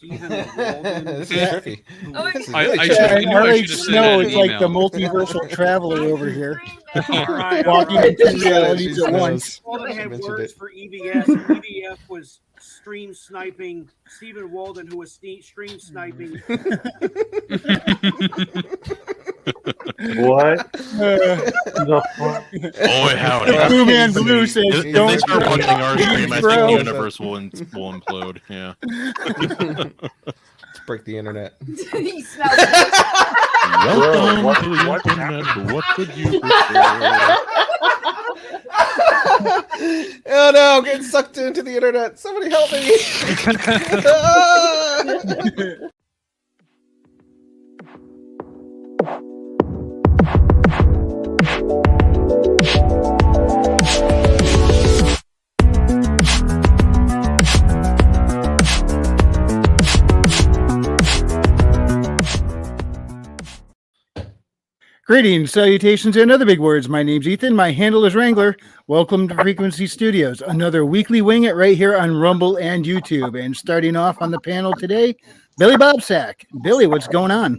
Stephen Walden. This is trippy. Oh, This is I really should- trippy. I knew I should have sent out an It's like the email. multiversal traveler over here. All right, Walking all right. into realities at once. Walden She had mentioned words it. for EDS. EDF was stream sniping. Stephen Walden, who was stream sniping. What? Boy, howdy. Blue Man Blue says, If they "Don't start watching our stream, I think bro." the universe will implode. Yeah. Let's break the internet. He smells Welcome what- to the what internet. What could you prefer? Oh no, I'm getting sucked into the internet. Somebody help me. Greetings, salutations, and other big words. My name's Ethan. My handle is Wrangler. Welcome to Frequency Studios, another weekly wing it right here on Rumble and YouTube. And starting off on the panel today, Billy Bobsack. Billy, what's going on?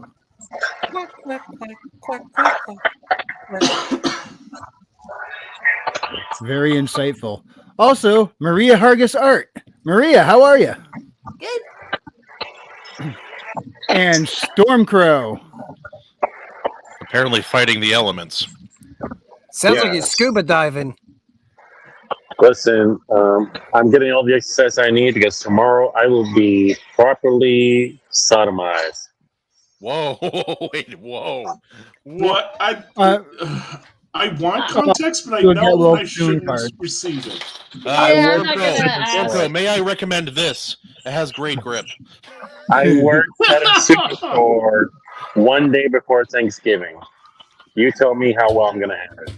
Very insightful. Also, Maria Hargis Art. Maria, how are you? good. And Stormcrow. Apparently fighting the elements. Sounds like you're scuba diving. Listen, I'm getting all the exercise I need because tomorrow I will be properly sodomized. Whoa, wait, whoa. What? I want context, but I You'll get know Wolf I Moon shouldn't card. receive it. Yeah, I'm not gonna ask. Stormcrow, may I recommend this? It has great grip. I worked at a superstore one day before Thanksgiving. You tell me how well I'm going to have it.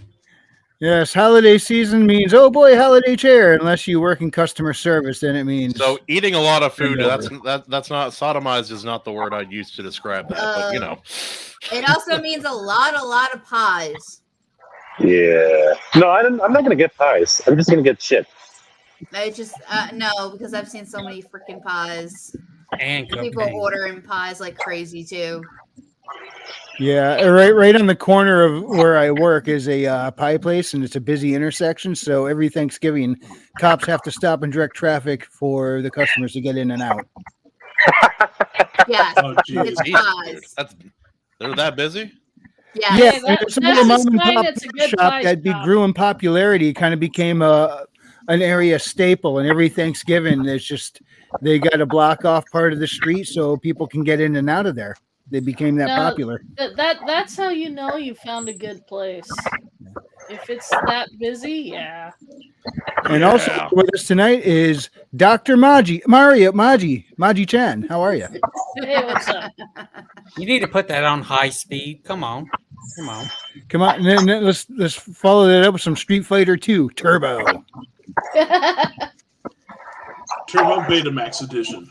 Yes, holiday season means, oh boy, holiday chair. Unless you work in customer service, then it means. So eating a lot of food, Over. that's not sodomized is not the word I'd use to describe that, but you know. It also means a lot of pies. Yeah. No, I'm not going to get pies. I'm just going to get shit. I just no, because I've seen so many freaking pies. And People ordering pies like crazy too. Yeah, right on the corner of where I work is a pie place, and it's a busy intersection. So every Thanksgiving, cops have to stop and direct traffic for the customers to get in and out. Yes, Oh, geez. it's Jesus, pies. dude. They're that busy? Yeah. Yeah, Hey, that- it's a that's little a mom and sign pop it's a good shop pie that shop. grew in popularity, kind of became an area staple. And every Thanksgiving, there's just they got to block off part of the street so people can get in and out of there. They became that No, popular. That's how you know you found a good place. If it's that busy, yeah. And also with us tonight is Dr. Maji Chan. How are you? Hey, what's up? You need to put that on high speed. Come on. Come on, and then let's follow that up with some Street Fighter 2 Turbo. Turbo Betamax edition.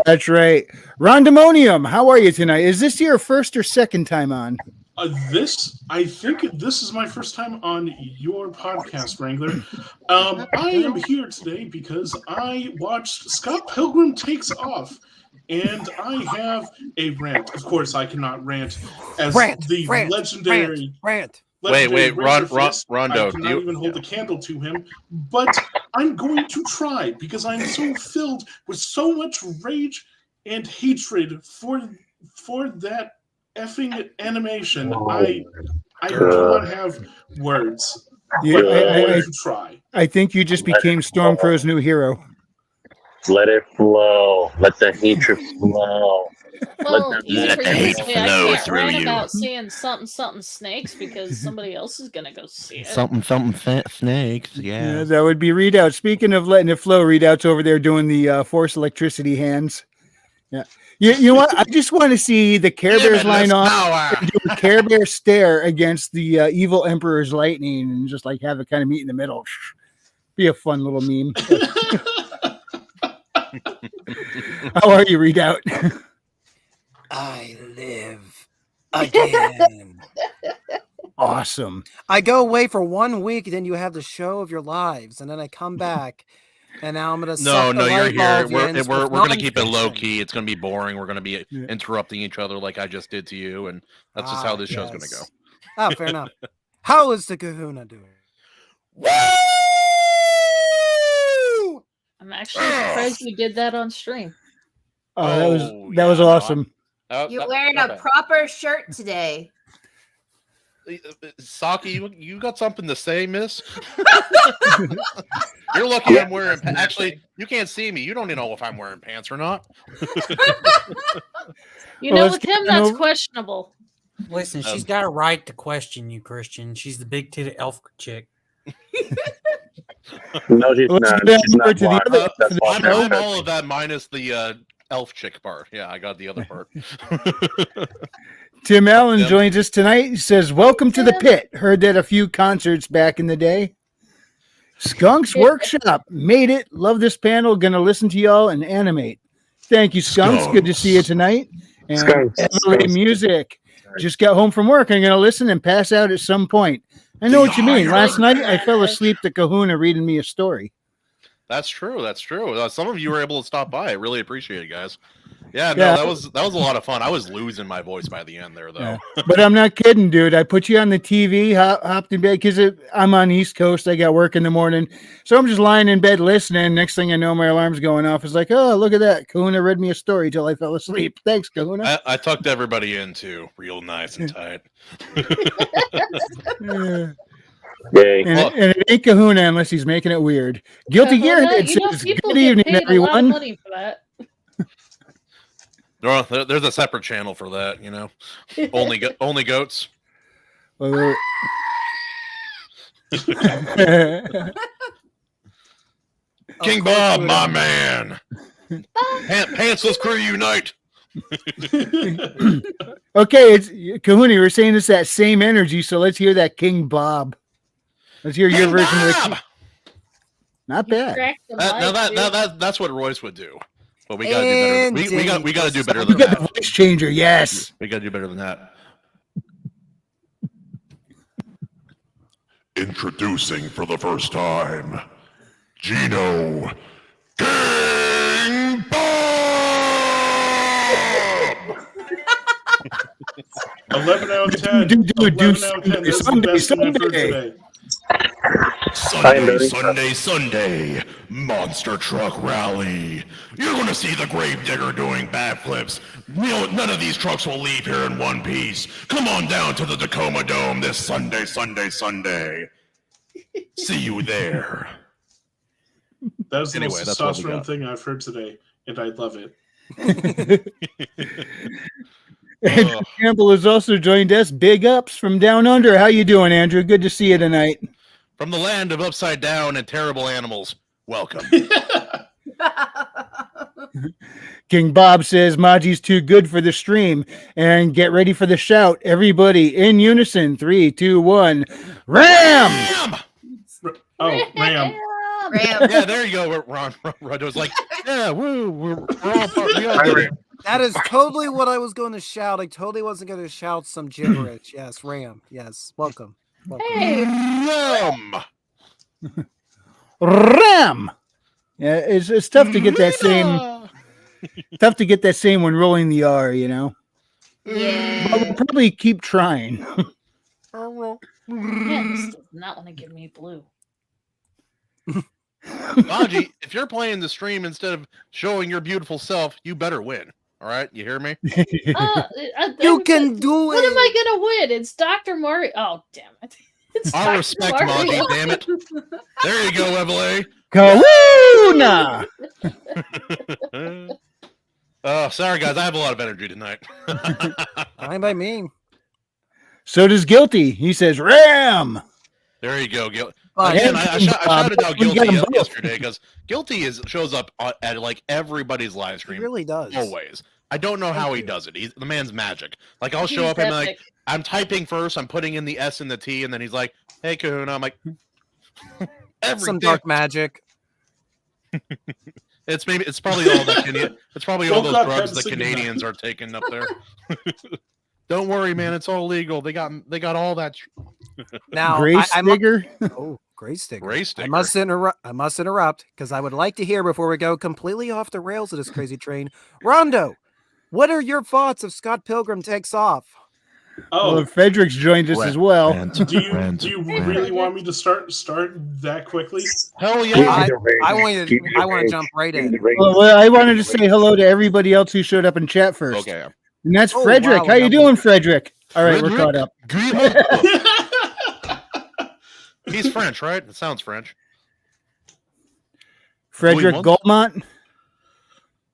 That's right. Rondemonium, how are you tonight? Is this your first or second time on? I think this is my first time on your podcast, Wrangler. I am here today because I watched Scott Pilgrim Takes Off, and I have a rant. Of course, I cannot rant as the legendary. Wait, Rondo. I cannot even hold the candle to him, but I'm going to try because I'm so filled with so much rage and hatred for that effing animation. I do not have words. Yeah, But I'm going to try. I think you just became Stormcrow's new hero. Let it flow. Let the hatred flow. Well, Let usually I flow can't through rant you. about seeing something snakes because somebody else is gonna go see it. Something snakes, Yeah, that would be Readout. Speaking of letting it flow, Readout's over there doing the force electricity hands. Yeah. You know what? I just want to see the Care Bears line off and do a Care Bear stare against the evil Emperor's lightning and just like have it kind of meet in the middle. Be a fun little meme. How are you, Readout? I live again. Awesome. I go away for 1 week, then you have the show of your lives, and then I come back And now I'm gonna No, suck no, the you're light here. bulb We're ends we're, with we're gonna keep it low nonfiction. key. It's gonna be boring. We're gonna be Yeah. interrupting each other like I just did to you, and that's just how this show's gonna go. Ah, fair enough. How is the Kahuna doing? Woo! I'm actually surprised you did that on stream. Oh, that yeah, was no, awesome. You're wearing not a bad. proper shirt today. Saki, you got something to say, miss? You're lucky I'm wearing pants. Actually, you can't see me. You don't even know if I'm wearing pants or not. You know, let's with get him, that's over- questionable. Listen, she's got a right to question you, Christian. She's the big titted elf chick. No, she's Let's not. get She's over not to the blind. other- That's why I'm, she's I'm cursing. all of that minus the elf chick part. Yeah, I got the other part. Tim Allen Tim. joins us tonight. He says, "Welcome to the pit. Heard that a few concerts back in the day. Skunks Workshop made it. Love this panel. Gonna listen to y'all and animate. Thank you, Skunks. Good to see you tonight. And Skunks. Everly Music. Just got home from work. I'm gonna listen and pass out at some point. I know what you mean. Last night I fell asleep to Kahuna reading me a story. That's true. That's true. Some of you were able to stop by. I really appreciate it, guys. Yeah, Yeah. no, that was a lot of fun. I was losing my voice by the end there, though. Yeah. But I'm not kidding, dude. I put you on the TV, hopped in bed because I'm on East Coast. I got work in the morning. So I'm just lying in bed listening. Next thing I know, my alarm's going off. It's like, oh, look at that. Kahuna read me a story till I fell asleep. Thanks, Kahuna. I tucked everybody in too, real nice and tight. Yeah. Yay. And it ain't Kahuna unless he's making it weird. Guilty Kahuna, Gearhead you know, says, people good get evening, paid a lot of everyone. money for that. No, there's a separate channel for that, you know. Only goats. Well, King Bob, my man. Pantsless crew unite. okay, it's Kahuna. We're saying it's that same energy, so let's hear that King Bob. Let's hear your King version of the Bob! King. Not bad. Cracked the Now mic, dude. that's what Royce would do. But we gotta do better. We gotta do better You than got the that. voice changer, yes. We gotta do better than that. Introducing for the first time, Gino King Bob! 11 out of 10. Do 11 out of 10. This is the best thing I've heard today. Sunday, Monster Truck Rally. You're going to see the Gravedigger doing backflips. None of these trucks will leave here in one piece. Come on down to the Tacoma Dome this Sunday. See you there. That was the Anyway, most that's what we testosterone got. thing I've heard today, and I love it. Andrew Campbell has also joined us. Big ups from down under. How you doing, Andrew? Good to see you tonight. From the land of upside down and terrible animals, welcome. King Bob says Maji's too good for the stream. And get ready for the shout. Everybody in unison. 3, 2, 1. Ram! Oh, Ram. Ram. Yeah, there you go. Ron was like, yeah, woo, we're all part. We all did it. That is totally what I was going to shout. I totally wasn't going to shout some gibberish. Yes, Ram. Yes, welcome. Hey, Ram! Yeah, it's tough to get that same. Tough to get that same when rolling the R, you know. Yeah. But we'll probably keep trying. man, this does not want to give me blue. Maji, if you're playing the stream instead of showing your beautiful self, you better win. All right, you hear me? You can do What am it. I gonna win? It's Dr. Murray. Oh, damn it. It's I Dr. respect Murray. Maji, damn it. There you go, Evelyn. Kahuna! Oh, sorry guys, I have a lot of energy tonight. Fine by me. So does Guilty. He says Ram. There you go, Guilty. Fine. Again, I shouted out we got Guilty them both. yesterday because Guilty shows up at like everybody's live He stream. really does. Always. I don't know how he does it. The man's magic. Like I'll show He's up and like epic. I'm typing first, I'm putting in the S and the T, and then he's like, "Hey, Kahuna." I'm like, every Some day- dark magic. It's probably all that. It's probably all Don't those let drugs them the sing it Canadians are taking up there. Don't worry, man. It's all legal. They got all that. Now, Grace I'm Digger. oh, Grace digger. Grace digger. I must interrupt because I would like to hear before we go completely off the rails of this crazy train. Rondo, what are your thoughts of Scott Pilgrim Takes Off? Well, Oh, Frederick's joined us as well. do you really want me to start that quickly? Hell Keep yeah. me the ring. I want Keep me the to ring. jump right Keep me in. the ring. Well, I wanted to say hello to everybody else who showed up in chat first. Okay. And that's Oh, Frederick. wow, How you that doing, Frederick? All right, we're caught up. He's French, right? It sounds French. Frederick Louis Goldmont?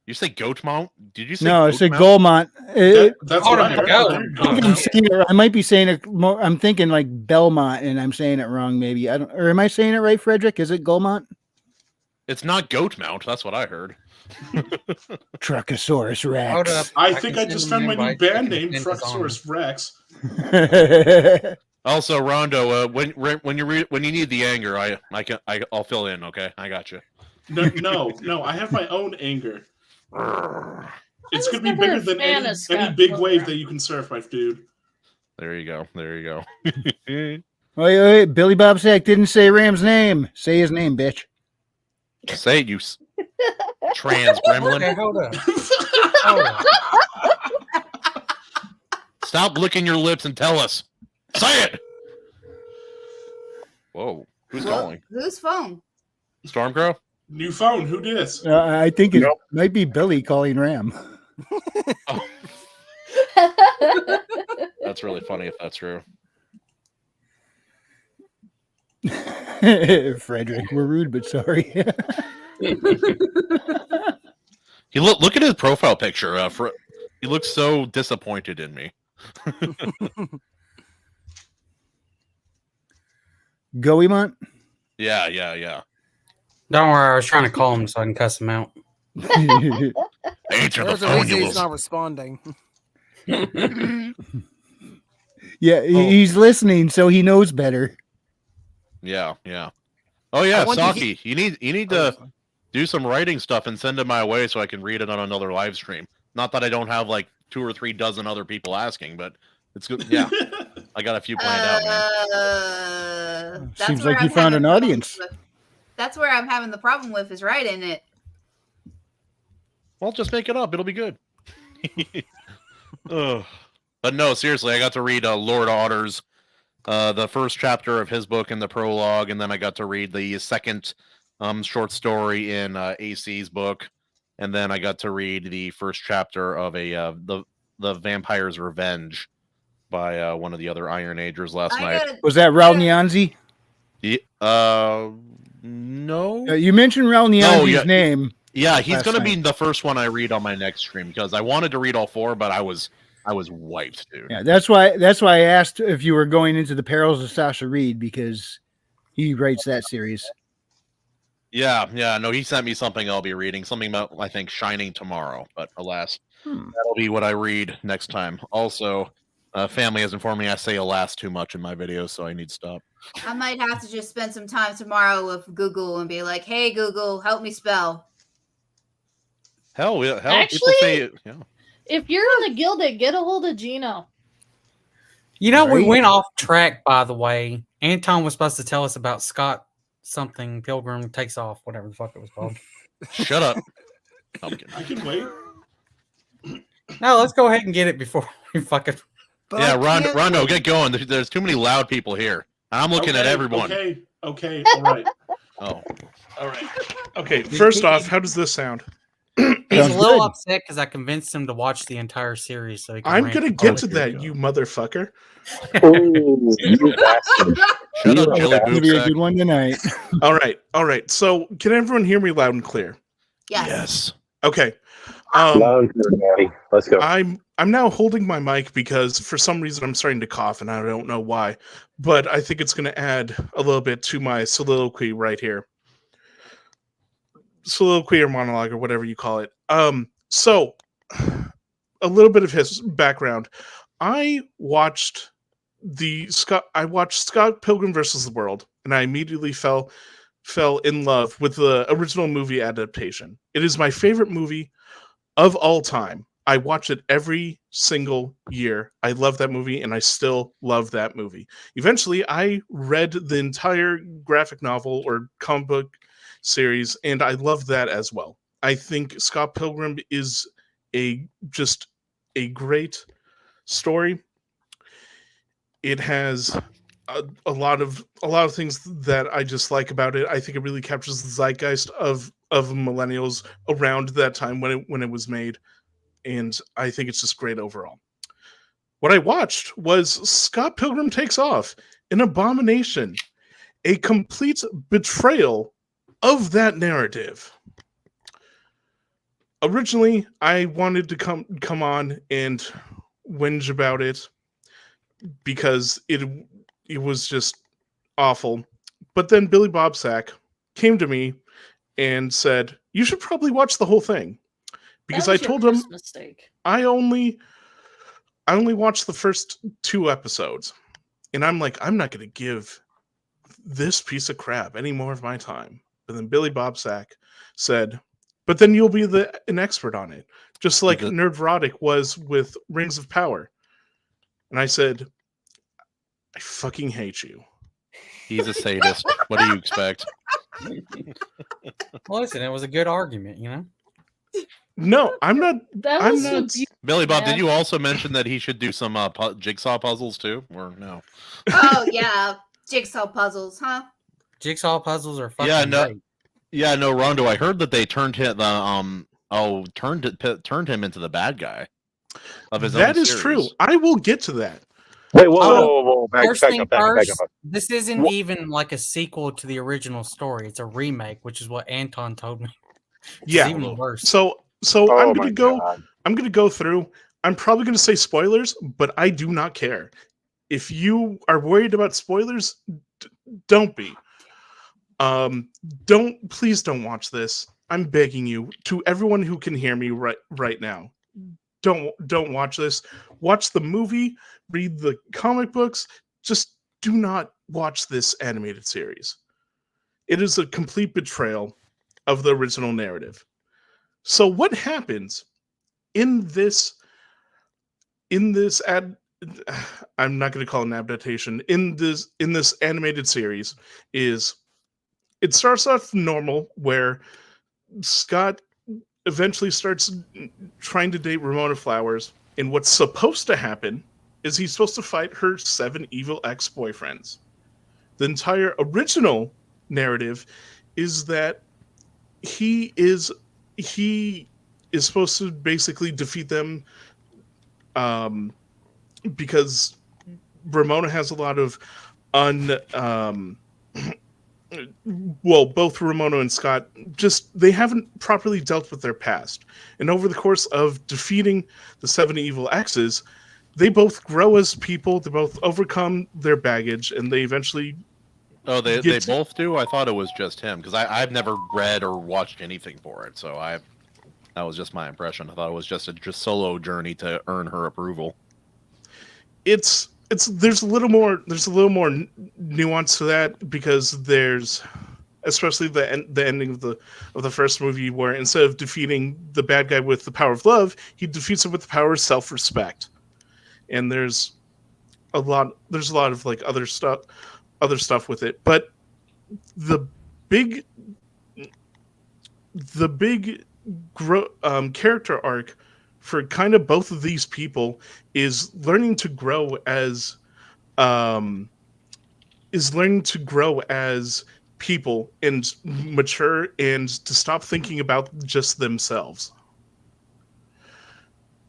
You say Goatmount? Did you say No, I said Goatmount? Goldmont. That's what I heard. I might be saying it more. I'm thinking like Belmont, and I'm saying it wrong. Maybe I don't. Or am I saying it right, Frederick? Is it Goldmont? It's not Goatmount. That's what I heard. Truckosaurus Rex. I think I just found my new band name, Trucksaurus Rex. Also, Rondo, when you need the anger, I'll fill in. Okay, I got you. No, I have my own anger. It's gonna be never bigger a than fan any of Scott big Pilgrim. wave that you can surf, my dude. There you go. Wait, Billy Bob Sack didn't say Ram's name. Say his name, bitch. Say it, you trans gremlin. Okay, hold on. Stop licking your lips and tell us. Say it. Whoa, who's calling? Whose phone? Stormcrow? New phone. Who dis? I think it might be Billy calling Ram. That's really funny if that's true. Frederick, we're rude but sorry. He look at his profile picture. He looks so disappointed in me. Goemont? Yeah. Don't worry, I was trying to call him so I can cuss him out. Answer the There's a phone, reason you he's not responding. Yeah, he's listening, so he knows better. Yeah. Oh yeah, I wonder if Saki, you need to do some writing stuff and send it my way so I can read it on another live stream. Not that I don't have like 2 or 3 dozen other people asking, but it's good. Yeah, I got a few planned out, man. Seems like you found an audience. That's where I'm having the problem with is writing it. Well, just make it up. It'll be good. Ugh. But no, seriously, I got to read Lord Otter's the first chapter of his book in the prologue, and then I got to read the second short story in AC's book, and then I got to read the first chapter of the Vampire's Revenge by one of the other IronAgers last night. Was that Raul Nyanzi? No. You mentioned Raul Nyanzi's name. Yeah, he's last going to night. be the first one I read on my next stream because I wanted to read all 4, but I was wiped, dude. Yeah, that's why I asked if you were going into the Perils of Sasha Reed because he writes that series. Yeah. No, he sent me something I'll be reading, something about I think Shining Tomorrow, but alas, that'll be what I read next time. Also, family has informed me I say alas too much in my videos, so I need to stop. I might have to just spend some time tomorrow with Google and be like, "Hey Google, help me spell." Hell, Actually, people say yeah. If you're in the Gilded, get a hold of Gino. You know, we Right. went off track, by the way. Anton was supposed to tell us about Scott something, Pilgrim Takes Off, whatever the fuck it was called. Shut up. I'm kidding. I can wait. No, let's go ahead and get it before we fucking... But Yeah, I can't- Rondo, get going. There's too many loud people here. I'm looking at everyone. Okay, all right. Oh, All right. Okay, first off, how does this sound? He's Sounds a little good. upset because I convinced him to watch the entire series. So he can I'm rant gonna all get the to way that, through. you motherfucker. Ooh, you bastard. shut up, You Chili bastard. Gonna be a Boopsack. good one tonight. All right. So, can everyone hear me loud and clear? Yes. Yes. Okay. Loud and clear, Daddy. Let's go. I'm now holding my mic because for some reason I'm starting to cough and I don't know why, but I think it's going to add a little bit to my soliloquy right here. Soliloquy or monologue or whatever you call it. So a little bit of his background. I watched Scott Pilgrim versus the World, and I immediately fell in love with the original movie adaptation. It is my favorite movie of all time. I watch it every single year. I love that movie, and I still love that movie. Eventually, I read the entire graphic novel or comic book series, and I love that as well. I think Scott Pilgrim is just a great story. It has a lot of things that I just like about it. I think it really captures the zeitgeist of millennials around that time when it was made, and I think it's just great overall. What I watched was Scott Pilgrim Takes Off, an abomination, a complete betrayal of that narrative. Originally, I wanted to come on and whinge about it because it was just awful. But then Billy Bob Sack came to me and said, "You should probably watch the whole thing." Because That I was your told him first mistake. I only watched the first 2 episodes. And I'm like, I'm not going to give this piece of crap any more of my time. But then Billy Bob Sack said, "But then you'll be an expert on it, just like Nerdrotic was with Rings of Power." And I said, "I fucking hate you." He's a sadist. What do you expect? Well, listen, it was a good argument, you know? No, I'm not. That I'm was not. Billy Bob, Man. did you also mention that he should do some jigsaw puzzles too, or no? Oh yeah, jigsaw puzzles, huh? Jigsaw puzzles are fucking Yeah, no, great. yeah, no, Rondo. I heard that they turned him turned him into the bad guy of his own That is series. true. I will get to that. Wait, whoa. First Back thing up. first, this isn't even like a sequel to the original story. It's a remake, which is what Anton told me. Yeah. It's even worse. So Oh I'm my gonna go. God. I'm gonna go through. I'm probably gonna say spoilers, but I do not care. If you are worried about spoilers, don't be. Please don't watch this. I'm begging you, to everyone who can hear me right now. Don't watch this. Watch the movie, read the comic books. Just do not watch this animated series. It is a complete betrayal of the original narrative. So what happens in this I'm not going to call it an adaptation. In this animated series is it starts off normal where Scott eventually starts trying to date Ramona Flowers, and what's supposed to happen is he's supposed to fight her 7 evil ex-boyfriends. The entire original narrative is that he is supposed to basically defeat them because Ramona has a lot of both Ramona and Scott, they haven't properly dealt with their past. And over the course of defeating the 7 evil exes, they both grow as people, they both overcome their baggage, and they eventually... Oh, they both do? I thought it was just him, because I've never read or watched anything for it, so that was just my impression. I thought it was just a solo journey to earn her approval. There's a little more nuance to that, because there's especially the ending of the first movie, where instead of defeating the bad guy with the power of love, he defeats him with the power of self-respect. And there's a lot of like other stuff with it, but the big character arc for kind of both of these people is learning to grow as people and mature, and to stop thinking about just themselves.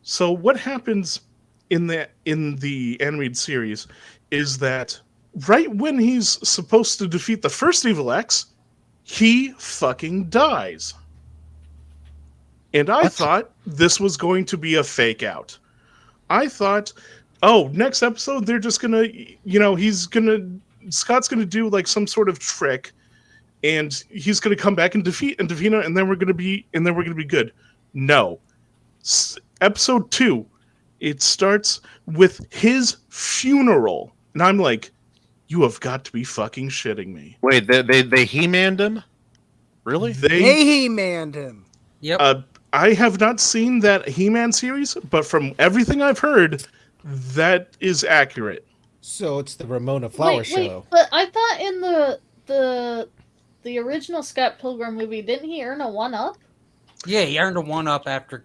So what happens in the animated series is that right when he's supposed to defeat the first evil ex, he fucking dies. And I thought this was going to be a fake out. I thought, next episode they're just gonna, Scott's gonna do like some sort of trick, and he's gonna come back and defeat her, and then we're gonna be good. No, episode 2, it starts with his funeral, and I'm like, you have got to be fucking shitting me. Wait, they He-Manned him? Really? They He-Manned him. Yep. I have not seen that He-Man series, but from everything I've heard, that is accurate. So it's the Ramona Flower show. but I thought in the original Scott Pilgrim movie, didn't he earn a 1-up? Yeah, he earned a 1-up after.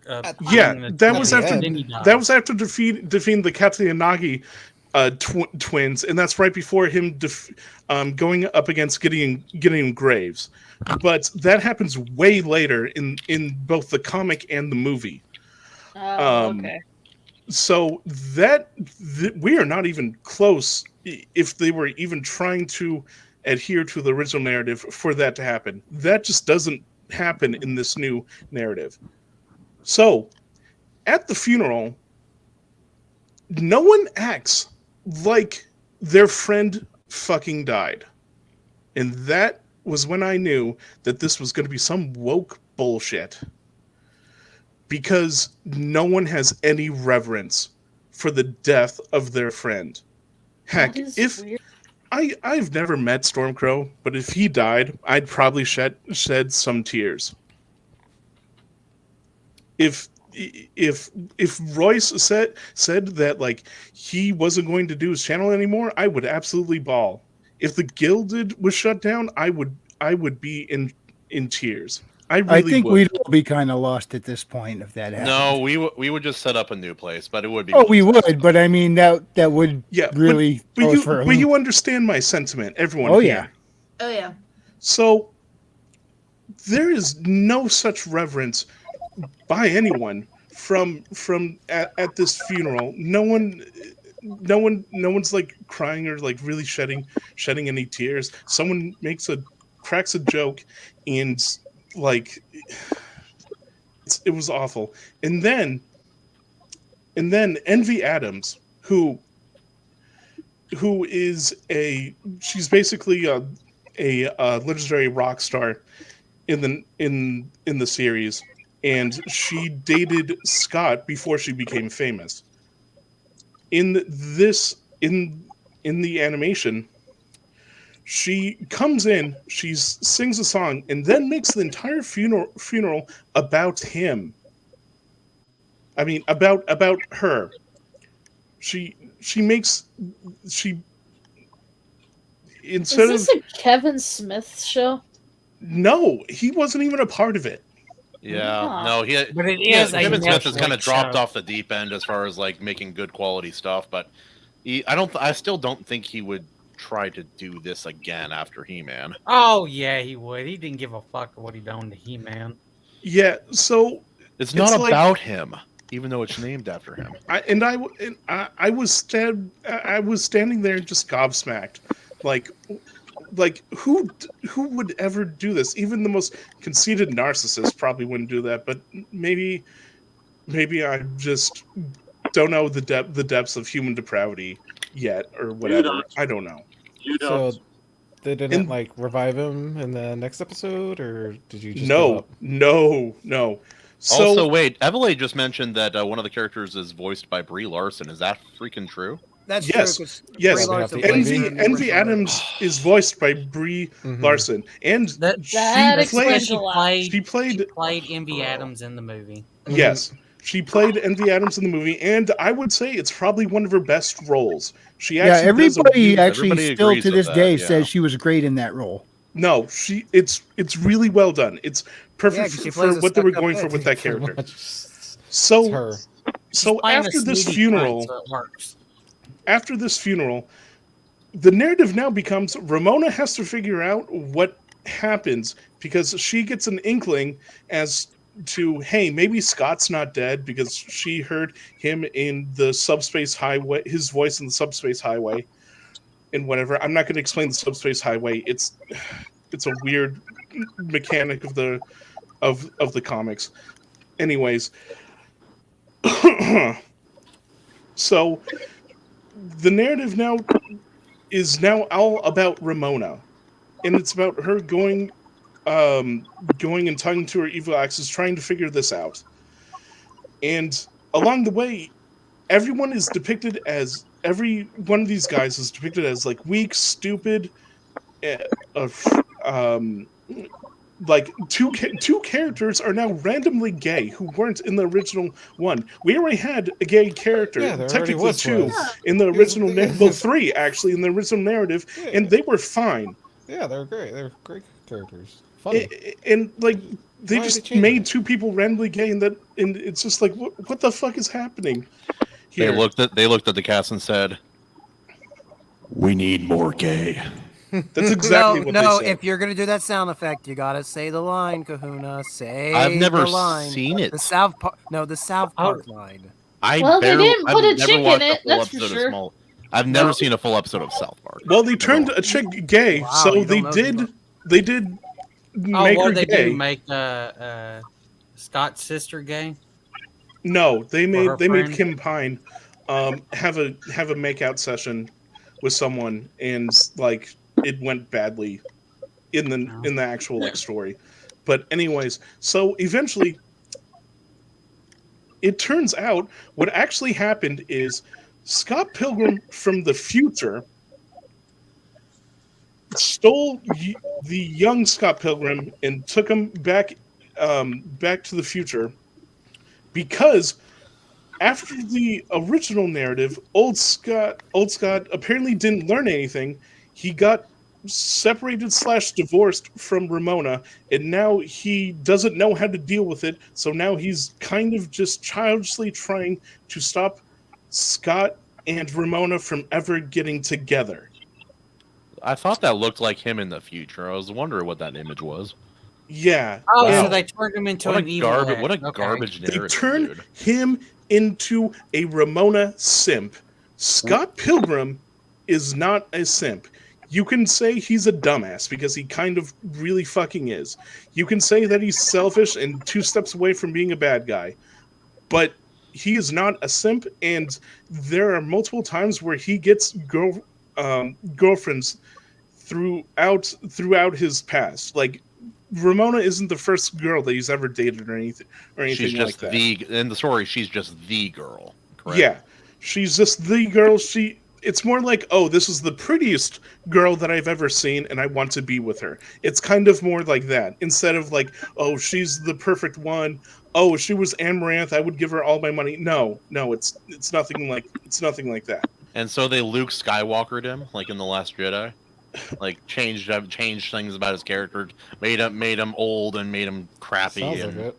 Yeah, that was after defeating the Katsuyanagi twins, and that's right before him going up against Gideon Graves. But that happens way later in both the comic and the movie. Oh, okay. So we are not even close, if they were even trying to adhere to the original narrative, for that to happen. That just doesn't happen in this new narrative. So at the funeral, no one acts like their friend fucking died. And that was when I knew that this was going to be some woke bullshit. Because no one has any reverence for the death of their friend. Heck, I've never met Stormcrow, but if he died, I'd probably shed some tears. If Royce said that like he wasn't going to do his channel anymore, I would absolutely bawl. If the Gilded was shut down, I would be in tears. I think we'd all be kind of lost at this point if that happened. No, we would just set up a new place, but it would be. Oh, we would, but I mean that would really. But you understand my sentiment, everyone. Oh here. Oh yeah. So there is no such reverence by anyone from at this funeral. No one's like crying or like really shedding any tears. Someone cracks a joke, and like it was awful. And then Envy Adams, who is she's basically a legendary rock star in the series, and she dated Scott before she became famous. In the animation, she comes in, she sings a song, and then makes the entire funeral about him. I mean, about her. Is this a Kevin Smith show? No, he wasn't even a part of it. Yeah, no, but it is. Kevin Smith has kind of dropped off the deep end as far as like making good quality stuff, but I still don't think he would try to do this again after He-Man. Oh yeah, he would. He didn't give a fuck what he done to He-Man. Yeah, so it's not about him, even though it's named after him. I was standing there just gobsmacked, like who would ever do this? Even the most conceited narcissist probably wouldn't do that. But maybe I just don't know the depths of human depravity yet, or whatever. I don't know. So they didn't like revive him in the next episode, or did you just give up? No. So, also, wait, Evelyn just mentioned that one of the characters is voiced by Brie Larson. Is that freaking true? That's yes. true. Yes, Envy Adams is voiced by Brie Larson, and she played Envy Adams in the movie. Yes, she played Envy Adams in the movie, and I would say it's probably one of her best roles. She actually everybody still to this day says she was great in that role. No, it's really well done. It's perfect for what they were going for with that character. So after this funeral. After this funeral, the narrative now becomes Ramona has to figure out what happens, because she gets an inkling as to, hey, maybe Scott's not dead, because she heard him in the subspace highway, his voice in the subspace highway, and whatever. I'm not going to explain the subspace highway. It's a weird mechanic of the comics. Anyways, so the narrative now is all about Ramona, and it's about her going and talking to her evil exes, trying to figure this out. And along the way, every one of these guys is depicted as like weak, stupid, like two characters are now randomly gay who weren't in the original one. We already had a gay character, Yeah, there already technically was two, was. in the It was- original, well, three actually in the original narrative, Yeah. and they were fine. Yeah, they're great. They're great characters. Funny. And like they Why did just they change made it? two people randomly gay, and it's just like what the fuck is happening here? They looked at the cast and said, We need more gay. That's exactly no, what no. they said. If you're gonna do that sound effect, you gotta say the line, Kahuna. Say I've never the line. seen it. The South Park. No, the South Park line. Well, they didn't put a chick in it, that's for sure. I've never seen a full episode of South Park. Well, they turned a chick gay, Wow, so you they don't know did make her they gay. do make Scott's sister gay. No, they her made friend? Kim Pine have a makeout session with someone, and like it went badly in the actual like story. But anyways, so eventually it turns out what actually happened is Scott Pilgrim from the future stole the young Scott Pilgrim and took him back to the future, because after the original narrative, old Scott apparently didn't learn anything. He got separated / divorced from Ramona, and now he doesn't know how to deal with it. So now he's kind of just childishly trying to stop Scott and Ramona from ever getting together. I thought that looked like him in the future. I was wondering what that image was. Yeah. Oh, and so they turned him into What an a evil. garbage! egg. What a Okay. garbage They narrative, turned dude. him into a Ramona simp. Scott Pilgrim is not a simp. You can say he's a dumbass because he kind of really fucking is. You can say that he's selfish and 2 steps away from being a bad guy. But he is not a simp, and there are multiple times where he gets girlfriends throughout his past. Like, Ramona isn't the first girl that he's ever dated or anything She's just like that. in the story. She's just the girl. Correct? Yeah, she's just the girl. It's more like, oh, this is the prettiest girl that I've ever seen, and I want to be with her. It's kind of more like that, instead of like, oh, she's the perfect one. Oh, if she was Amaranth, I would give her all my money. No, it's nothing like that. And so they Luke Skywalkered him, like in the Last Jedi, like changed things about his character, made him old and made him crappy. Sounds and, like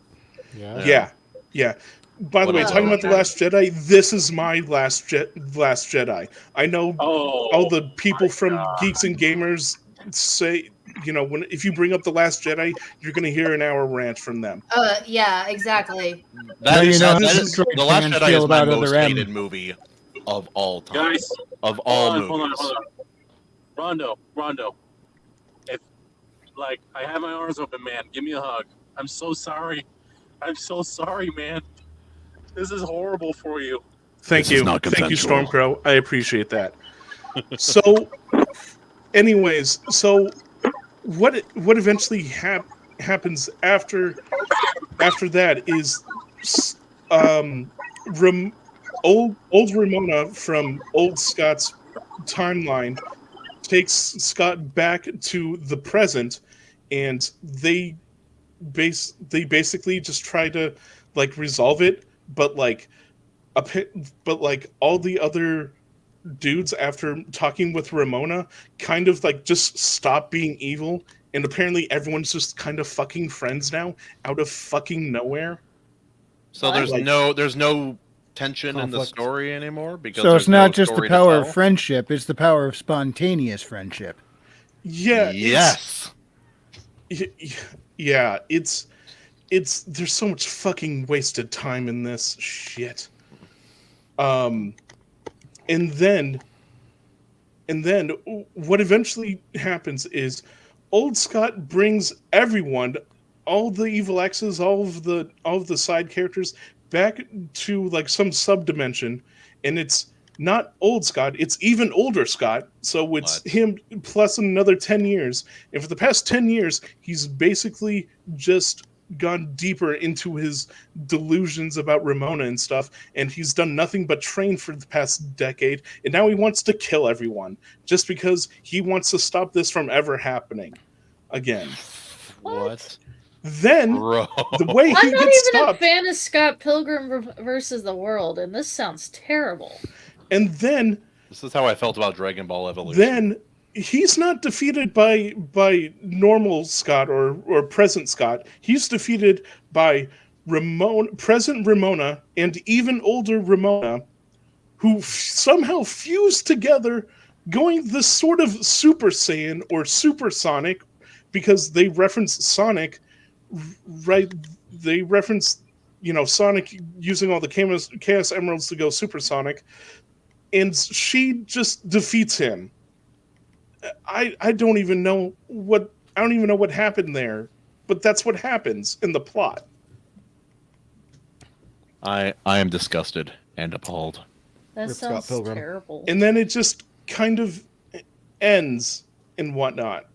it. Yeah. By the way, What talking about else? The Last Jedi, this is my Last Jedi. I know all the people from Geeks and Gamers say, if you bring up The Last Jedi, you're going to hear an hour rant from them. Yeah, exactly. That is, how that does is, Detroit The Last fans Jedi feel is my about most Other M? hated movie of all time. Guys, of all hold on, movies. hold on. Rondo. If I have my arms open, man, give me a hug. I'm so sorry. Man. This is horrible for you. Thank This is you. not Thank you, consensual. Stormcrow. I appreciate that. So, anyways, what eventually happens after that is old Ramona from old Scott's timeline takes Scott back to the present, and they basically just try to resolve it, but all the other dudes, after talking with Ramona, kind of just stop being evil, and apparently everyone's just kind of fucking friends now out of fucking nowhere. So there's no tension in the Conflict. story anymore because So it's there's not no just the story to power of tell? friendship; it's the power of spontaneous friendship. Yeah. Yes. Yeah. It's there's so much fucking wasted time in this shit. And then what eventually happens is old Scott brings everyone, all the evil exes, all of the side characters, back to some sub-dimension, and it's not old Scott, it's even older Scott. So it's him plus another 10 years. And for the past 10 years, he's basically just gone deeper into his delusions about Ramona and stuff, and he's done nothing but train for the past decade, and now he wants to kill everyone just because he wants to stop this from ever happening again. What? Then Bro. the way I'm he not gets even stopped, a fan of Scott Pilgrim versus the World, and this sounds terrible. and then This is how I felt about Dragon Ball Evolution. he's not defeated by normal Scott or present Scott. He's defeated by present Ramona and even older Ramona, who somehow fused together, going this sort of Super Saiyan or Supersonic, because they reference Sonic, right? They reference, Sonic using all the Chaos Emeralds to go supersonic, and she just defeats him. I don't even know what happened there, but that's what happens in the plot. I am disgusted and appalled. That Rip Scott sounds Pilgrim. terrible. And then it just kind of ends and whatnot.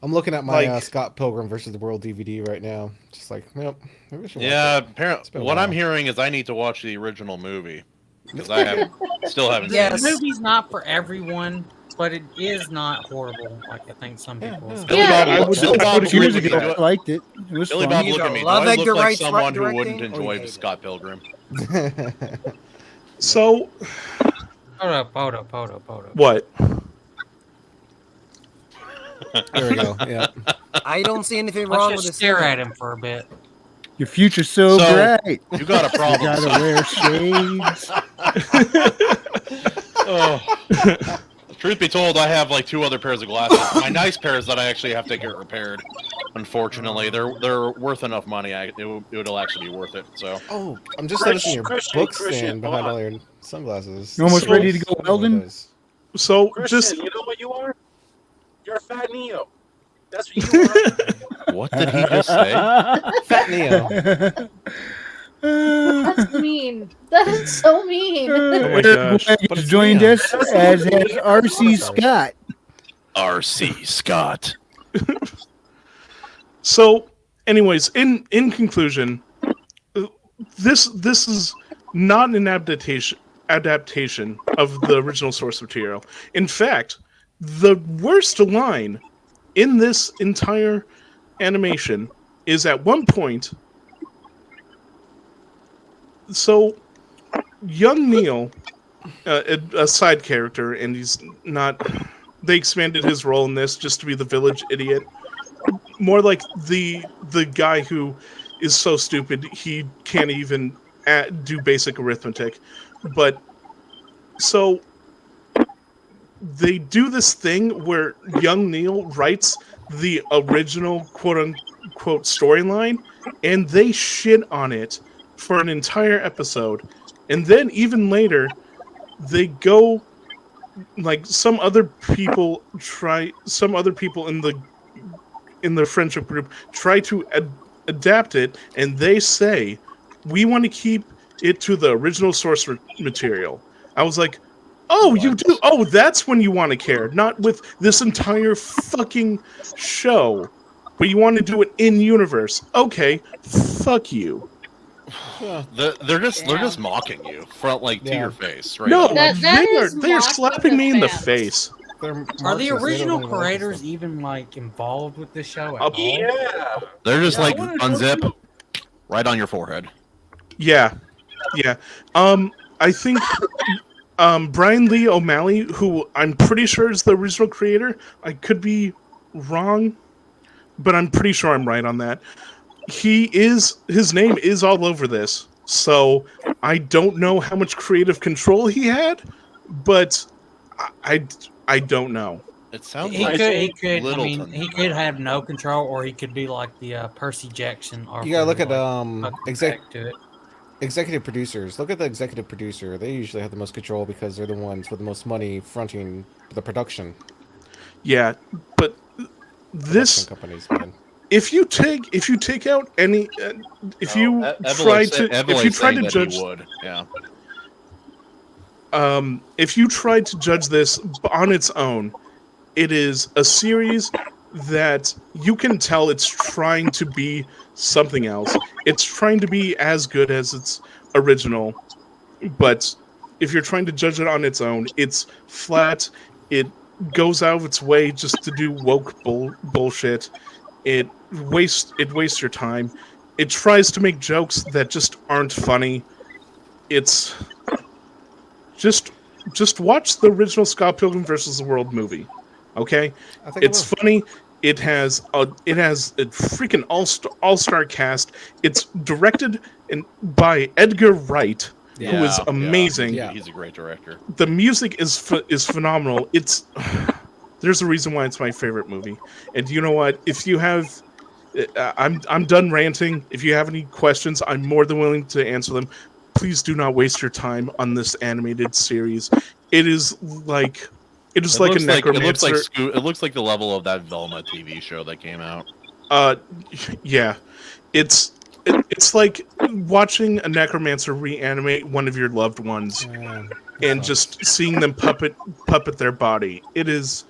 I'm looking at my Like- Scott Pilgrim versus the World DVD right now. Just like, nope. Maybe I should watch Yeah, it. apparently, been a what I'm while. hearing is I need to watch the original movie because I still haven't Yeah, seen the it. movie's not for everyone, but it is not horrible. Like I think some people. yeah. Billy Yeah, Bob, I would- Billy I Bob would look agree at with me. that. I liked it. It was Billy fun. Bob, You look at either me. Do love I look Edgar like Wright's someone who directing, wouldn't or you enjoy hate it? Scott Pilgrim? So Hold up. what? There we go. Yeah. I don't see anything Let's wrong with just this. stare at him for a bit. Your future's so So, bright. You got a You problem. gotta son. wear shades. Oh. Truth be told, I have like 2 other pairs of glasses. My nice pairs that I actually have to get repaired. Unfortunately, they're worth enough money. It'll actually be worth it. So Oh, I'm just Christian, noticing your Christian, book Christian, stand hold behind on. all your sunglasses. You almost So- ready to go welding? So Christian, just you know what you are? You're a fat Neo. That's what you are. what did he just say? Fat Neo. That's mean. That's so mean. my gosh. But it's joined Neo. us, as has RC Scott. R.C. Scott. So, anyways, in conclusion, this is not an adaptation of the original source material. In fact, the worst line in this entire animation is at one point. So, young Neil, a side character, and he's not. They expanded his role in this just to be the village idiot. More like the guy who is so stupid he can't even do basic arithmetic. But so they do this thing where young Neil writes the original quote unquote storyline, and they shit on it for an entire episode. And then even later, they go like some other people in the friendship group try to adapt it, and they say we want to keep it to the original source material. I was like, oh, you do? Oh, that's when you want to care, not with this entire fucking show, but you want to do it in universe. Okay, fuck you. They're just mocking you front to Yeah. your face, right? No, That is they are mocking slapping me in the fans. face. They're Are the Marxists, they don't original even like creators this even like involved with this show at Up- all? Yeah. They're just Yeah, I like wanna unzip right on your forehead. Yeah. I think Brian Lee O'Malley, who I'm pretty sure is the original creator, I could be wrong, but I'm pretty sure I'm right on that. His name is all over this, so I don't know how much creative control he had, but I don't know. It sounds He like could. I Littleton. mean, he could have no control, or he could be like the Percy Jackson. You gotta look at back to it. executive producers. Look at the executive producer. They usually have the most control because they're the ones with the most money fronting the production. Yeah, but this companies, man. if you take out any if you try to judge would, yeah. If you tried to judge this on its own, it is a series that you can tell it's trying to be something else. It's trying to be as good as its original, but if you're trying to judge it on its own, it's flat. It goes out of its way just to do woke bullshit, It wastes your time. It tries to make jokes that just aren't funny. It's just watch the original Scott Pilgrim versus the World movie. Okay? I think I It's will. funny. It has a freaking all-star cast. It's directed by Edgar Wright, who is amazing. Yeah. He's a great director. The music is phenomenal. There's a reason why it's my favorite movie. And you know what? If you have, I'm done ranting. If you have any questions, I'm more than willing to answer them. Please do not waste your time on this animated series. It is like a necromancer. It looks like the level of that Velma TV show that came out. Yeah, it's like watching a necromancer reanimate one of your loved ones, and just seeing them puppet their body. It is.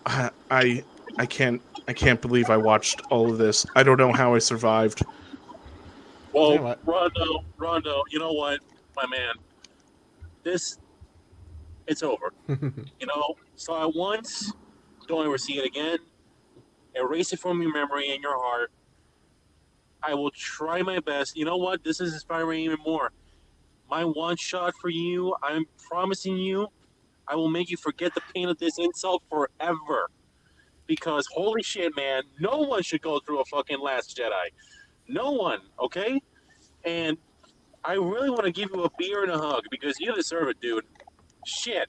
I can't believe I watched all of this. I don't know how I survived. Well, Rondo, you know what, my man? It's over. Saw it once, don't ever see it again. Erase it from your memory and your heart. I will try my best. You know what? This is inspiring even more. My one shot for you, I'm promising you, I will make you forget the pain of this insult forever. Because holy shit, man, no one should go through a fucking Last Jedi. No one, okay? And I really want to give you a beer and a hug because you deserve it, dude. Shit.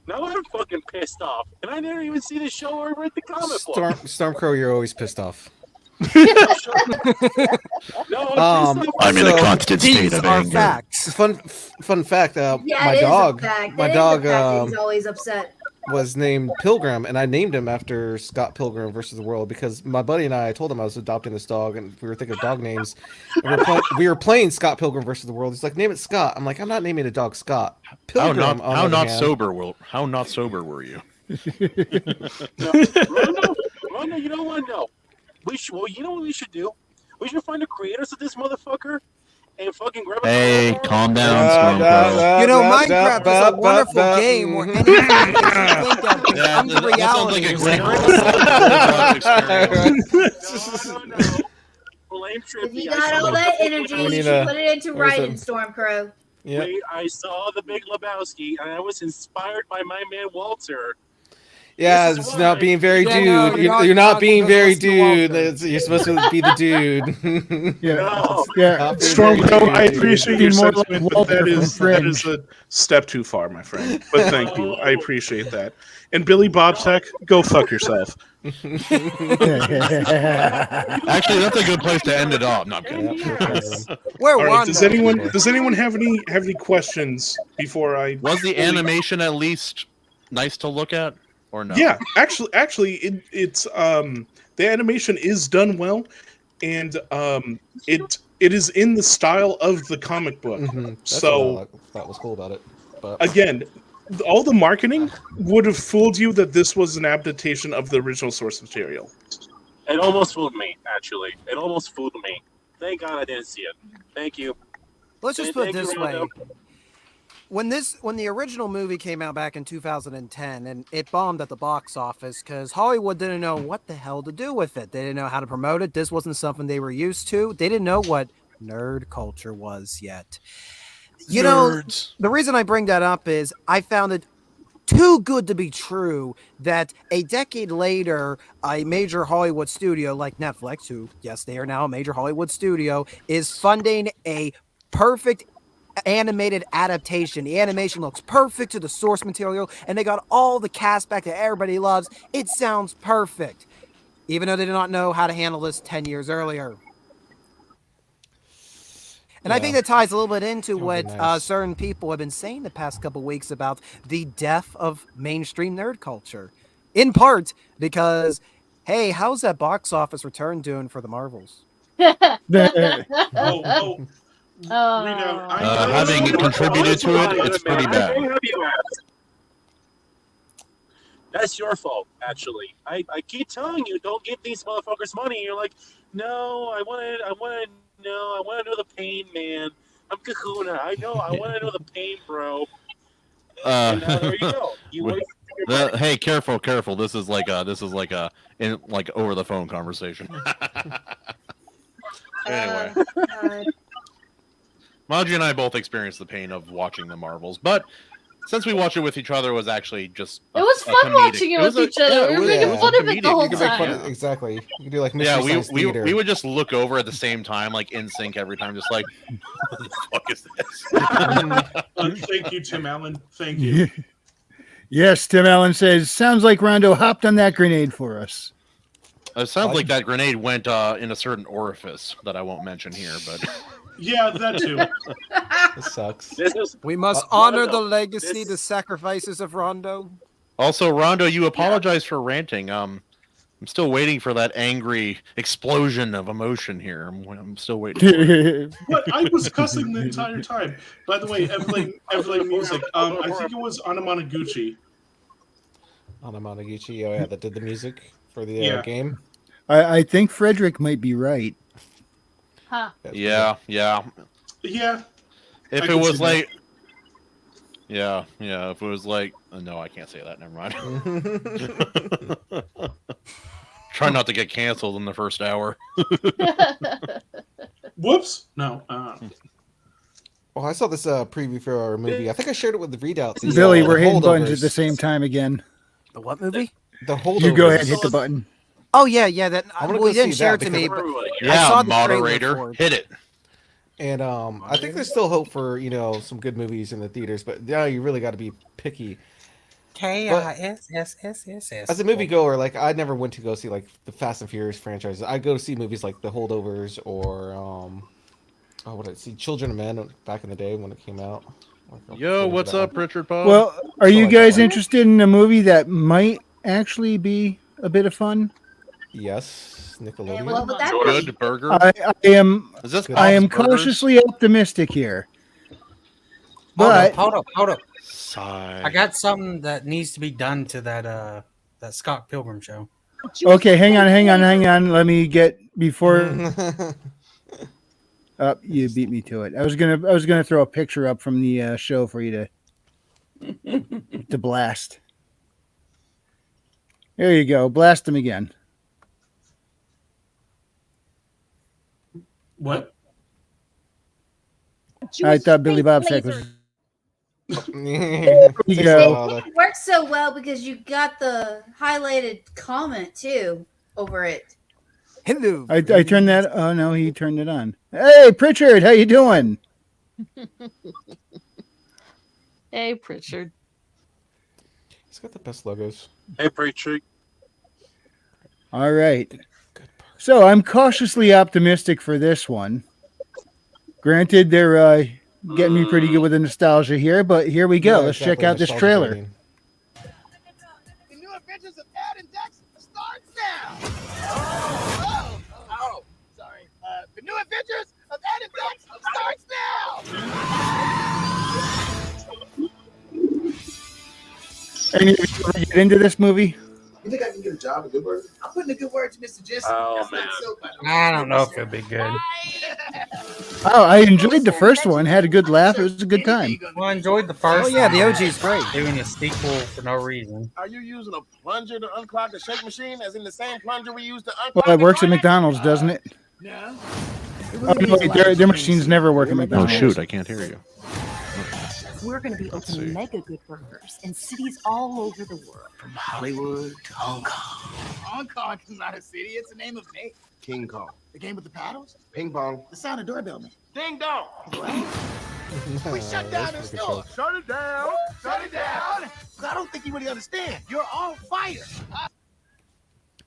Now I'm fucking pissed off. And I didn't even see the show or read the comic book. Stormcrow, you're always pissed off. I'm in a constant state of anger. Facts. Fun fact. Yeah, my it dog. is a fact. My That is dog. a fact. He's always upset. Was named Pilgrim, and I named him after Scott Pilgrim versus the World because my buddy and I told him I was adopting this dog, and we were thinking of dog names. And we were playing Scott Pilgrim versus the World. He's like, "Name it Scott." I'm like, "I'm not naming a dog Scott." Pilgrim. How not sober were you? Rondo, you know what? No. You know what we should do? We should find the creators of this motherfucker and fucking grab a Hey, calm down, Stormcrow. You know, Minecraft is a wonderful game where anything makes you think of Yeah, becomes that sounds like reality. a great If you got all that energy, you should put it into writing, Stormcrow. Yeah. I saw The Big Lebowski and I was inspired by my man Walter. Yeah, it's not being very dude. no, you're not being very Walter. dude. You're supposed to be the dude. Stormcrow, I appreciate your More like sentiment, but Walter that from is Fringe. a step too far, my friend. But thank you, I appreciate that. And Billy Bobtech, go fuck yourself. Actually, that's a good place to end it off. No, I'm kidding. Where All right, Wanda? does anyone have any questions before I? Was the animation at least nice to look at, or no? Yeah, actually, it's the animation is done well, and it is in the style of the comic book. That's So what I thought was cool about it. But again, all the marketing would have fooled you that this was an adaptation of the original source material. It almost fooled me, actually. It almost fooled me. Thank God I didn't see it. Thank you. Let's just put it Thank you, this way. Rondo. When the original movie came out back in 2010 and it bombed at the box office because Hollywood didn't know what the hell to do with it. They didn't know how to promote it. This wasn't something they were used to. They didn't know what nerd culture was yet. You know, the reason I bring that up is I found it too good to be true that a decade later, a major Hollywood studio like Netflix, who, yes, they are now a major Hollywood studio, is funding a perfect animated adaptation. The animation looks perfect to the source material, and they got all the cast back that everybody loves. It sounds perfect, even though they did not know how to handle this 10 years earlier. And I think that ties a little bit into what certain people have been saying the past couple weeks about the death of mainstream nerd culture. In part because, hey, how's that box office return doing for the Marvels? Having contributed to it, it's pretty bad. That's your fault, actually. I keep telling you, don't give these motherfuckers money. And you're like, no, I want to know the pain, man. I'm Kahuna. I know. I want to know the pain, bro. And now there you go. You wasted Hey, careful. This is like a in like over the phone conversation. Anyway, Maji and I both experienced the pain of watching the Marvels, but since we watched it with each other, it was actually just It was a fun comedic- watching it was with each other. We were making yeah. fun of it the whole You can make fun time. of, exactly. You can do like Yeah, Mystery Science Theater. we would just look over at the same time, like in sync every time, just like, what the fuck is this? Thank you, Tim Allen. Thank you. Yes, Tim Allen says, sounds like Rondo hopped on that grenade for us. It sounds like that grenade went in a certain orifice that I won't mention here, but Yeah, that too. This sucks. We must honor the legacy, the sacrifices of Rondo. also, Rondo, you apologize for ranting. I'm still waiting for that angry explosion of emotion here. I'm still waiting. For it. But I was cussing the entire time. By the way, Evelyn Music. I think it was Anamanaguchi. Anamanaguchi, oh yeah, that did the music for the Yeah. game. I think Frederick might be right. Huh. Yeah. Yeah. If I it can was see like, yeah. If it was like, no, I can't say that. Never mind. Try not to get canceled in the first hour. Whoops. No. Oh, I saw this preview for our movie. I think I shared it with the readout. The, Billy, the we're hitting buttons at Holdovers. the same time again. The what movie? The Holdovers. You go ahead and hit the button. Oh yeah. That I'm gonna well, go he didn't see share that it to me, because- but I saw the trailer moderator, for it. hit it. And I think there's still hope for some good movies in the theaters, but now you really got to be picky. KISSSSS. As a moviegoer, like I never went to go see like the Fast and Furious franchises. I go to see movies like The Holdovers or what did I see? Children of Men back in the day when it came out. Yo, what's up, Richard Poe? Well, are you like guys that one. interested in a movie that might actually be a bit of fun? Yes, Nickelodeon. And what would that be? Good Burger. I am Is this I am Bob's Burgers? cautiously optimistic here. But Hold up. Sigh. I got something that needs to be done to that Scott Pilgrim show. okay, hang on. Let me get before you beat me to it. I was gonna throw a picture up from the show for you to blast. There you go. Blast him again. What? I thought Billy Bob Sack was. Yeah. You go. It works so well because you got the highlighted comment too over it. Hello. I turned that. Oh no, he turned it on. Hey, Pritchard, how you doing? Hey, Pritchard. He's got the best logos. Hey, preacher. All right. So I'm cautiously optimistic for this one. Granted, they're getting me pretty good with the nostalgia here, but here we go. Yeah, Let's exactly, check out this nostalgia trailer. baiting. The new adventures of Ed and Dex starts now. Sorry. The new adventures of Ed and Dex starts now. Any of you ever get into this movie? You think I can get a job at Good Word? I'm putting a good word to Mr. Jesse. Oh, man. I don't know if it'll be good. Oh, I enjoyed the first one. Had a good laugh. It was a good time. Well, I enjoyed the first. Oh yeah, the one. OG's great. Doing a sequel for no reason. Are you using a plunger to unclog the shake machine, as in the same plunger we used to unclog Well, it the works at toilet? McDonald's, doesn't it? No. Oh, no, wait, their machines never work at Oh McDonald's. shoot, I can't hear you. We're going to be Let's opening see. mega good burgers in cities all over the world. From Hollywood to Hong Kong. Hong Kong is not a city, it's the name of me. King Kong. The game with the paddles? Ping pong. The sound of doorbell man. Ding dong. We shut down that's the pretty store. good Shut it down. Shut it down. But I don't think you really understand. You're on fire.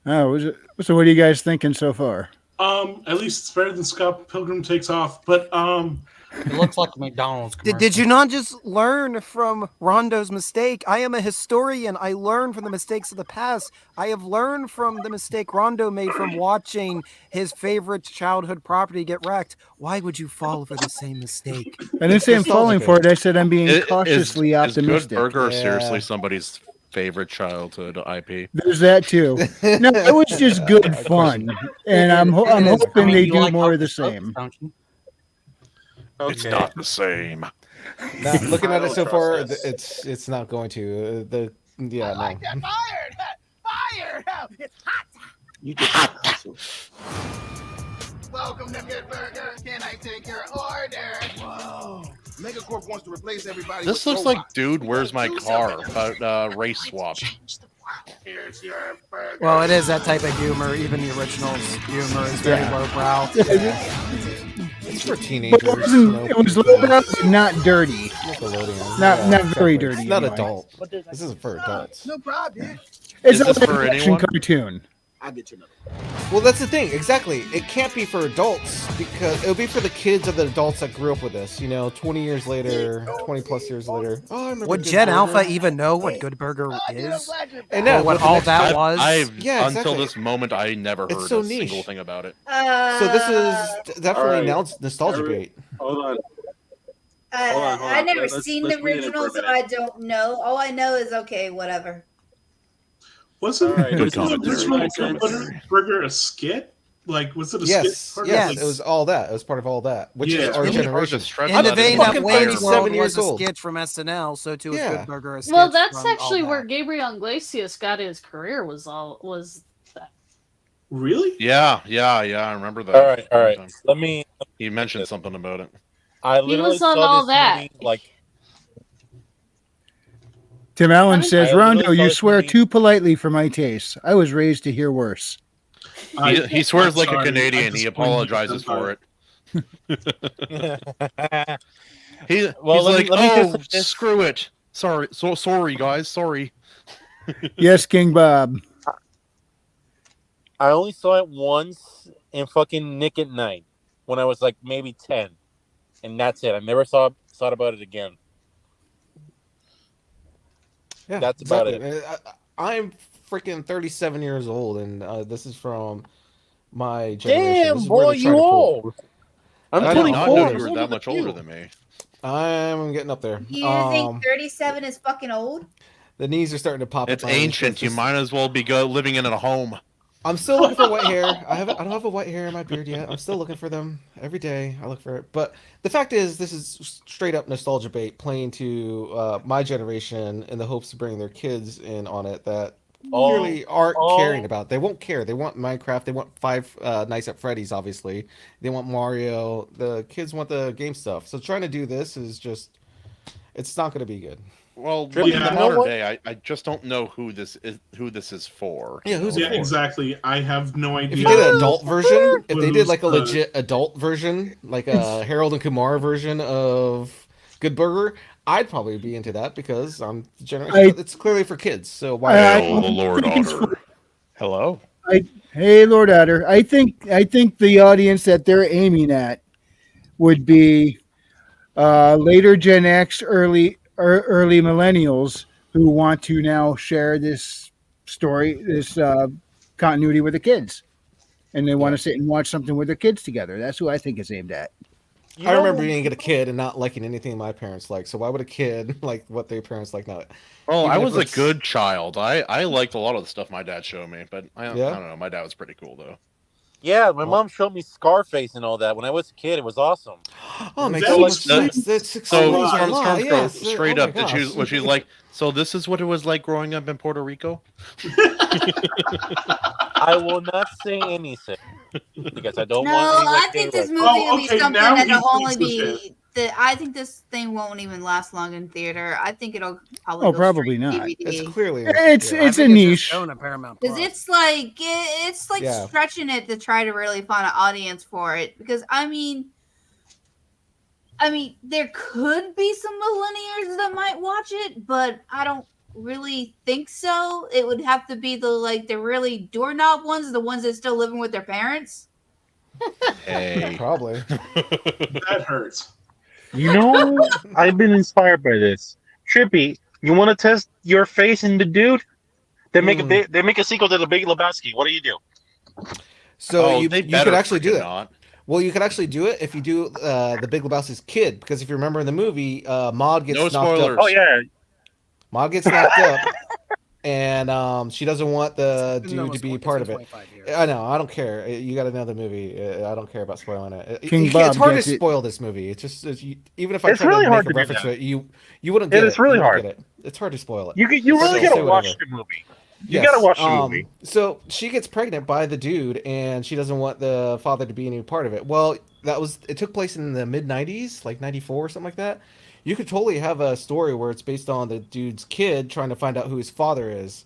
Oh, was it? So what are you guys thinking so far? At least it's better than Scott Pilgrim Takes Off. But It looks like a McDonald's commercial. Did you not just learn from Rondo's mistake? I am a historian. I learn from the mistakes of the past. I have learned from the mistake Rondo made from watching his favorite childhood property get wrecked. Why would you fall for the same mistake? I didn't say I'm falling for it. I said I'm being Is cautiously Good optimistic. Burger Yeah. seriously somebody's favorite childhood IP? There's that too. No, it was just good fun, and I'm hoping they do more of the same. It's not the same. Now, looking I at it don't so trust far, this. it's not going to. The Yeah, no. Like that. Fired! Fired! It's hot! You just hustle. Welcome to Good Burger. Can I take your order? Whoa. Megacorp wants to replace everybody. This with looks like robots. Dude, Where's My Do Car? something. About race swaps. Here's your burger. Well, it is that type of humor. Even the original's humor is very lowbrow. It's for But teenagers. it wasn't. It was lowbrow, but not dirty. Nickelodeon. Not Yeah, not very exactly. dirty. It's not anyway. adult. This isn't for adults. No problem, dude. It's Is a this for live action anyone? cartoon. I'll get you another. Well, that's the thing. Exactly. It can't be for adults because it'll be for the kids of the adults that grew up with this. 20 years later, 20 plus years later. Oh, I remember Would Good Gen Burger. Alpha even know what Good Burger is? I know Or what but the all next- that was? I've Yeah, until exactly. this moment, I never heard It's so a niche. single thing about it. So this is definitely Alright. now nostalgia bait. Hold on. I've never Let's seen read the it for a original, so minute. I don't know. All I know is okay, whatever. Wasn't All right, was this is- the this original makes Good sense. Burger a skit? Like, was it a Yes, skit? Part yes, of, like, it was all that. It was part of all that, which Yeah. is It's our really hard to generation. stress In that the it's vein fucking that Wayne's 37 World years was a old. sketch from SNL, so too is Yeah. Good Burger a sketch Well, that's from all actually that. where Gabriel Iglesias got his career. Was that. Really? Yeah, I remember that. All right. Let me. He mentioned something about it. I He literally was on saw all this that. movie, like Tim Allen says, I Rondo, literally saw you this swear movie- too politely for my taste. I was raised to hear worse. He swears I'm like sorry. a Canadian. I He disappointed you. apologizes I'm for it. Well, He's let like, me oh, just- screw it. Sorry, guys. Sorry. Yes, King Bob. I only saw it once in fucking Nick at Night when I was like maybe 10, and that's it. I never thought about it again. Yeah, That's about exactly. I'm freaking 37 years old, and this is from my generation. Damn, This is where boy, they're trying you to pull. old. I'm I know, I did not know 24. you were that much older than me. I'm getting up there. You think 37 is fucking old? The knees are starting to pop. It's up on me. ancient. It's You just- might as well be living in a home. I'm still looking for white hair. I don't have a white hair in my beard yet. I'm still looking for them every day. I look for it. But the fact is, this is straight up nostalgia bait, playing to my generation in the hopes of bringing their kids in on it that clearly aren't caring about. They won't care. They want Minecraft. They want Five Nights at Freddy's. Obviously, they want Mario. The kids want the game stuff. So trying to do this is just, it's not going to be good. Well, Trippy, in you the know modern what? day, I just don't know who this is for. Yeah, who's it Yeah, for? exactly. I have no idea. If you did an adult version, if they did Who's like a the- legit adult version, like a Harold and Kumar version of Good Burger, I'd probably be into that because I'm the generation. It's clearly for kids, so why? Hail the Lord Otter. Hello. Hey, Lord Otter. I think the audience that they're aiming at would be later Gen X, early millennials who want to now share this story, this continuity with the kids, and they want to sit and watch something with their kids together. That's who I think is aimed at. I remember being a kid and not liking anything my parents like. So why would a kid like what their parents like now? Well, Even I if was a it's- good child. I liked a lot of the stuff my dad showed me, but I don't know. My dad was pretty cool though. Yeah, my mom showed me Scarface and all that when I was a kid. It was awesome. Oh, That makes so much was- sense. That's So explains a lot. Yes. straight Oh up, my gosh. was she like? So this is what it was like growing up in Puerto Rico. I will not say anything because I don't No, want. any, I like, think gay this rights. movie will be okay, something now that'll he only thinks the be. I think this thing won't even last long in theater. I think it'll probably. Oh, go probably straight not. DVD. It's clearly It's yeah. a just niche. shown at Paramount Because Plus. it's like Yeah. stretching it to try to really find an audience for it. Because I mean, there could be some millennials that might watch it, but I don't really think so. It would have to be the really doorknob ones, the ones that still living with their parents. Hey, Probably. That hurts. You know, I've been inspired by this. Trippy, you want to test your face in the Dude? They make they make a sequel to The Big Lebowski. What do you do? So Oh, you they could better actually do freaking that. not. Well, you could actually do it if you do the Big Lebowski's kid, because if you remember in the movie, Maud gets No knocked spoilers. up. Oh yeah, Maud gets knocked up, and she doesn't want the It's been dude to almost be twen- part it's of been it. 25 years. I know. I don't care. You got another movie. I don't care about spoiling it. King It's Bob hard to gets it. spoil this movie. It's just even if I It's try really to hard make a to do reference that. to it, you wouldn't get it. It's really You wouldn't hard. get it. It's hard to spoil it. You really So gotta say watch whatever. the movie. You gotta watch the movie. So she gets pregnant by the dude, and she doesn't want the father to be any part of it. Well, it took place in the mid '90s, like '94 or something like that. You could totally have a story where it's based on the dude's kid trying to find out who his father is,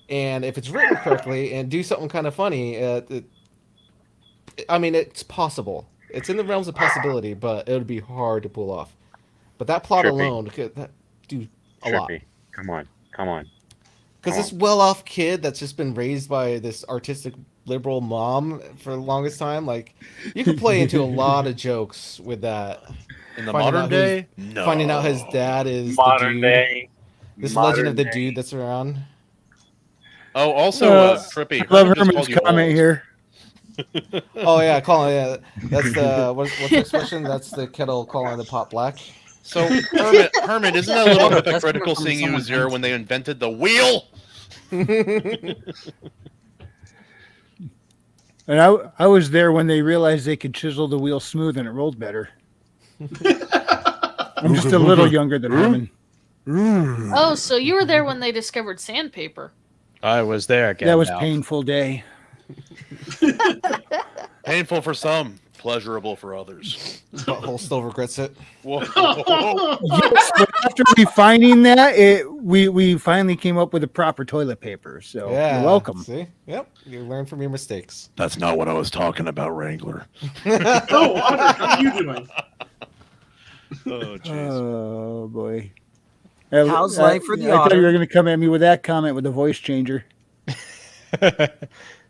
and if it's written correctly and do something kind of funny, I mean, it's possible. It's in the realms of possibility, but it would be hard to pull off. But that plot alone could do a lot. Come on. Because this well-off kid that's just been raised by this artistic liberal mom for the longest time, like, you could play into a lot of jokes with that. In the modern day, finding out his dad is Modern the dude. day. This Modern legend of the day. dude that's around. Oh, also, Trippy. I love Herman just Herman's called you comment old. here. Oh yeah, calling that's the what's the expression? That's the kettle calling the pot black. So Herman, isn't that a little hypocritical seeing you as zero when they invented the wheel? And I was there when they realized they could chisel the wheel smooth and it rolled better. I'm just a little younger than Herman. Oh, so you were there when they discovered sandpaper. I was there again. That was a painful day. Painful for some, pleasurable for others. Butthole still regrets it. Whoa. Yes, but after refining that, we finally came up with the proper toilet paper. So you're welcome. See? Yep. You learn from your mistakes. That's not what I was talking about, Wrangler. Oh, Otter, how are you doing? Oh, jeez. Oh boy. How's life for the I thought you Otter? were going to come at me with that comment with the voice changer.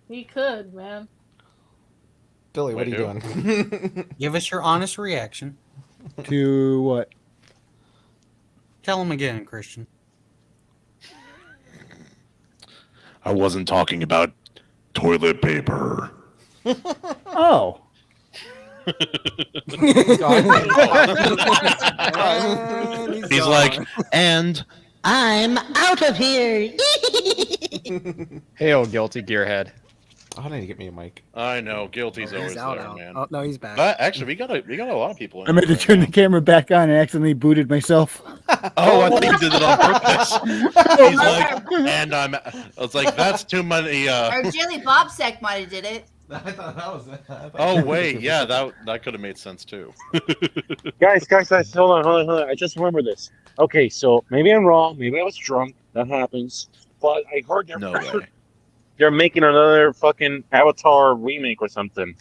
He could, man. Billy, what are you doing? Give us your honest reaction. To what? Tell him again, Christian. I wasn't talking about toilet paper. Oh. He's like, and I'm out of here. Hey, old guilty gearhead. I need to get me a mic. I know, guilty's always there, man. Oh no, he's back. Actually, we got a lot of people. I meant to turn the camera back on and accidentally booted myself. Oh, I thought you did it on purpose. He's like, and I was like, that's too many. Or Jelly Bobsec might have did it. I thought that was it. Oh wait, yeah, that could have made sense too. guys, hold on. I just remember this. Okay, so maybe I'm wrong. Maybe I was drunk. That happens. But I heard they're making another fucking Avatar remake or something.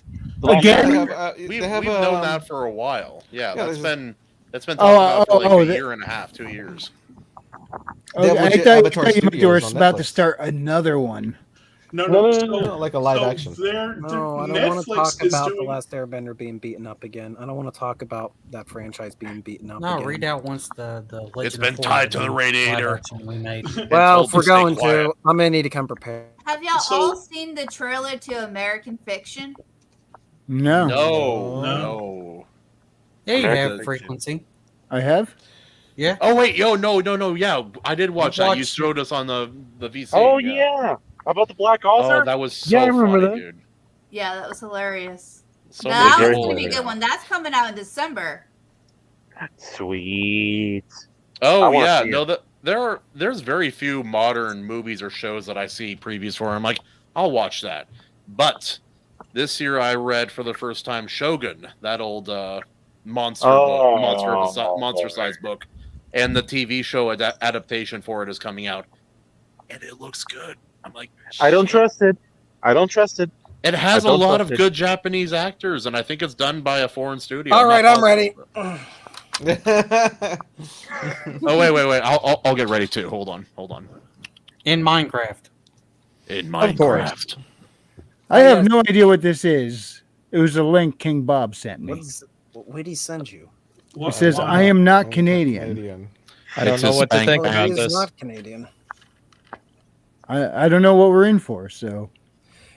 Again? We've known that for a while. Yeah, that's been talked Oh, about for like oh, a that- year and a half, 2 years. Okay, I legit thought Avatar you meant you were Studios on about to Netflix. start another one. No, like a live action. No, I don't want to talk about The Last Airbender being beaten up again. I don't want to talk about that franchise being beaten up No, again. read out once the Legend It's of been Korra tied to the live radiator. action we made. Well, told if we're to stay going quiet. to, I'm gonna need to come prepared. Have y'all all seen the trailer to American Fiction? No. No. Yeah, you American have frequency. I have? Yeah. Oh wait, no. Yeah, I did watch You that. You watched- showed us on the VC. Oh yeah, about the Black Author. Oh, that was so Yeah, I remember funny, that. dude. Yeah, that was hilarious. So that many was people gonna be a in good it. one. That's coming out in December. Sweet. I Oh wanna yeah, see no, it. there's very few modern movies or shows that I see previews for. I'm like, I'll watch that. But this year I read for the first time Shogun, that old monster book, monster size book, and the TV show adaptation for it is coming out, and it looks good. I'm like, I don't trust it. It has I a don't lot trust of it. good Japanese actors, and I think it's done by a foreign studio. All right, not I'm ready. Oh wait! I'll get ready too. Hold on. In Minecraft. In Of course. Minecraft. I have no idea what this is. It was a link King Bob sent me. What did he send you? It says, I am not Canadian. I don't It's know a what to spank think bank. about He's this. not Canadian. I don't know what we're in for, so.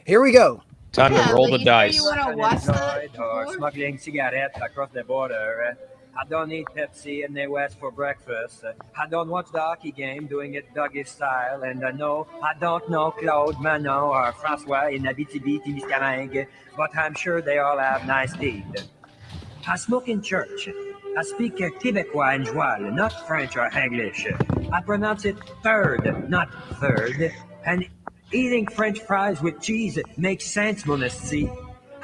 Here we go. Time to roll the dice. You want to watch that? Or smuggling cigarettes across the border. I don't eat Pepsi in the West for breakfast. I don't watch the hockey game doing it doggy style. And no, I don't know Claude, Manon, or Francois in Abitibi-Témiscamingue, but I'm sure they all have nice teeth. I smoke in church. I speak Quebecois and Joual, not French or English. I pronounce it third, not third. And eating French fries with cheese makes sense, mon esti.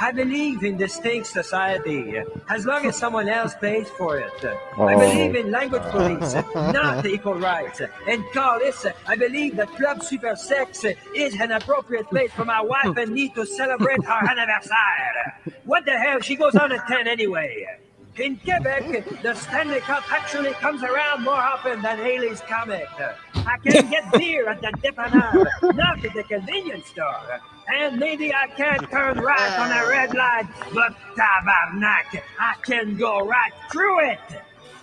I believe in distinct society, as long as someone else pays for it. I believe in language police, not equal rights. And call this, I believe that Club Super Sex is an appropriate place for my wife and me to celebrate our anniversary. What the hell, she goes on at 10 anyway. In Quebec, the Stanley Cup actually comes around more often than Haley's Comic. I can get beer at the dépanneur, not at the convenience store. And maybe I can't turn right on a red light, but tabarnak, I can go right through it.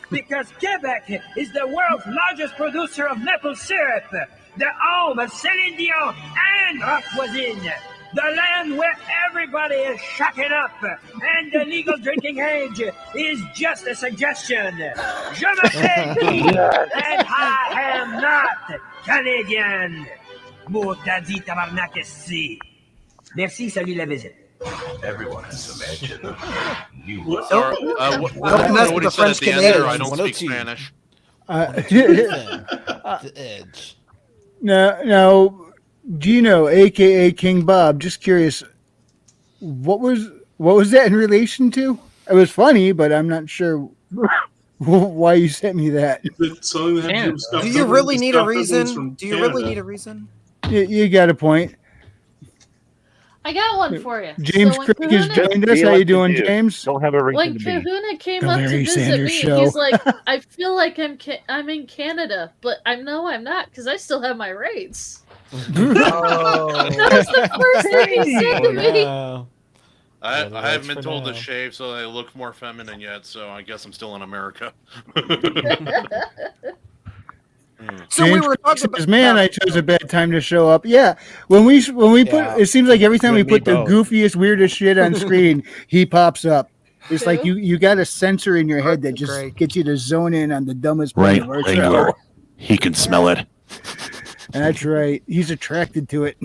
Because Quebec is the world's largest producer of maple syrup, the home of Céline Dion and Rock Voisine. The land where everybody is shacking up, and the legal drinking age is just a suggestion. Je m'appelle Guy, and I am not Canadian. Maudit tabarnak esti. Merci, salut la visite. Everyone has to mention the new Sorry, what he said at the end there, I don't speak Spanish. The Edge. Now, Gino, aka King Bob, just curious, what was that in relation to? It was funny, but I'm not sure why you sent me that. Do you really need a reason? Do you really need a reason? You got a point. I got one for you. James So when Craig has Kahuna- joined us. How you doing, James? Don't have a When Kahuna came up to Larry visit Sanders me, show. he's like, "I feel like I'm in Canada, but I'm not because I still have my rates." That was the first thing he said to me. I haven't been told to shave, so they look more feminine yet. So I guess I'm still in America. So we were talking about, man, I chose a bad time to show up. Yeah, when we put, it seems like every time we put the goofiest, weirdest shit on screen, he pops up. It's like you got a sensor in your head that just gets you to zone in on the dumbest part of our show. He can smell it. That's right. He's attracted to it.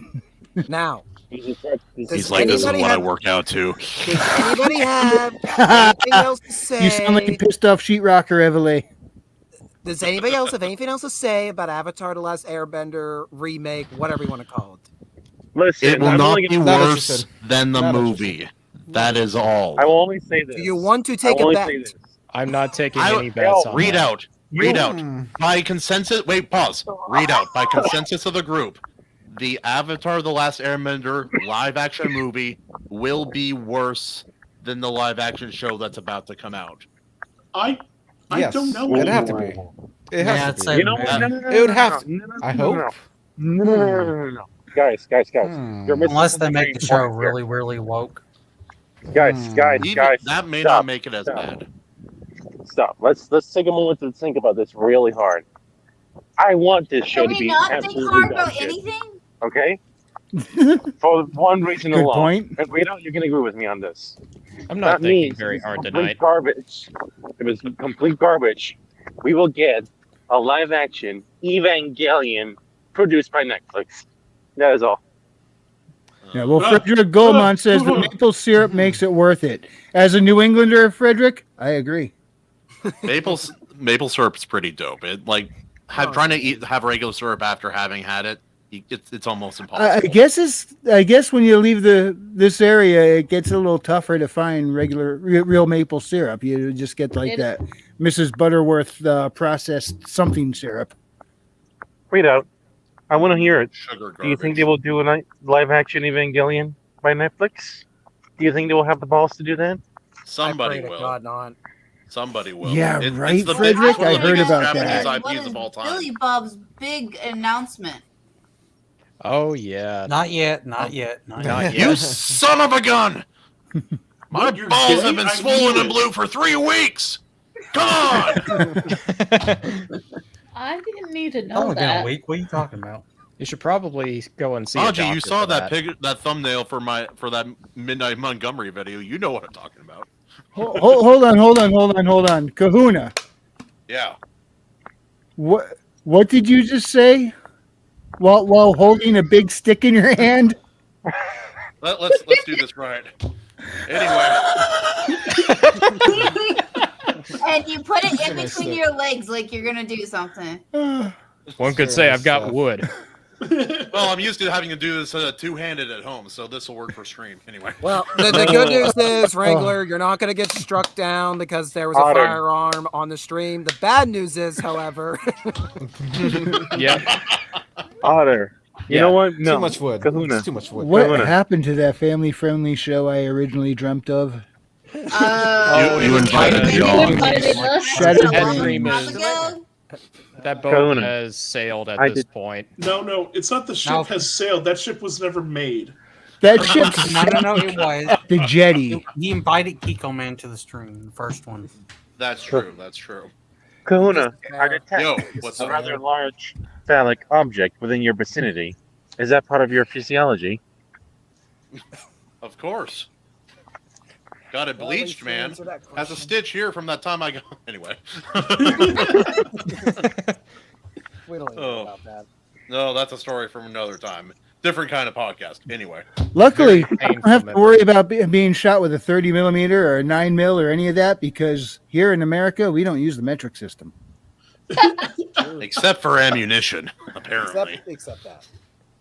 Now, He's like, this is what I work out to. Does anybody have anything else to say? You sound like a pissed off sheetrocker, Evelyn. Does anybody else have anything else to say about Avatar: The Last Airbender remake, whatever you want to call it? Listen, It will I'm not only be gonna- worse than the movie. That is all. I will only say this. Do you want to take I will a only bet? say this. I'm not taking any bets on Read that. out. Read out. By consensus. Wait, pause. Read out. By consensus of the group, the Avatar: The Last Airbender live-action movie will be worse than the live-action show that's about to come out. I Yes, don't know. it'd have to be. It has Yeah, to it's be. a- You know what? No, It would have to. I hope. No. Guys. You're missing Unless they something make very the show important here. really, really woke. Guys, That may stop. not make it as bad. Stop. Let's take a moment to think about this really hard. I want this show Can to we be not think absolutely hard dog about shit, anything? okay? For one reason Good alone. point. And Rito, you can agree with me on this. I'm not That thinking means very it's hard complete tonight. Garbage. If it's complete garbage, we will get a live-action Evangelion produced by Netflix. That is all. Yeah, well, Frederick Goldman says the maple syrup makes it worth it. As a New Englander, Frederick, I agree. Maple syrup's pretty dope. It trying to have regular syrup after having had it. It's almost impossible. I guess when you leave this area, it gets a little tougher to find real maple syrup. You just get like that Mrs. Butterworth processed something syrup. Rito, I want to hear it. Sugar Do you think they will do a live-action Evangelion by Netflix? Do you think they will have the balls to do that? Somebody I pray to will. God not. Somebody will. Yeah, It's right, the Frederick? one of I the heard biggest about Japanese that. What IPs is of all time. Billy Bob's big announcement? Oh yeah. Not yet. Not yet. Not yet. You son of a gun! My What, you're balls gay? have been I swollen knew and it. blue for 3 weeks. Come on! I didn't need to It's know only been that. a week. What are you talking about? You should probably go and see. a Audrey, you doctor saw for that thumbnail for that Midnight Montgomery video. You know what I'm talking about. Hold on. Kahuna, Yeah. what did you just say? While holding a big stick in your hand? Let's do this right. Anyway. And you put it in between your legs like you're gonna do something. One could say I've got wood. Well, I'm used to having to do this two-handed at home, so this will work for stream anyway. Well, the good news is, Wrangler, you're not going to get struck down because there was a Otter. firearm on the stream. The bad news is, however, Otter. You know what? No. Too much wood. Kahuna. It's too much wood. What Kahuna. happened to that family-friendly show I originally dreamt of? You invited You John. invited us. Shattered That Brains. stream is that boat Kahuna. has sailed at I this did- point. No, it's not the ship No. has sailed. That ship was never made. That ship's No, it was. the jetty. He invited Kiko Man to the stream, the first one. That's true. That's true. Kahuna, I detect Yo, what's a up? rather large phallic object within your vicinity. Is that part of your physiology? Of course. Got it bleached, man. Has a stitch here from that time I got. Anyway. we don't even know about that. No, that's a story from another time. Different kind of podcast. Anyway. Luckily, I Painful don't have to memory. worry about being shot with a 30 millimeter or a 9 mil or any of that because here in America, we don't use the metric system. Except for ammunition, apparently. Except that.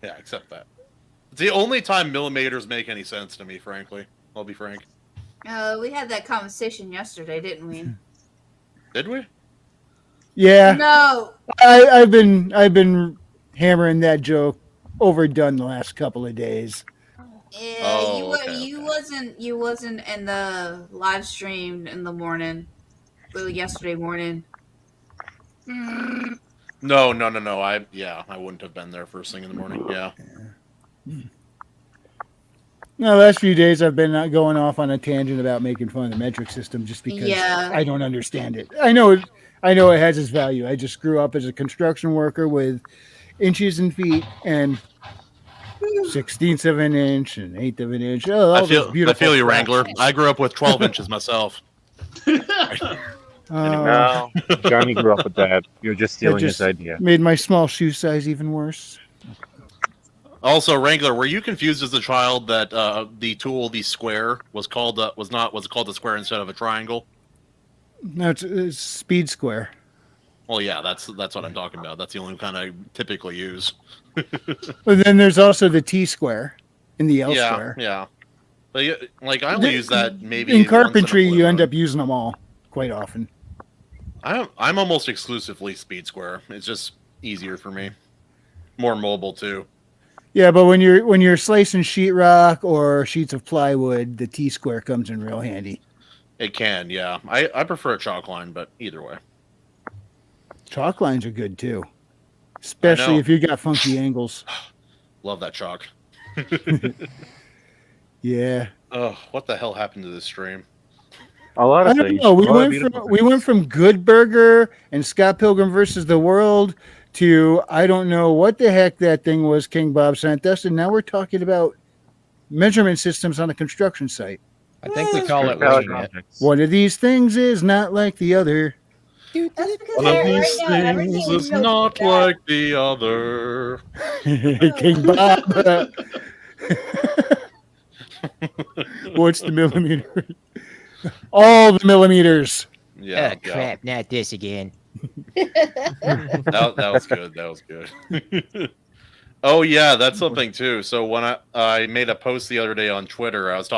Yeah, except that. It's the only time millimeters make any sense to me, frankly. I'll be frank. We had that conversation yesterday, didn't we? Did we? Yeah, No. I've been hammering that joke overdone the last couple of days. Yeah, Oh, you wasn't in the live stream in the morning. Well, yesterday morning. No. I wouldn't have been there first thing in the morning. Yeah. No, the last few days I've been going off on a tangent about making fun of the metric system just because Yeah. I don't understand it. I know it has its value. I just grew up as a construction worker with inches and feet and 16ths of an inch and 1/8 of an inch. Oh, all those beautiful I feel you, fractions. Wrangler. I grew up with 12 inches myself. No, Johnny grew up with that. You're just stealing It just his idea. made my small shoe size even worse. Also, Wrangler, were you confused as a child that the tool, the square, was called a square instead of a triangle? No, it's speed square. Well, yeah, that's what I'm talking about. That's the only kind I typically use. But then there's also the T square and the L yeah, square. yeah. But yeah, like I only use that maybe in once carpentry. a blue You end moon. up using them all quite often. I'm almost exclusively speed square. It's just easier for me. More mobile too. Yeah, but when you're slicing sheetrock or sheets of plywood, the T square comes in real handy. It can, yeah. I prefer a chalk line, but either way. Chalk lines are good too, especially know. if you got funky angles. Love that chalk. Yeah. Oh, what the hell happened to this stream? A lot I of don't things. know. A lot of beautiful We went from Good Burger and Scott Pilgrim versus the World to I don't know what the heck that thing was King Bob sent us, and now we're talking about measurement systems on a construction site. I think we call it Phallic winging it. objects. One of these things is not like the other. That's because One of right these now everything things is is so not bad. like the other. King Bob. What's the millimeter? All the millimeters. Yeah, Oh, crap, not this again. that was good. That was good. Oh yeah, that's something too. So when I made a post the other day on Twitter, I was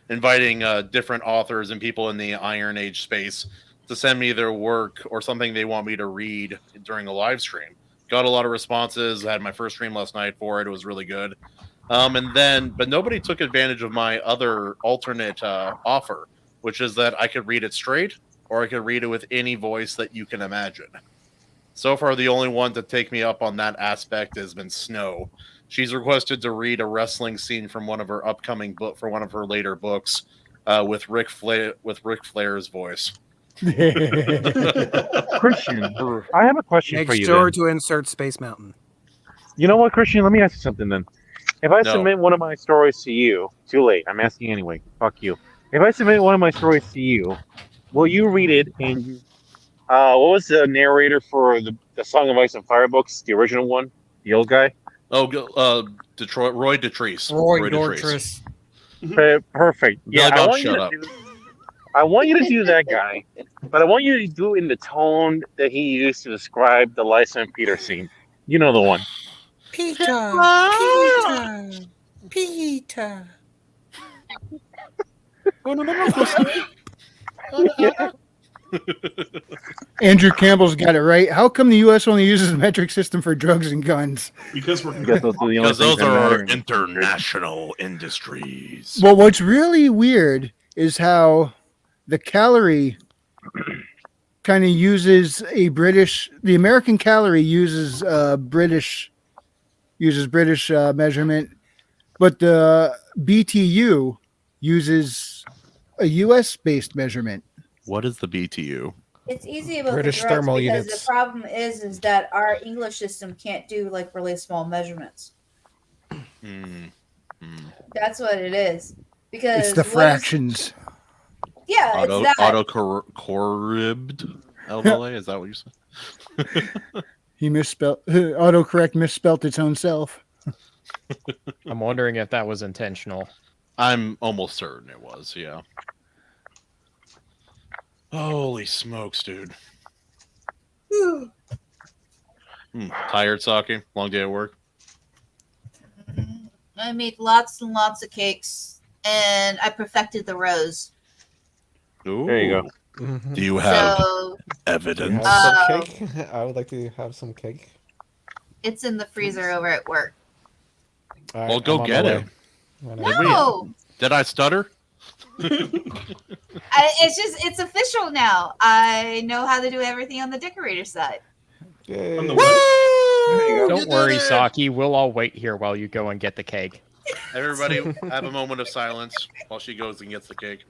inviting different authors and people in the IronAge space to send me their work or something they want me to read during a live stream. Got a lot of responses. I had my first stream last night for it. It was really good. But nobody took advantage of my other alternate offer, which is that I could read it straight or I could read it with any voice that you can imagine. So far, the only one to take me up on that aspect has been Snow. She's requested to read a wrestling scene from one of her upcoming book for one of her later books with Ric Flair's voice. Christian, I have a question Make for you. sure then. to insert Space Mountain. You know what, Christian? Let me ask you something then. If I No. submit one of my stories to you, too late. I'm asking anyway. Fuck you. If I submit one of my stories to you, will you read it in? What was the narrator for the Song of Ice and Fire books? The original one, the old guy. Oh, Detroit, Roy Dotrice. Roy Dortris. Perfect. Yeah, Billy I Bob, want you shut to up. I want you to do that guy, but I want you to do it in the tone that he used to describe the Lysa and Peter scene. You know the one. Peter. Peter. Andrew Campbell's got it right. How come the U.S. only uses the metric system for drugs and guns? Because we're Because those are international industries. Well, what's really weird is how the calorie kind of uses the American calorie uses British measurement, but the BTU uses a U.S. based measurement. What is the BTU? It's easy about British the drugs thermal because units. the problem is that our English system can't do like really small measurements. That's what it is. Because It's the fractions. Yeah, it's that. Auto-corribbed LLA? Is that what you said? He misspelled autocorrect misspelled its own self. I'm wondering if that was intentional. I'm almost certain it was, yeah. Holy smokes, dude. Tired, Saki? Long day at work? I made lots and lots of cakes, and I perfected the rose. Ooh. There you go. Do you have So, evidence? Some cake? I would like to have some cake. it's in the freezer over at work. All right, Well, go I'm on get my it. way. No, Did I stutter? it's official now. I know how to do everything on the decorator side. Yay. On the what? Don't worry, Saki. We'll all wait here while you go and get the cake. Everybody have a moment of silence while she goes and gets the cake.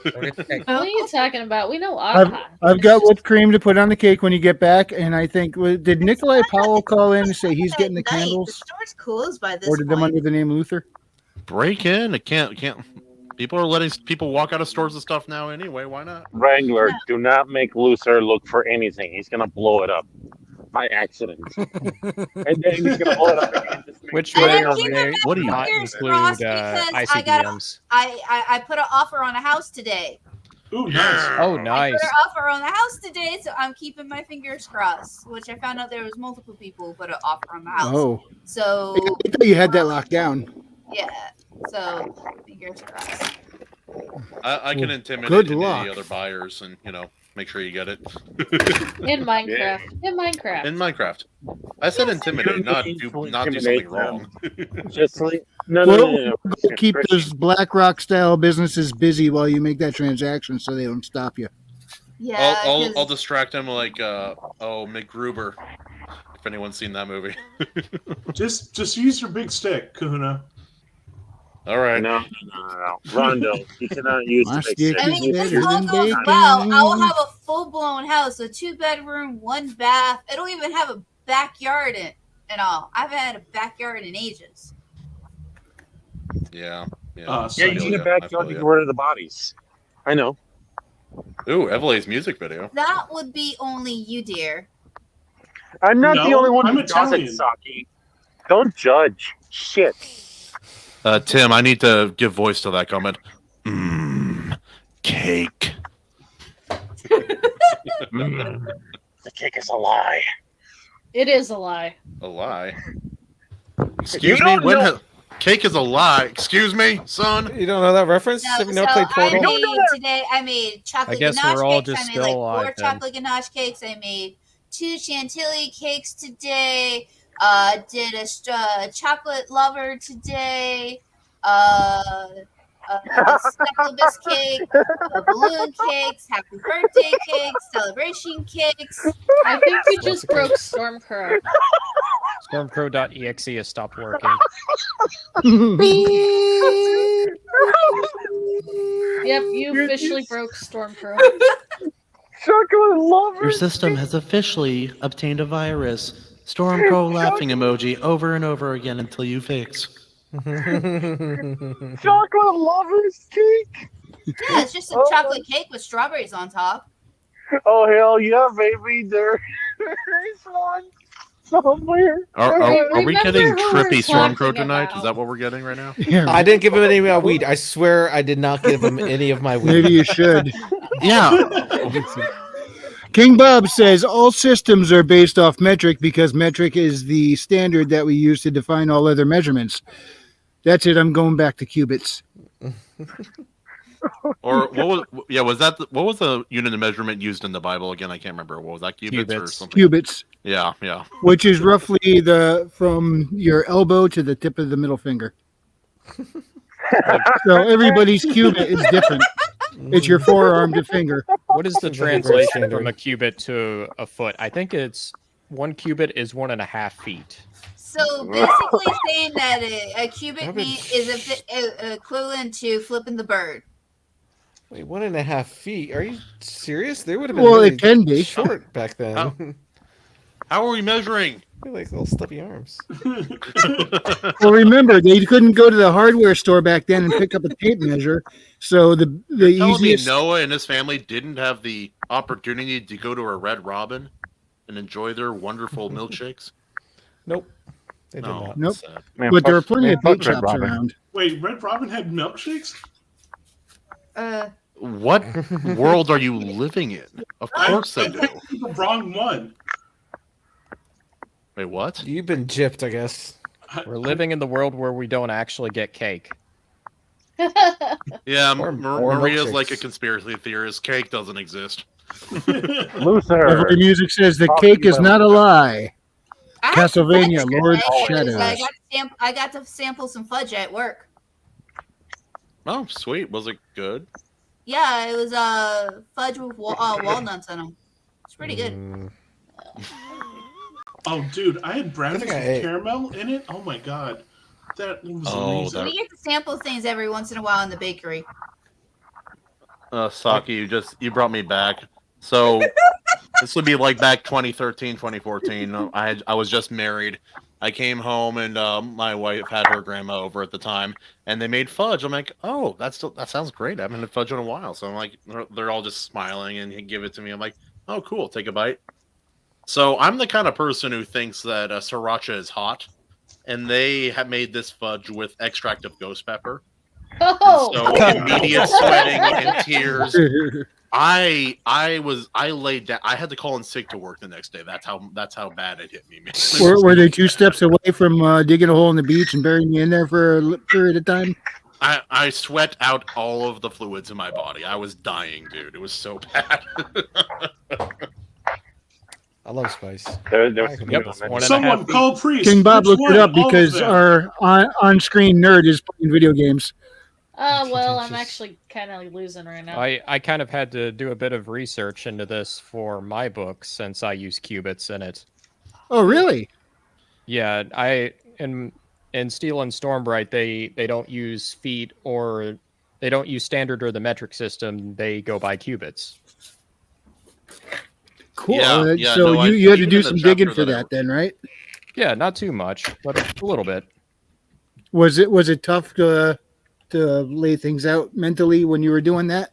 What are you talking about? We know I've Aha. got whipped cream to put on the cake when you get back, and I think did Nikolai Powell call in and say he's getting the Night. The candles, store's closed by this ordered them point. under the name Luther? Break in. It can't. People are letting people walk out of stores and stuff now anyway. Why not? Wrangler, do not make Lucer look for anything. He's gonna blow it up by accident, and then he's gonna blow it up again. Which And way I'm are keeping they my What do you- not fingers include crossed because I got ICBMs? I put an offer on a house today. Ooh, nice. Oh, I nice. put an offer on the house today, so I'm keeping my fingers crossed. Which I found out there was multiple people who put an offer on the house. Oh, So I thought you had that locked down. yeah, so fingers crossed. I can Well, intimidate good any luck. of the other buyers and make sure you get it. In Minecraft. In Minecraft. In Minecraft. I said intimidate, not do something wrong. Just like Well, keep those BlackRock style businesses busy while you make that transaction, so they don't stop you. Yeah, I'll distract them like McGruber. If anyone's seen that movie. Just use your big stick, Kahuna. All right. No. Rondo, you cannot use the big stick. I mean, if this all goes well, I will have a full-blown house, a 2-bedroom, 1 bath. It'll even have a backyard and all. I haven't had a backyard in ages. Yeah. Yeah, you need a backyard to get rid of the bodies. I know. Ooh, Evelyn's music video. That would be only you, dear. I'm not the No, only one I'm who does it, Italian. Saki. Don't judge. Shit. Tim, I need to give voice to that comment. Cake. The cake is a lie. It is a lie. A lie. You Excuse me? don't know- Cake is a lie. Excuse me, son? You don't know that reference? No, Have you so not played Portal? I made chocolate I guess ganache we're all cakes. just I made like still 4 alive, then. chocolate ganache cakes. I made 2 chantilly cakes today. Did a chocolate lover today. Specklebass cake, balloon cakes, happy birthday cakes, celebration cakes. I think we just broke Stormcrow. Stormcrow.exe has stopped working. Yep, you officially broke Stormcrow. Chocolate lover. Your system has officially obtained a virus. Stormcrow laughing emoji over and over again until you fix. Chocolate lovers cake. Yeah, it's just a chocolate cake with strawberries on top. Oh hell yeah, baby! There's one. somewhere. Are we getting Remember who we're trippy Stormcrow talking tonight? about. Is that what we're getting right now? I didn't give him any of my weed. I swear I did not give him any of my weed. Maybe you should. Yeah. King Bob says all systems are based off metric because metric is the standard that we use to define all other measurements. That's it. I'm going back to cubits. Or what was what was the unit of measurement used in the Bible again? I can't remember. What was that, cubits or something? Cubits, Yeah. which is roughly from your elbow to the tip of the middle finger. So everybody's cubit is different. It's your forearm to finger. What is the Seems like a great translation standard. from a cubit to a foot? I think it's 1 cubit is 1.5 feet. So basically saying that a cubit is equivalent to flipping the bird. Wait, 1.5 feet? Are you serious? They would have been Well, really it can be short back then. How are we measuring? They're like little stubby arms. Well, remember they couldn't go to the hardware store back then and pick up a tape measure. So the Telling me easiest. Noah and his family didn't have the opportunity to go to a Red Robin and enjoy their wonderful milkshakes? Nope. They did No, not. Nope. sad. But there are plenty of bake shops around. Wait, Red Robin had milkshakes? What world are you living in? Of course they do. The wrong one. Wait, what? You've been gypped, I guess. We're living in the world where we don't actually get cake. Yeah, Or Maria's milkshakes. like a conspiracy theorist. Cake doesn't exist. Luther. Every music says the cake is not a lie. Castlevania, Lord Shadows. I got to sample some fudge at work. Oh, sweet. Was it good? Yeah, it was fudge with walnuts in them. It's pretty good. Oh, dude, I had brownies I with ate. caramel in it. Oh my god, that was Oh, amazing. We get to sample things every once in a while in the bakery. Saki, you brought me back. So this would be like back 2013, 2014. I was just married. I came home and my wife had her grandma over at the time, and they made fudge. I'm like, oh, that sounds great. I haven't had fudge in a while. So I'm like, they're all just smiling and he give it to me. I'm like, oh, cool, take a bite. So I'm the kind of person who thinks that sriracha is hot, and they have made this fudge with extract of ghost pepper. Oh, So immediate sweating and tears. I laid down. I had to call in sick to work the next day. That's how bad it hit me. Man. Were they 2 steps away from digging a hole in the beach and burying you in there for a period of time? I sweat out all of the fluids in my body. I was dying, dude. It was so bad. I love spice. Someone call priest. King Bob Which looked it one? up All of because them. our on-screen nerd is playing video games. well, I'm actually kind of losing right now. I kind of had to do a bit of research into this for my book since I use cubits in it. Oh, really? Yeah, in Steel and Stormbright they don't use feet or they don't use standard or the metric system. They go by cubits. Cool. Yeah, So no, you had to even do in the some digging chapter for that I that then, right? Yeah, not too much, but a little bit. Was it tough to lay things out mentally when you were doing that?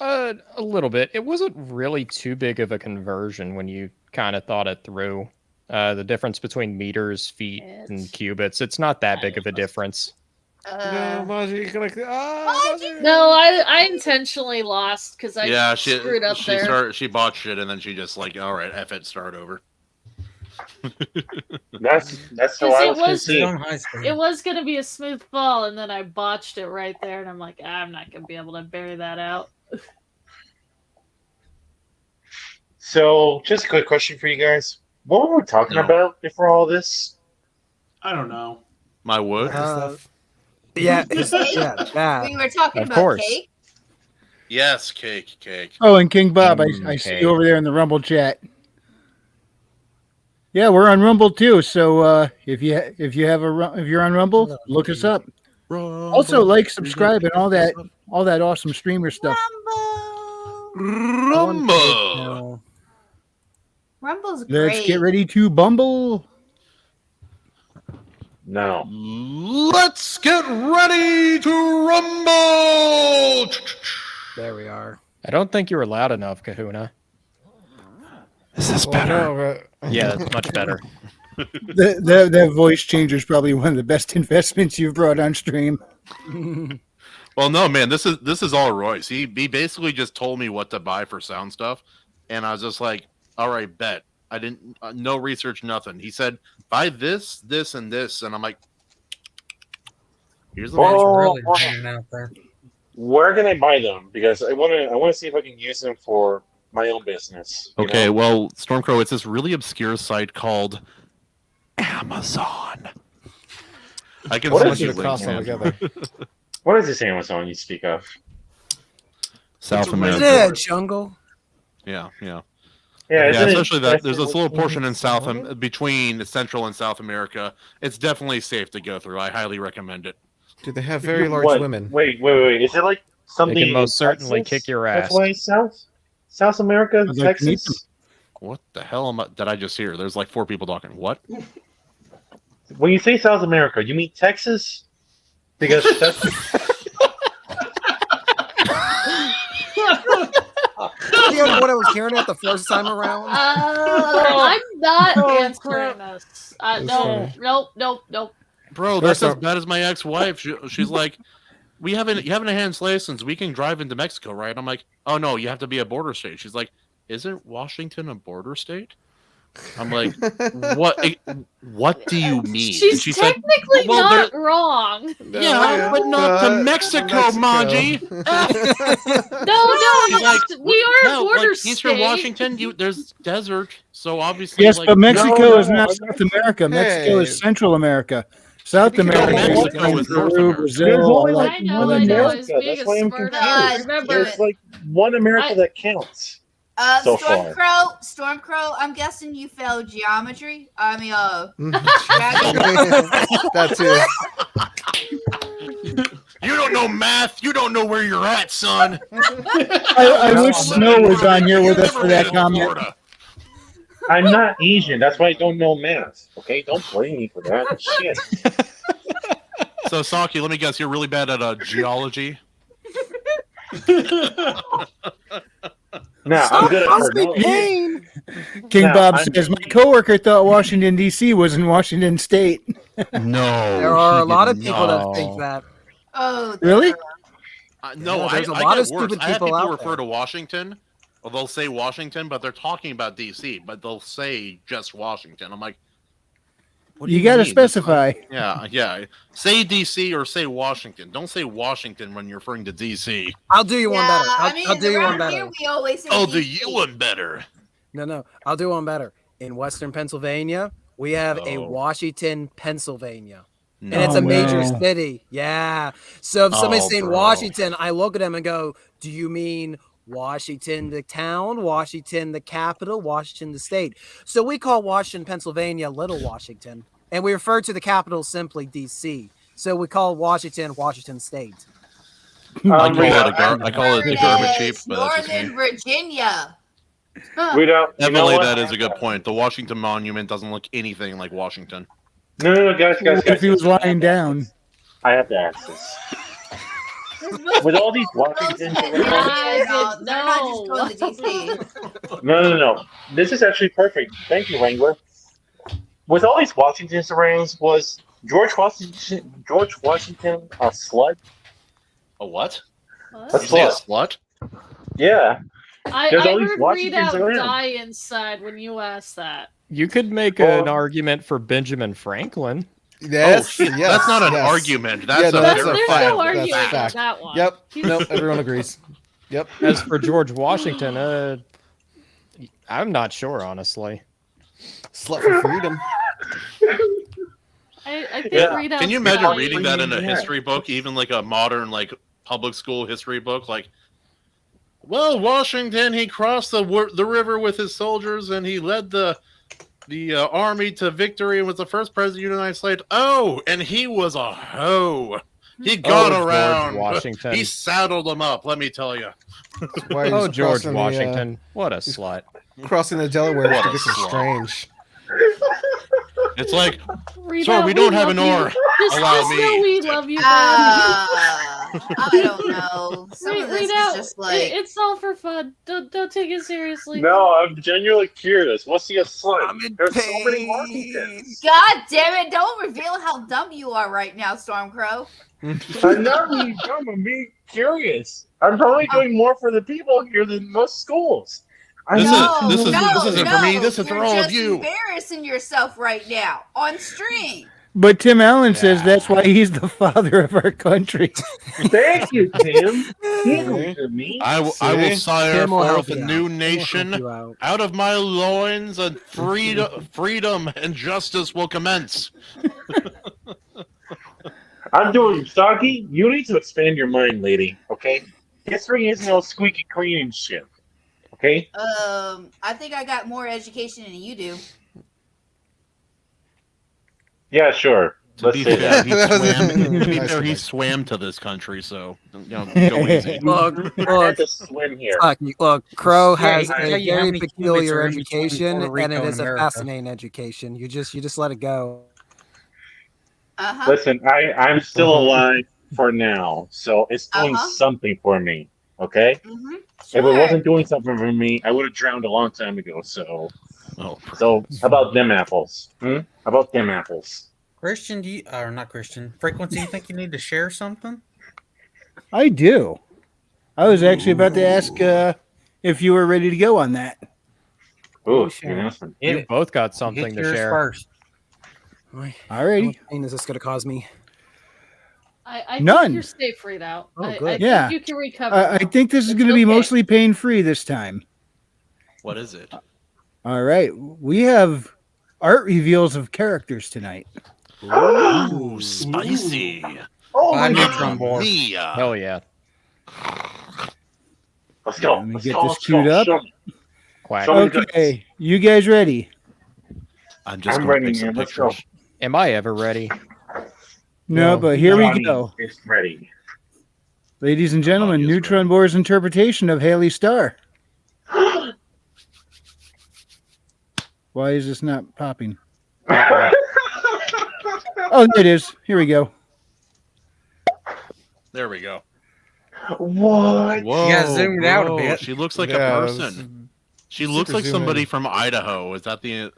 A little bit. It wasn't really too big of a conversion when you kind of thought it through. The difference between meters, feet, and cubits, it's not that big of a difference. No, Margie, you're gonna. No, I intentionally lost because I she screwed up there. She botched it, and then she just like, all right, F it, start over. That's how I was conceived. It was going to be a smooth fall, and then I botched it right there, and I'm like, I'm not going to be able to bury that out. So, just a quick question for you guys. What were we talking about before all this? I don't know. My wood? Yeah, We were talking Of about course. cake. Yes, cake. Oh, and King Bob, I see you over there in the Rumble chat. Yeah, we're on Rumble too. So if you're on Rumble, look us up. Also, like, subscribe, and all that awesome streamer stuff. Rumble. Rumble's great. Let's get ready to bumble. No. Let's get ready to rumble. There we are. I don't think you were loud enough, Kahuna. Is this better? Yeah, that's much better. That voice changer is probably one of the best investments you've brought on stream. Well, no, man, this is all Royce. He basically just told me what to buy for sound stuff, and I was just like, all right, bet. I didn't no research, nothing. He said buy this, this, and this, and I'm like, here's the Well, out there. where can I buy them? Because I want to see if I can use them for my own business. you Okay, know? well, Stormcrow, it's this really obscure site called Amazon. I can What send is you it links, man. What is this Amazon you speak of? South Isn't America. it a jungle? Yeah. Yeah, isn't it especially that there's this little definitely portion in between Central and South America. It's definitely safe to go through. I highly recommend it. Do they have very large What? women? Wait. Is it like something? They can most in certainly Texas? kick your That's ass. why South America, I'd like to meet Texas. What the hell did I just hear? There's like 4 people talking. What? When you say South America, you mean Texas? Because that's. Yeah, what I was hearing it the first time around. I'm not answering this. That's No, funny. nope. Bro, that's as bad as my ex-wife. She's like, you have an enhanced license. We can drive into Mexico, right? I'm like, oh no, you have to be a border state. She's like, isn't Washington a border state? I'm like, what do you mean? She's And she said, technically well, not wrong. yeah, but not to Mexico, Manji. No, She's like, we are a no, border like, state. Eastern Washington, there's desert, so obviously. Yes, like, but Mexico No, is not I'm South America. Mexico Hey. is Central America. South America, Mexico is North Peru, America. Brazil, There's only all like I that. know, all that I know. jazz. It's being That's a why I'm smart confused. ass. Remember, There's like one America that counts. So far. Stormcrow, I'm guessing you failed geometry. I mean, That too. You don't know math. You don't know where you're at, son. I wish Snow was on here with us for that comment. Florida. I'm not Asian. That's why I don't know math. Okay, don't blame me for that. Shit. So, Saki, let me guess. You're really bad at geology. No, I'm good at cartography. King No, Bob I'm- says, my coworker thought Washington, D.C. was in Washington State. No. There are a he lot did of people that not. think that. oh, Really? No, Yeah, there's a I lot get of worse. stupid I have people people out refer there. to Washington, or they'll say Washington, but they're talking about D.C., but they'll say just Washington. I'm like, what do You you got to mean? specify. Yeah. Say D.C. or say Washington. Don't say Washington when you're referring to D.C. I'll do you one better. I mean, I'll do you one around better. here we always say I'll do DC. you one better. No, I'll do one better. In Western Pennsylvania, we have a Oh. Washington, Pennsylvania. No. And it's a major no. city. Yeah. So if somebody's Oh, saying bro. Washington, I look at them and go, do you mean Washington the town, Washington the capital, Washington the state? So we call Washington, Pennsylvania Little Washington. And we refer to the capital simply DC. So we call Washington, Washington State. I call Rita, it the garbage heap, but that's just Northern me. Virginia. Rita, you know Definitely, what? that is a good point. The Washington Monument doesn't look anything like Washington. No, guys. What if he was lying down? I have to ask this. With all these Washingtons around, They're not just going to DC. No. This is actually perfect. Thank you, Wrangler. With all these Washingtons around, was George Washington a slut? A what? A Did you say a slut. slut? Yeah. I There's all these heard Washingtons readout around. die inside when you asked that. You could make an argument for Benjamin Franklin. Yes, shit, yes, that's not an yes. argument. That's Yeah, a no, that's There's a no fact. argument That's a with fact. that one. Yep. He's- Nope. Everyone agrees. Yep. As for George Washington, I'm not sure, honestly. Slut for freedom. I think Yeah. readout's Can you imagine dying. reading that in a history book, even like a modern, like public school history book? Like, well, Washington, he crossed the river with his soldiers, and he led the army to victory, and was the first president of the United States. Oh, and he was a hoe. He got George around. Washington. He saddled them up. Let me tell you. Why he's Oh, George crossing Washington. What a slut. Crossing the Delaware What to a get some slut. strange. It's like, Readout, sir, we don't have love an you. oar. Just Allow know me. we love you, bud. I don't know. Some of this is just like it's all for fun. Don't take it seriously. No, I'm genuinely curious. What's the slime? There's so many Washingtons. God damn it! Don't reveal how dumb you are right now, Stormcrow. I'm not being dumb. I'm being curious. I'm probably doing more for the people here than most schools. This isn't for me. This is for all of you. You're just embarrassing yourself right now on stream. But Tim Allen says that's why he's the father of our country. Thank you, Tim. I will sire forth a new nation. Out of my loins, and freedom and justice will commence. I'm doing Soggy. You need to expand your mind, lady. Okay, history isn't all squeaky clean and shit. Okay. I think I got more education than you do. Yeah, sure. To be fair, he swam to this country, so go easy. Look, to swim here. Look, Crow has Yeah, a you how very many peculiar cubits are in between education, Puerto Rico and it and is a America? fascinating education. You just let it go. Listen, I'm still alive for now, so it's doing something for me. Okay. If it wasn't doing something for me, I would have drowned a long time ago. So, how about them apples? How about them apples? Christian, or not Christian? Frequency, you think you need to share something? I do. I was actually about to ask if you were ready to go on that. Oh, You both got something to share. First. Alrighty. What pain is this going to cause me? I None. think you're safe right now. I good. Yeah. think you can recover. I think this is going to be mostly pain-free this time. What is it? All right. We have art reveals of characters tonight. Ooh, spicy. Oh, I my need God. drum board. Mia. Hell yeah. Let's go. Let me Let's get go, this let's go, queued up. show me. Quack. Show me the Okay. You guys ready? I'm just I'm going to ready, pick some man. Let's go. pictures. Am I ever ready? No, but here we Body go. is ready. Ladies and gentlemen, Body is Neutron Boar's interpretation of Haley Starr. Why is this not popping? Oh, there it is. Here we go. There we go. What? Whoa, You gotta zoom it out a bit. She looks like a Yeah, person. She looks super like zoom somebody in. from Idaho. Was that the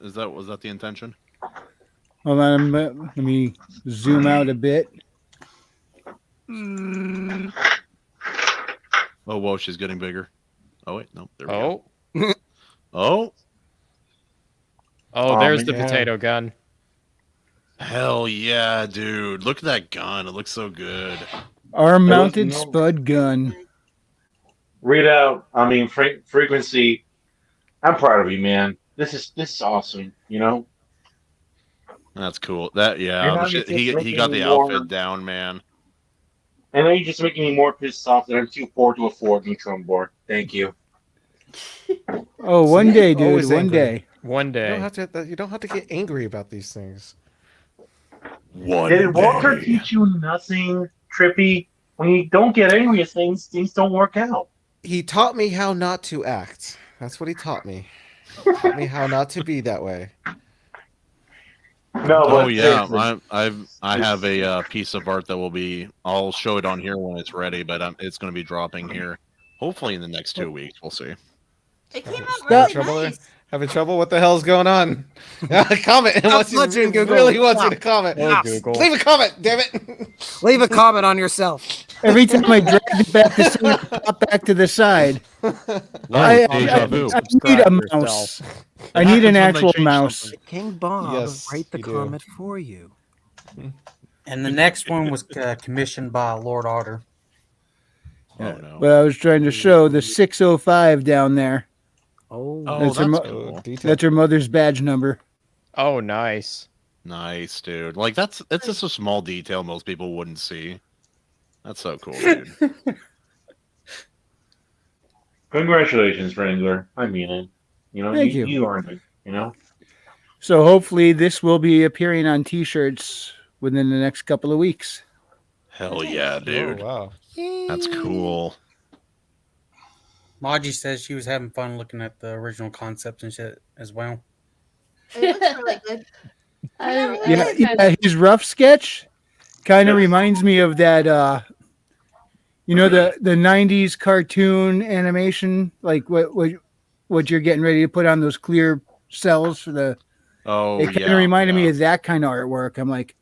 intention? Hold on. Let me zoom out a bit. Oh, whoa, she's getting bigger. Oh wait, no, there we Oh. go. Oh, Oh, there's man. the potato gun. hell yeah, dude! Look at that gun. It looks so good. Arm-mounted no- spud gun. Read out. I mean, frequency. I'm proud of you, man. This is awesome. You know. That's cool. That You're yeah, not shit, just he making got the me more- outfit down, man. I know you're just making me more pissed off that I'm too poor to afford Neutron Board. Thank you. Oh, one day, dude. Always One angry. day. One You day. don't have to get angry about these things. Did Walter teach you nothing, Trippy? When you don't get angry at things don't work out. He taught me how not to act. That's what he taught me. Taught me how not to be that way. No, Oh but yeah, seriously. I have a piece of art that will be. I'll show it on here when it's ready, but it's going to be dropping here, hopefully in the next 2 weeks. We'll see. It came out Having really trouble there? nice. Having trouble? What the hell's going on? Comment. It wants you, punching Google. really wants you to Stop. comment. Oh, Google. Leave a comment, damn it. Leave a comment on yourself. Every time I drag it back to center, pop back to the side. I Deja vu. need a Subscribe mouse. yourself. I need an happens when they actual change mouse. something. King Bob, Yes, write the you do. comment for you. And the next one was commissioned by Lord Otter. Oh no. Well, I was trying to show the 605 down there. Oh, Oh, That's her that's mo- cool. Detail. That's her mother's badge number. Oh, nice. Nice, dude. Like it's just a small detail most people wouldn't see. That's so cool, dude. Congratulations, Wrangler. I mean it. You know, Thank you. you earned it. You know. So hopefully this will be appearing on T-shirts within the next couple of weeks. Hell yeah, dude. Oh, wow. That's cool. Maji says she was having fun looking at the original concepts and shit as well. It looks really good. Yeah, his rough sketch kind of reminds me of that You know the '90s cartoon animation, like what you're getting ready to put on those clear cells for the. Oh, It kind yeah, of reminded me yeah. of that kind of artwork. I'm like,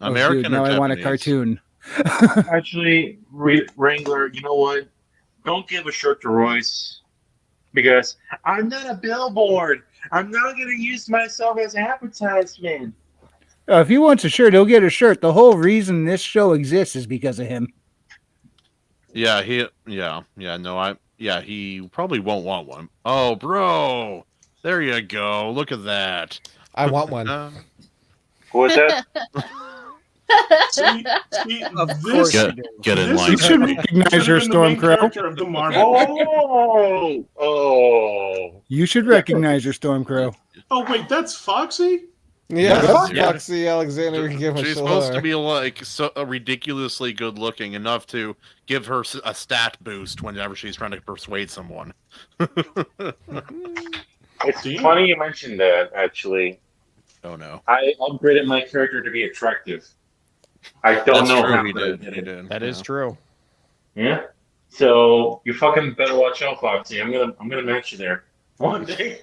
oh, American dude, or now I want a Japanese? cartoon. Actually, Wrangler, you know what? Don't give a shirt to Royce because I'm not a billboard. I'm not going to use myself as advertisement. If he wants a shirt, he'll get a shirt. The whole reason this show exists is because of him. Yeah, he probably won't want one. Oh, bro. There you go. Look at that. I want one. Who is that? See, Of this, course you Get do. in this line. You should should recognize her, have been the main Stormcrow. character of the Marvel. Oh. You should recognize her, Stormcrow. Oh wait, that's Foxy. Yeah, What? Foxy Alexander can give a She's supposed to be like ridiculously good looking enough to give her a stat boost whenever she's trying to persuade someone. It's funny you mentioned that, actually. Oh, no. I upgraded my character to be attractive. I don't That's know true, how he but I did. did He it. did. That is true. Yeah. So you fucking better watch out, Foxy. I'm gonna match you there one day.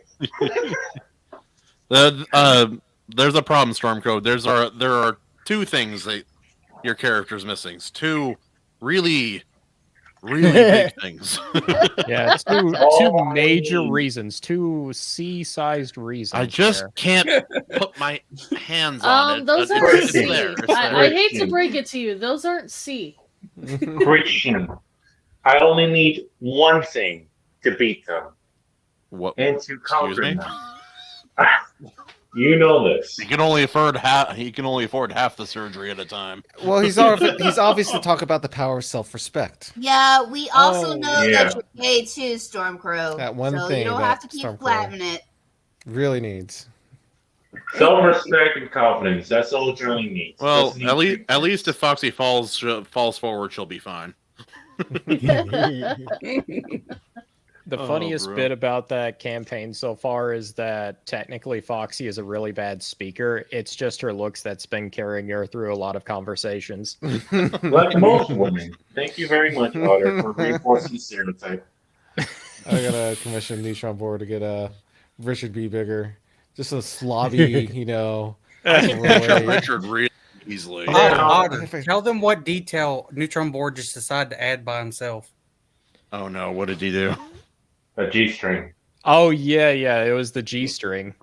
There's a problem, Stormcrow. There are two things that your character's missing. Two really big things. Yeah, two Oh, major reasons, two C-sized reasons. I just there. can't put my hands on it. Those but aren't it's C. there. It's there. I hate to break it to you. Those aren't C. Christian, I only need one thing to beat them. What? And to conquer me? them. You know this. He can only afford half the surgery at a time. Well, he's obvious to talk about the power of self-respect. Yeah, we also Oh, know yeah. that you're gay too, Stormcrow. That one so thing you don't that have to keep Stormcrow- flapping it. Really needs. Self-respect and confidence. That's all Johnny needs. Well, Doesn't need at least if Foxy falls forward, she'll be fine. The Oh, funniest bro. bit about that campaign so far is that technically Foxy is a really bad speaker. It's just her looks that's been carrying her through a lot of conversations. Like most women. Thank you very much, Otter, for reinforcing the stereotype. I gotta commission Neutron Board to get Richard B. bigger. Just a slobby, Richard really easily. Otter, tell them what detail Neutron Board just decided to add by himself. Oh no, what did he do? A G-string. Oh yeah, it was the G string.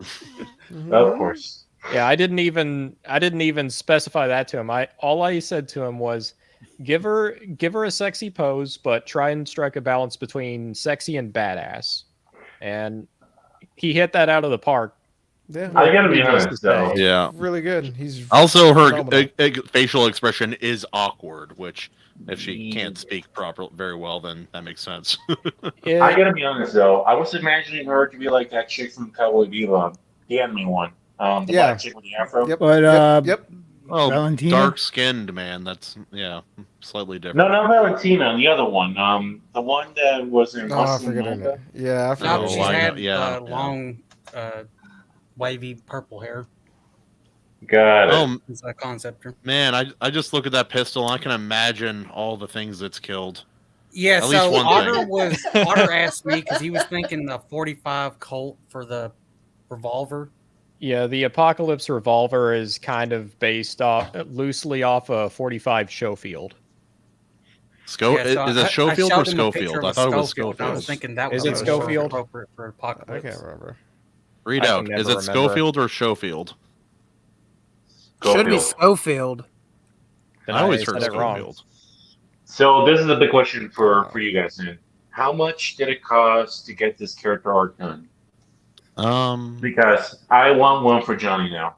Of course. Yeah, I didn't even specify that to him. All I said to him was give her a sexy pose, but try and strike a balance between sexy and badass. And he hit that out of the park. Yeah, I gotta be Needless honest, to say. though. Yeah. Really good. He's Also, her phenomenal. facial expression is awkward, which if she can't speak very well, then that makes sense. I gotta be honest, though. I was imagining her to be like that chick from Cowboy Bebop, the enemy one. The black chick with the afro. Yep. But Yep. Oh, Valentina? dark-skinned man. That's slightly different. No, not Valentina. The other one. The one that was in. Oh, I forget her name. Yeah, I forget No, her she's name. had yeah. long, wavy purple hair. Got it. Oh It's a concept. man, I just look at that pistol. And I can imagine all the things it's killed. Yeah, At least so one Otter thing. Otter asked me because he was thinking the 45 Colt for the revolver. Yeah, the Apocalypse revolver is kind of based loosely off a 45 Schofield. Yeah, so is it Schofield I or showed him a picture Schofield? of I a thought it was Schofield. I was Schofield. thinking that Is was it Schofield? appropriate for Apocalypse. I can't remember. Read I out. can Is never it remember. Schofield or Schofield? Should be Schofield. I always said heard it wrong. Schofield. So this is a big question for you guys. Then, how much did it cost to get this character arc done? Because I want one for Johnny now.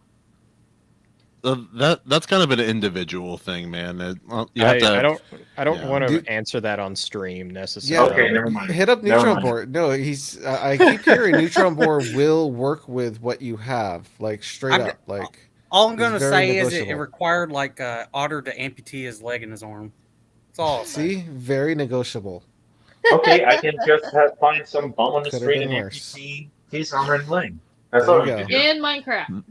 That's kind of an individual thing, man. I don't yeah. want to Dude. answer that on stream Yeah, necessarily. Okay, never mind. Hit up Never Neutron mind. Board. No, he's. I keep hearing Neutron Board will work with what you have, like straight I'm- up. Like All I'm it's going to very say is it negotiable. required like Otter to amputee his leg and his arm. That's all. I'll say. See, very negotiable. Okay, I can just find some bum on the Could've street been and worse. NPC his armor and leg. That's There all you I go. can do. In Minecraft.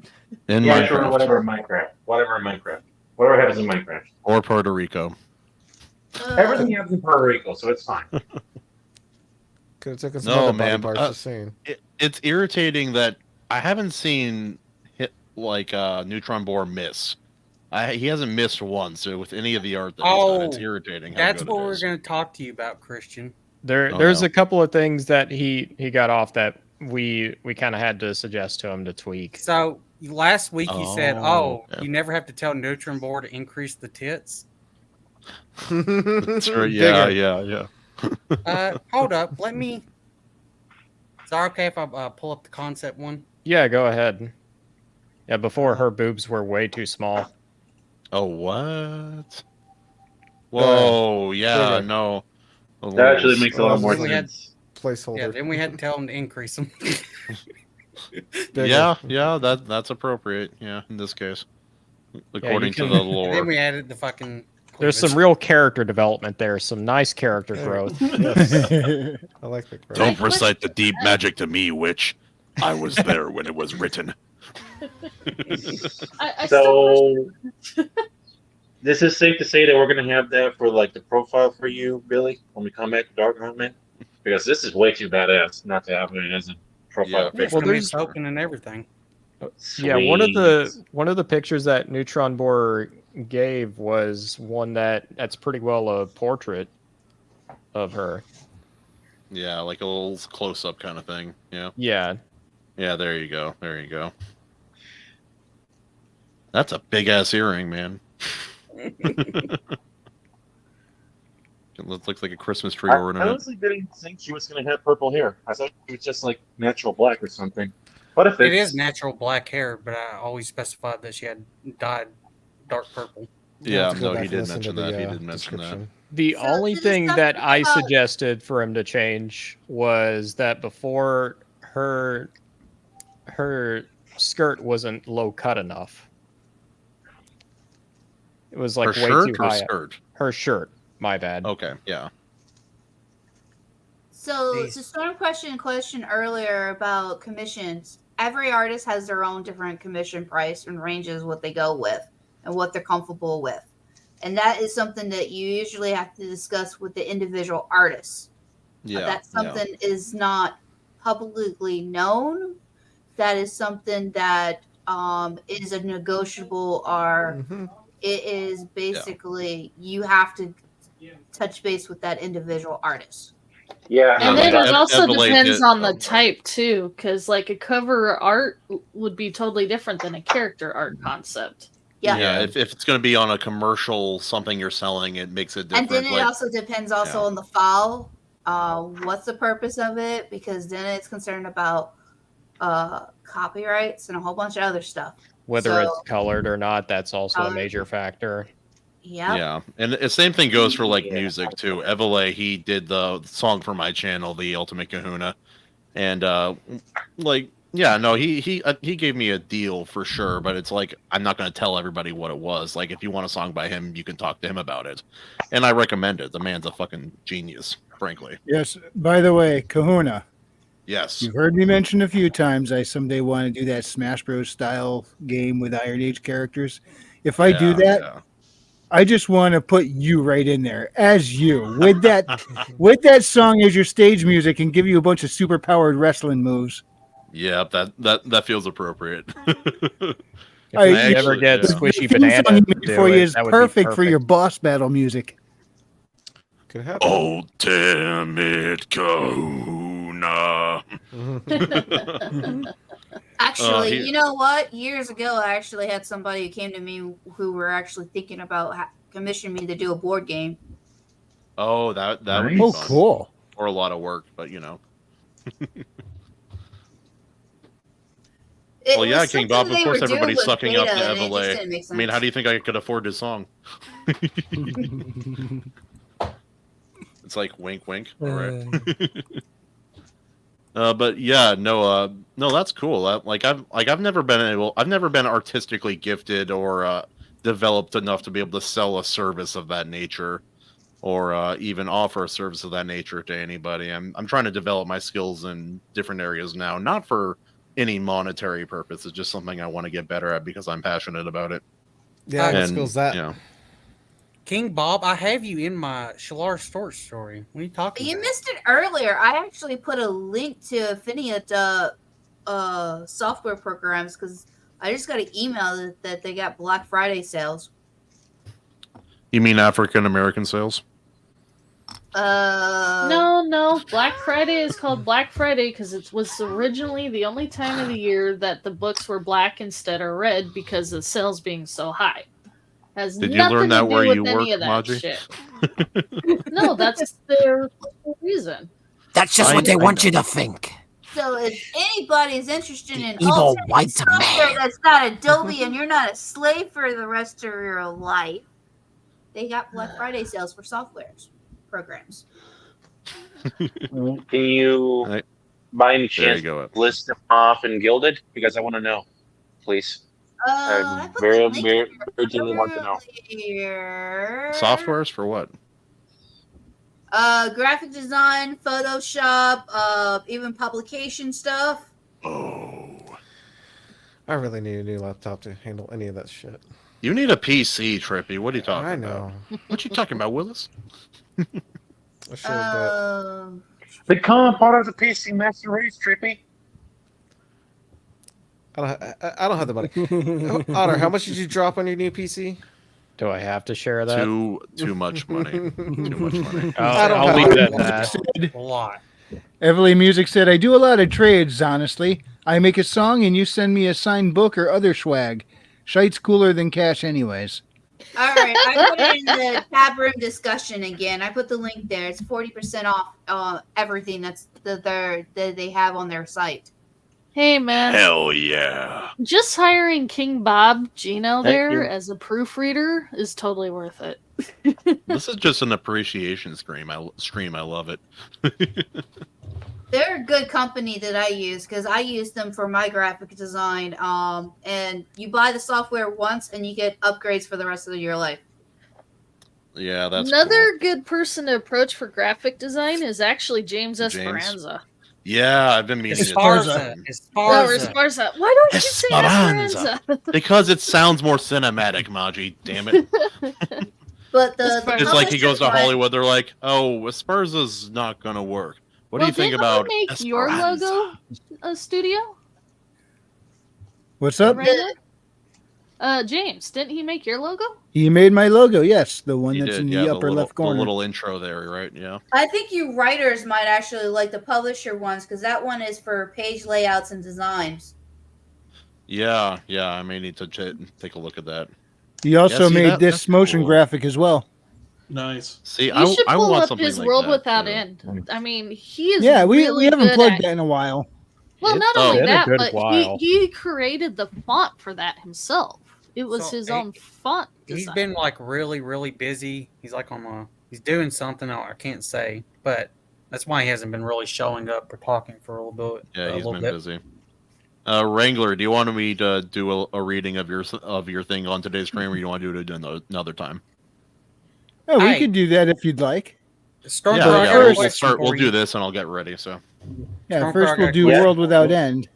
In Yeah, sure, Minecraft whatever in Minecraft. Whatever happens in Minecraft. or Puerto Rico. Everything happens in Puerto Rico, so it's fine. Could have taken some No, other man. body parts. Just saying. It's irritating that I haven't seen Neutron Boar miss. He hasn't missed once with any of the art that he's done. It's irritating. How That's good what it we're is. going to talk to you about, Christian. There's a couple of things that he got off that we kind of had to suggest to him to tweak. So last week you said, okay. you never have to tell Neutron Boar to increase the tits. That's right. Yeah. Hold up. Let me. Is that okay if I pull up the concept one? Yeah, go ahead. Yeah, before her boobs were way too small. Oh, what? Whoa, yeah, no. That actually makes a lot more sense. Placeholder. Yeah, then we had to tell him to increase them. Yeah, that's appropriate. Yeah, in this case, according to the lore. Then we added the fucking. There's some real character development there. Some nice character growth. I like the growth. Don't recite the deep magic to me, witch. I was there when it was written. So, this is safe to say that we're going to have that for like the profile for you, Billy, when we come back to Dark Huntman, because this is way too badass not to have it as a profile It's picture. gonna be token and everything. Yeah, one of the pictures that Neutron Boar gave was one that's pretty well a portrait of her. Yeah, like a little close-up kind of thing. Yeah. Yeah. Yeah, there you go. That's a big-ass earring, man. It looks like a Christmas tree I ornament. honestly didn't think she was going to have purple hair. I thought it was just like natural black or something. But if It is natural black hair, but I always specified that she had dyed dark purple. Yeah, no, he did mention that. He did mention that. The only thing that I suggested for him to change was that before her skirt wasn't low cut enough. It was like Her way shirt too or high. skirt? Her shirt. My bad. Okay, yeah. So to Storm question earlier about commissions, every artist has their own different commission price and ranges what they go with and what they're comfortable with. And that is something that you usually have to discuss with the individual artists. Yeah. That something is not publicly known. That is something that is a negotiable or it is basically you have to touch base with that individual artist. Yeah, And then it also depends on the type too, because like a cover art would be totally different than a character art concept. Yeah. If it's going to be on a commercial, something you're selling, it makes it different. And then it also depends on the file. What's the purpose of it? Because then it's concerned about copyrights and a whole bunch of other stuff. Whether it's colored or not, that's also a major factor. Yeah, and the same thing goes for like music too. Evele, he did the song for my channel, The Ultimate Kahuna, and he gave me a deal for sure. But it's like I'm not going to tell everybody what it was. Like if you want a song by him, you can talk to him about it, and I recommend it. The man's a fucking genius, frankly. Yes. By the way, Kahuna. Yes. You've heard me mention a few times. I someday want to do that Smash Bros. Style game with IronAge characters. If I do that, I just want to put you right in there as you with that song as your stage music and give you a bunch of super powered wrestling moves. Yeah, that feels appropriate. If we ever get Squishy Banana to do for you it, is that would be perfect for your boss battle music. Could happen. Ultimate Kahuna. Actually, you know what? Years ago, I actually had somebody who came to me who were actually thinking about commissioning me to do a board game. Oh, that would be Oh, fun. cool. Or a lot of work, but you know. Well, yeah, King Bob. Of course, everybody's sucking up to Evele. I mean, how do you think I could afford his song? It's like wink, wink. All right. But yeah, no, that's cool. I've never been artistically gifted or developed enough to be able to sell a service of that nature, or even offer a service of that nature to anybody. I'm trying to develop my skills in different areas now, not for any monetary purpose. It's just something I want to get better at because I'm passionate about it. Yeah, what skill's that? Yeah. King Bob, I have you in my Shalar Storch story. What are you talking You about? missed it earlier. I actually put a link to Affiniate software programs because I just got an email that they got Black Friday sales. You mean African American sales? No. Black Friday is called Black Friday because it was originally the only time of the year that the books were black instead of red because of sales being so high. Has Did you nothing learn to that do where with you any work, of that Maji? shit. No, that's their reason. That's just what they want you to think. So if anybody's interested in evil alternative white software man. that's not Adobe and you're not a slave for the rest of your life, they got Black Friday sales for softwares programs. Can you, by any chance, list them off in Gilded? Because I want to know, please. I very, very urgently want to know. Here. Softwares for what? Graphic design, Photoshop, even publication stuff. I really need a new laptop to handle any of that shit. You need a PC, Trippy. What are you talking I know. about? What you talking about, Willis? I should have The common part of the PC Master Race, Trippy. I don't have the money. Otter, how much did you drop on your new PC? Do I have to share that? Too much money. Too much money. I'll leave it at that. A lot. Everly Music said, I do a lot of trades, honestly. I make a song and you send me a signed book or other swag. Shite's cooler than cash anyways. All right, I put it in the tab room discussion again. I put the link there. It's 40% off everything that they have on their site. Hey man. Hell yeah. Just hiring King Bob Gino Thank there you. as a proofreader is totally worth it. This is just an appreciation stream. I love it. They're a good company that I use because I use them for my graphic design. And you buy the software once and you get upgrades for the rest of your life. Yeah, that's Another good person to approach for graphic design is actually James James. Esperanza. Yeah, I've been meaning Esparza. No, Esparza. Why don't you say Esperanza? Because it sounds more cinematic, Maji. Damn it. But the It's like he goes to publisher Hollywood. They're like, "Oh, Esparza's not gonna work." What do you think didn't about he make your Esperanza? logo studio? What's up? James, didn't he make your logo? He made my logo, yes. The one He that's did, in yeah, the upper little, left corner. The little intro there, right? Yeah. I think you writers might actually like the publisher ones because that one is for page layouts and designs. Yeah. I may need to take a look at that. He also see, made this that's motion cool. graphic as well. Nice. See, You should I pull want up something his like World that, Without too. End. I mean, he is Yeah, we really haven't good plugged at. that in a while. Well, not It's only been a that, good but while. he created the font for that himself. It was So, his own font He's design. been like really, really busy. He's like he's doing something I can't say, but that's why he hasn't been really showing up or talking for a little bit. Yeah, a he's little been bit. busy. Wrangler, do you want me to do a reading of your thing on today's stream, or you want to do it another time? Oh, we Hey. could do that if you'd like. Stormcrow, Yeah, I got a we'll question start. for We'll you. do this, and I'll get ready. So. Yeah, Stormcrow, first I got we'll a do question. World Without End.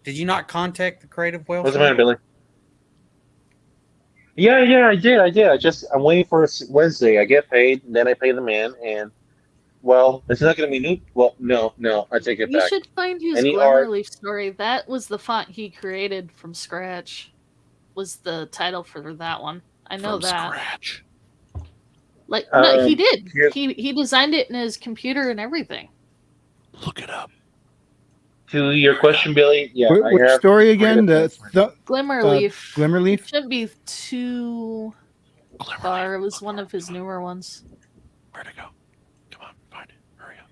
Did you not contact the Creative Whale? What's the matter, Billy? Yeah, I did. I'm waiting for Wednesday. I get paid, then I pay the man, and well, it's not going to be new. Well, no, I take it You back. should find his Any art? Glimmerleaf story. That was the font he created from scratch. Was the title for that one? I know From that. scratch. Like no, he did. here- He designed it in his computer and everything. Look it up. To your question, Billy, yeah, Which I have story again? The Glimmerleaf. Glimmerleaf? Shouldn't be too far. It was one of his newer ones. Where'd it go? Come on, find it. Hurry up.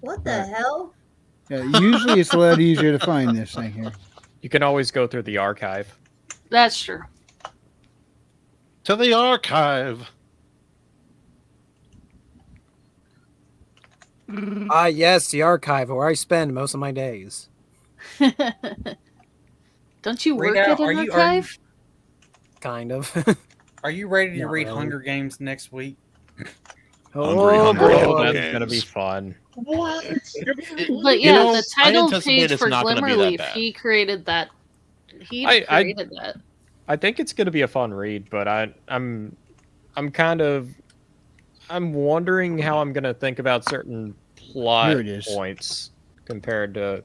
What the hell? Yeah, usually it's a lot easier to find this thing here. You can always go through the archive. That's true. To the archive. Yes, the archive where I spend most of my days. Don't you work Rita, at are an you- archive? Kind of. Are you ready to Not read really. Hunger Games next week? Oh, Hungry Oh, boy. that's gonna be fun. But yeah, know, the I title anticipate page it's for not gonna be that Glimmerleaf, bad. he created that. He I- created that. I think it's going to be a fun read, but I'm wondering how I'm going to think about certain plot Here it is. points compared to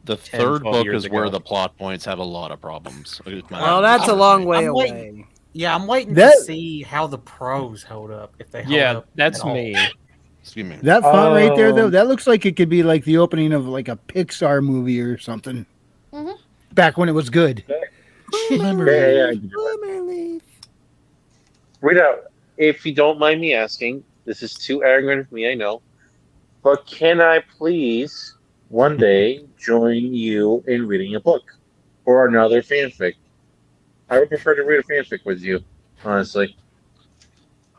The 10, third 12 book years is where ago. the plot points have a lot of problems. Well, that's a long way I'm away. waiting- Yeah, I'm waiting That- to see how the pros hold up. If they hold Yeah, up that's at all. me. Excuse me. That font right there, though, that looks like it could be like the opening of like a Pixar movie or something. Mhm. Back when it was good. Yeah. Rita, if you don't mind me asking, this is too arrogant of me, I know, but can I please one day join you in reading a book or another fanfic? I would prefer to read a fanfic with you, honestly.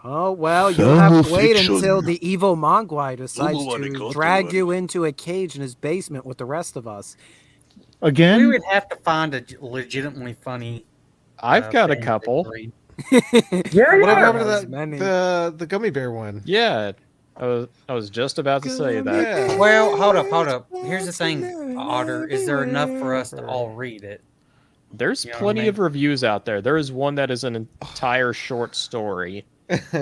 Oh, well, you'll have to wait Fanfiction. until the evil Mogwai decides Ooh, to drag you into a cage in his basement with the rest of us. Again? We would have to find a legitimately funny. I've got a fanfic couple. to read. Whatever happened to There's that many. the gummy bear one? Yeah, I was just about to say that. Yeah. Well, hold up. Here's the thing, Otter. Is there enough for us to all read it? There's You know what I plenty mean? of reviews out there. There is one that is an entire short story. I get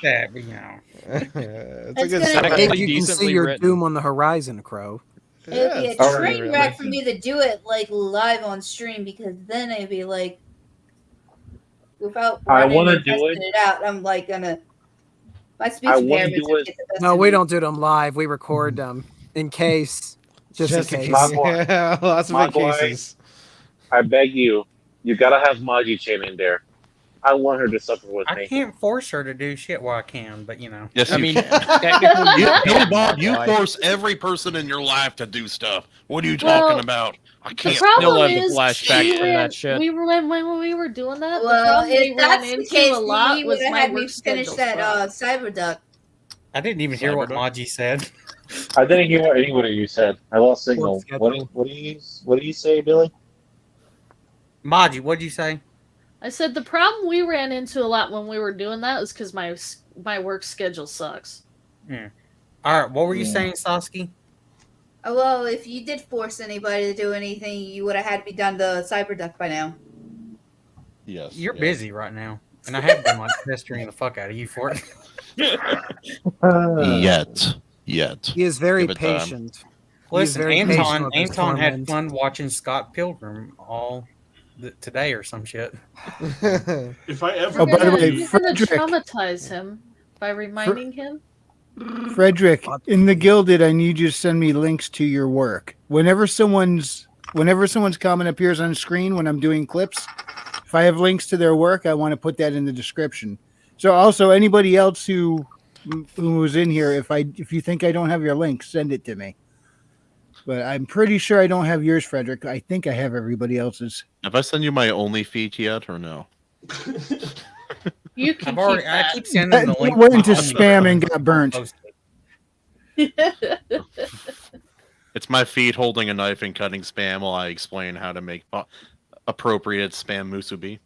that, but you know. It's a It's good gonna story. take- Maybe you can see decently your written. doom on the horizon, Crow. It would be a it's train really wreck for me to do it like live on stream because then it'd be like without I running wanna and do testing it. it out. I'm like gonna my speech I wanna impairment's do gonna it. get the best No, of we me. don't do them live. We record them in case. Just in case. Mogwai. Yeah, lots of big Mogwai, cases. I beg you gotta have Magi-chan in there. I want her to suffer with I me. can't force her to do shit. Well, I can, but you know. Yes, I you mean, can. technically, Billy Bob, you Why? force every person in your life to do stuff. What are you Well, talking about? I The can't. Still problem have the is flashbacks we from ran, that shit. we ran when we were doing that. The Well, problem we if ran that's the into case, a lot you was would have my had me work finish schedule. that sucked. Cyberduck. I didn't even hear what Cyberduck? Maji said. I didn't hear what any of you said. I lost signal. schedule. What do you say, Billy? Maji, what'd you say? I said the problem we ran into a lot when we were doing that is because my work schedule sucks. All right, what were you saying, Sasky? Oh, well, if you did force anybody to do anything, you would have had me done the Cyberduck by now. Yes. You're busy right now, and I have been like pestering the fuck out of you for it. Yet. He is very Give it time. patient. He is Listen, very patient Anton with his had torment. fun watching Scott Pilgrim all today or some shit. If I ever Oh, by the way, You're gonna Frederick. traumatize him by reminding him. Frederick, in the Gilded, I need you to send me links to your work. Whenever someone's comment appears on screen when I'm doing clips, if I have links to their work, I want to put that in the description. So also anybody else who was in here, if you think I don't have your link, send it to me. But I'm pretty sure I don't have yours, Frederick. I think I have everybody else's. Have I sent you my only feed yet or no? You can I keep sending the That link. went to into my only spam and friend. got burnt. Post it. It's my feed holding a knife and cutting spam while I explain how to make appropriate spam musubi.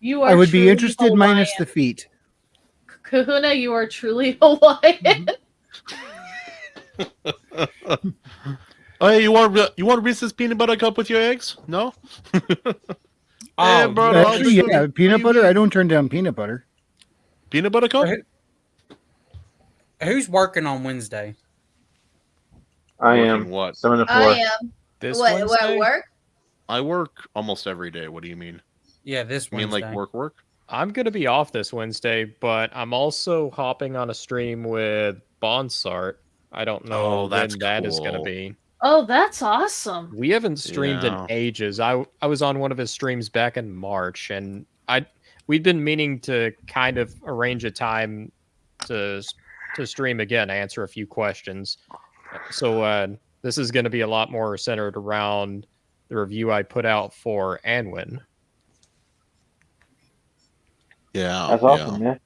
You are I would be truly interested minus the feet. Kahuna, you are truly Hawaiian. Oh, hey, you want Reese's peanut butter cup with your eggs? No. Oh, Hey, bro, Actually, yeah, peanut butter. I don't turn down peanut butter. Peanut butter cup? Who's working on Wednesday? I Working am. what? 7 to 4. I am. This What Wednesday? work? I work almost every day. What do you mean? Yeah, this You mean Wednesday. like work? I'm gonna be off this Wednesday, but I'm also hopping on a stream with Bonsart. I don't know Oh, when that's that is gonna cool. be. Oh, that's awesome. We haven't streamed Yeah. in ages. I was on one of his streams back in March, and we'd been meaning to kind of arrange a time to stream again, answer a few questions. So this is going to be a lot more centered around the review I put out for Anwin. Yeah. That's awesome, man.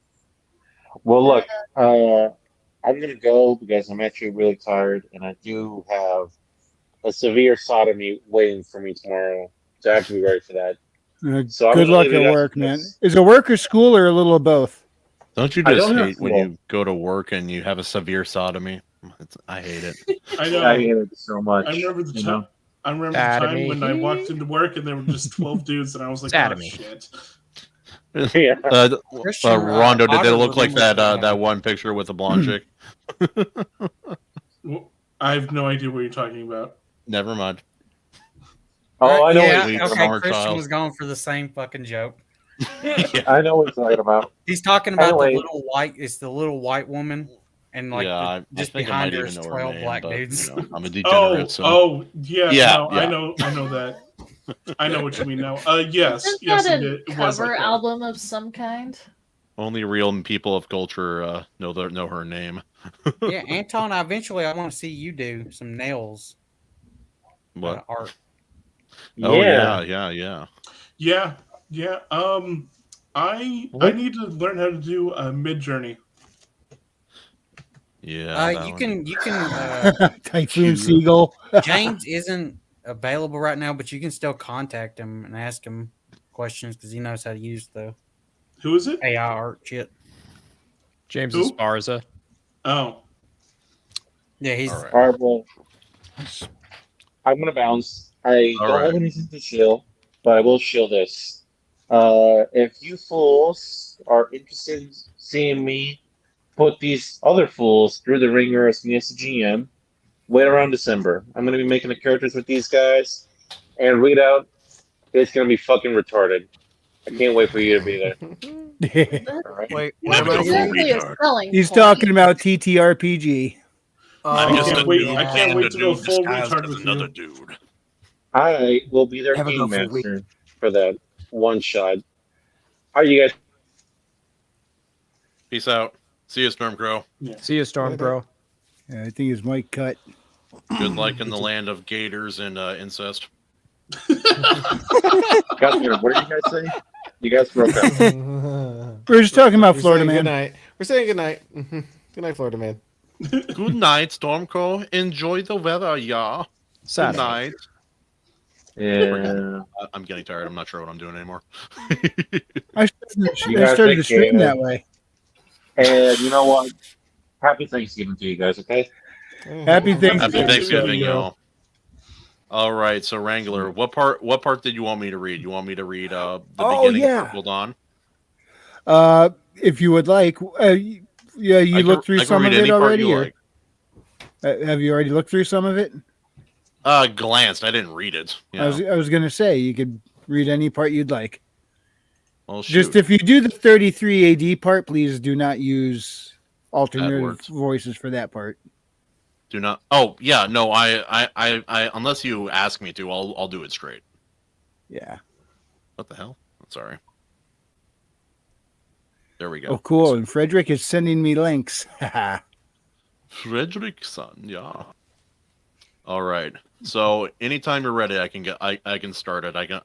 Well, look, I'm gonna go because I'm actually really tired, and I do have a severe sodomy waiting for me tomorrow, so I have to be ready for that. So I'm Good gonna luck leave you at guys work, with man. this. Is it work or school or a little of both? Don't you I just don't have hate when school. you go to work and you have a severe sodomy? I hate it. I know. I hate it so much. I remember the you time. know? I remember the time when I walked into work and there were just 12 dudes, and I was like, oh, shit. Yeah. Rondo, did they Otter look like remembers that one picture with the blonde chick? Well, I have no idea what you're talking about. Never mind. Oh, I know Yeah, what you're talking okay, about. Christian was going for the same fucking joke. I know what you're talking about. He's talking about Anyway. the little white. It's the little white woman, and like Yeah, I just think I behind might her even is know her 12 name, black but, dudes. you know, I'm a degenerate, so Yeah, no, yeah. I know that. I know what you mean now. Yes, Isn't yes, that it, a it was cover like that. album of some kind? Only real people of culture know her name. Yeah, Anton. I want to see you do some nails What? art. Oh Yeah. Yeah. I need to learn how to do a mid journey. Yeah. You can Typhoon Seagull. James isn't available right now, but you can still contact him and ask him questions because he knows how to use the Who is it? AI art shit. James Who? Esparza. Oh. Yeah, he's All right, well, I'm gonna bounce. I All don't right. have anything to shill, but I will shill this. If you fools are interested in seeing me put these other fools through the ringer as me as a GM, wait around December. I'm gonna be making the characters with these guys, and read out. It's gonna be fucking retarded. I can't wait for you to be there. All right. Wait, That's exactly a selling He's point. talking about TTRPG. I can't wait. I just can't wait a to go dude full disguised retard as with another you. dude. I will be their Have a game go for the week. master for that one shot. How are you guys? Peace out. See you, Stormcrow. See you, Stormcrow. Yeah, I think his mic cut. Good luck in the land of gators and incest. What did you guys say? You guys broke up. We're just talking about We're Florida saying Man. Good night. We're saying good night. Good night, Florida Man. Good night, Stormcrow. Enjoy the weather, yeah. Good night. Yeah. I'm getting tired. I'm not sure what I'm doing anymore. I You guys started take the stream care. that way. And you know what? Happy Thanksgiving to you guys, okay? Happy Thanksgiving. Happy Thanksgiving, yo. y'all. All right, so Wrangler, what part did you want me to read? You want me to read the beginning of Purple Dawn? If you would like, yeah, you looked through some of it already, or have you already looked through some of it? Glanced. I didn't read it. I was going to say you could read any part you'd like. Well, just if you do the 33 AD part, please do not use alternative voices for that part. Do not. Oh yeah, no. I unless you ask me to, I'll do it straight. Yeah. What the hell? I'm sorry. There we go. Oh, cool. And Frederick is sending me links. Frederickson, yeah. All right. So anytime you're ready, I can start it. I can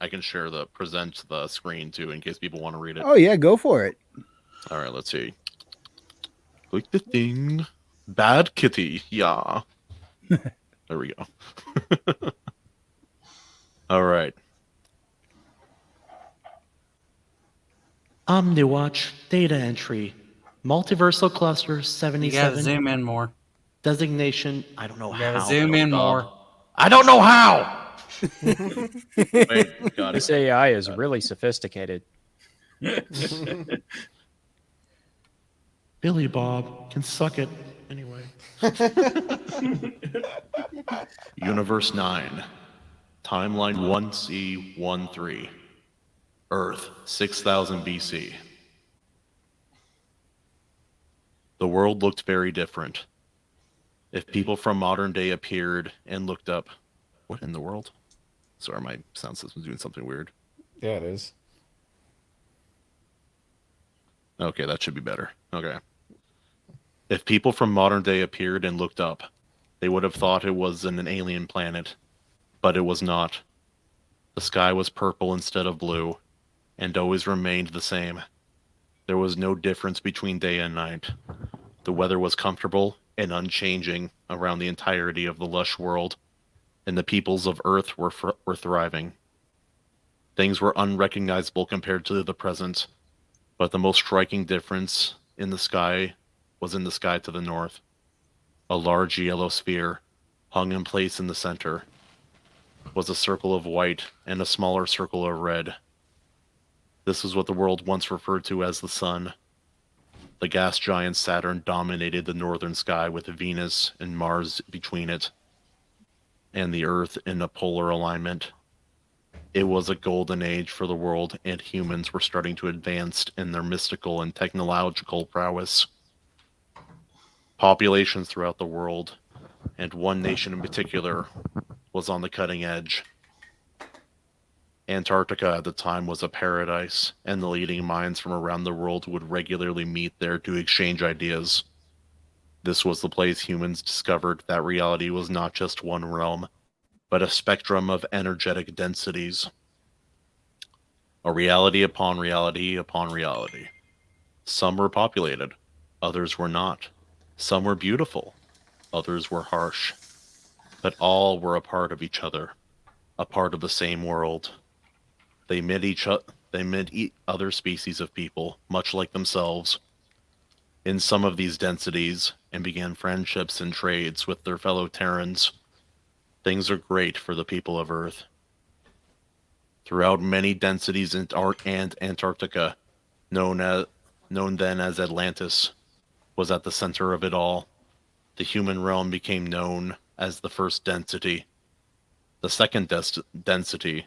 present the screen too in case people want to read it. Oh yeah, go for it. All right, let's see. Click the thing. Bad kitty, yeah. There we go. All right. Omniwatch data entry. Multiversal cluster 77. You gotta zoom in more. Designation. I don't know You gotta how. zoom in more. I don't know how. Wait, got it. This AI is really sophisticated. Billy Bob can suck it anyway. Universe 9. Timeline 1C13. Earth 6000 BC. The world looked very different. If people from modern day appeared and looked up, what in the world? Sorry, my sound system's doing something weird. Yeah, it is. Okay, that should be better. Okay. If people from modern day appeared and looked up, they would have thought it was an alien planet, but it was not. The sky was purple instead of blue, and always remained the same. There was no difference between day and night. The weather was comfortable and unchanging around the entirety of the lush world, and the peoples of Earth were thriving. Things were unrecognizable compared to the present, but the most striking difference in the sky was in the sky to the north. A large yellow sphere hung in place in the center. was a circle of white and a smaller circle of red. This is what the world once referred to as the sun. The gas giant Saturn dominated the northern sky with Venus and Mars between it, and the Earth in a polar alignment. It was a golden age for the world, and humans were starting to advance in their mystical and technological prowess. Populations throughout the world, and one nation in particular, was on the cutting edge. Antarctica at the time was a paradise, and the leading minds from around the world would regularly meet there to exchange ideas. This was the place humans discovered that reality was not just one realm, but a spectrum of energetic densities. A reality upon reality upon reality. Some were populated, others were not. Some were beautiful, others were harsh. But all were a part of each other, a part of the same world. They met other species of people, much like themselves, in some of these densities, and began friendships and trades with their fellow Terrans. Things are great for the people of Earth. Throughout many densities in Antarctica, known then as Atlantis, was at the center of it all. The human realm became known as the first density. The second density,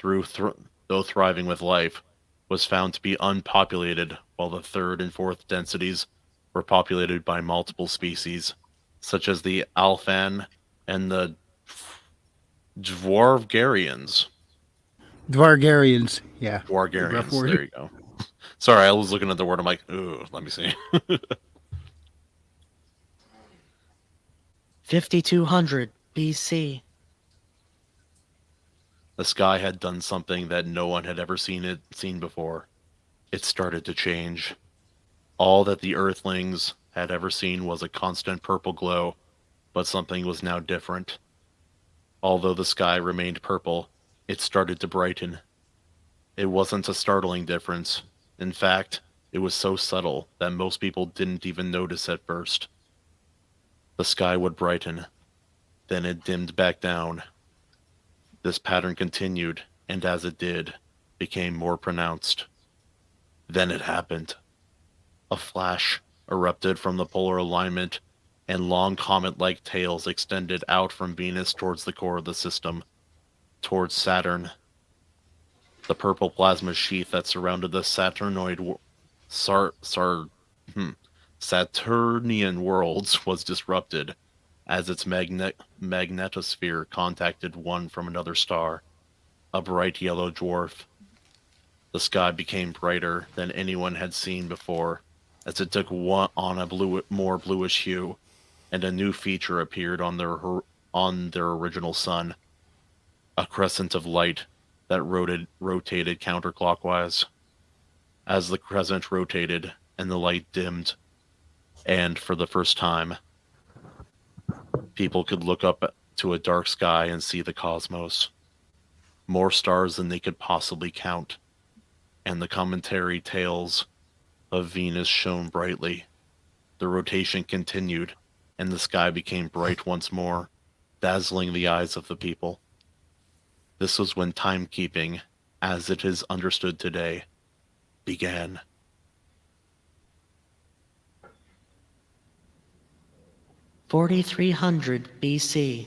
though thriving with life, was found to be unpopulated, while the third and fourth densities were populated by multiple species, such as the Alphan and the Dwargarians. Dwargarians, yeah. Dwargarians, there you go. Sorry, I was looking at the word, I'm like, ooh, let me see. 5200 BC. The sky had done something that no one had ever seen before. It started to change. All that the Earthlings had ever seen was a constant purple glow, but something was now different. Although the sky remained purple, it started to brighten. It wasn't a startling difference. In fact, it was so subtle that most people didn't even notice at first. The sky would brighten, then it dimmed back down. This pattern continued, and as it did, became more pronounced. Then it happened. A flash erupted from the polar alignment, and long comet-like tails extended out from Venus towards the core of the system, towards Saturn. The purple plasma sheath that surrounded the Saturnian worlds was disrupted as its magnetosphere contacted one from another star, a bright yellow dwarf. The sky became brighter than anyone had seen before, as it took on a more bluish hue, and a new feature appeared on their original sun, a crescent of light that rotated counterclockwise. As the crescent rotated and the light dimmed, and for the first time, people could look up to a dark sky and see the cosmos. More stars than they could possibly count, and the cometary tails of Venus shone brightly. The rotation continued, and the sky became bright once more, dazzling the eyes of the people. This was when timekeeping, as it is understood today, began. (4300 BC).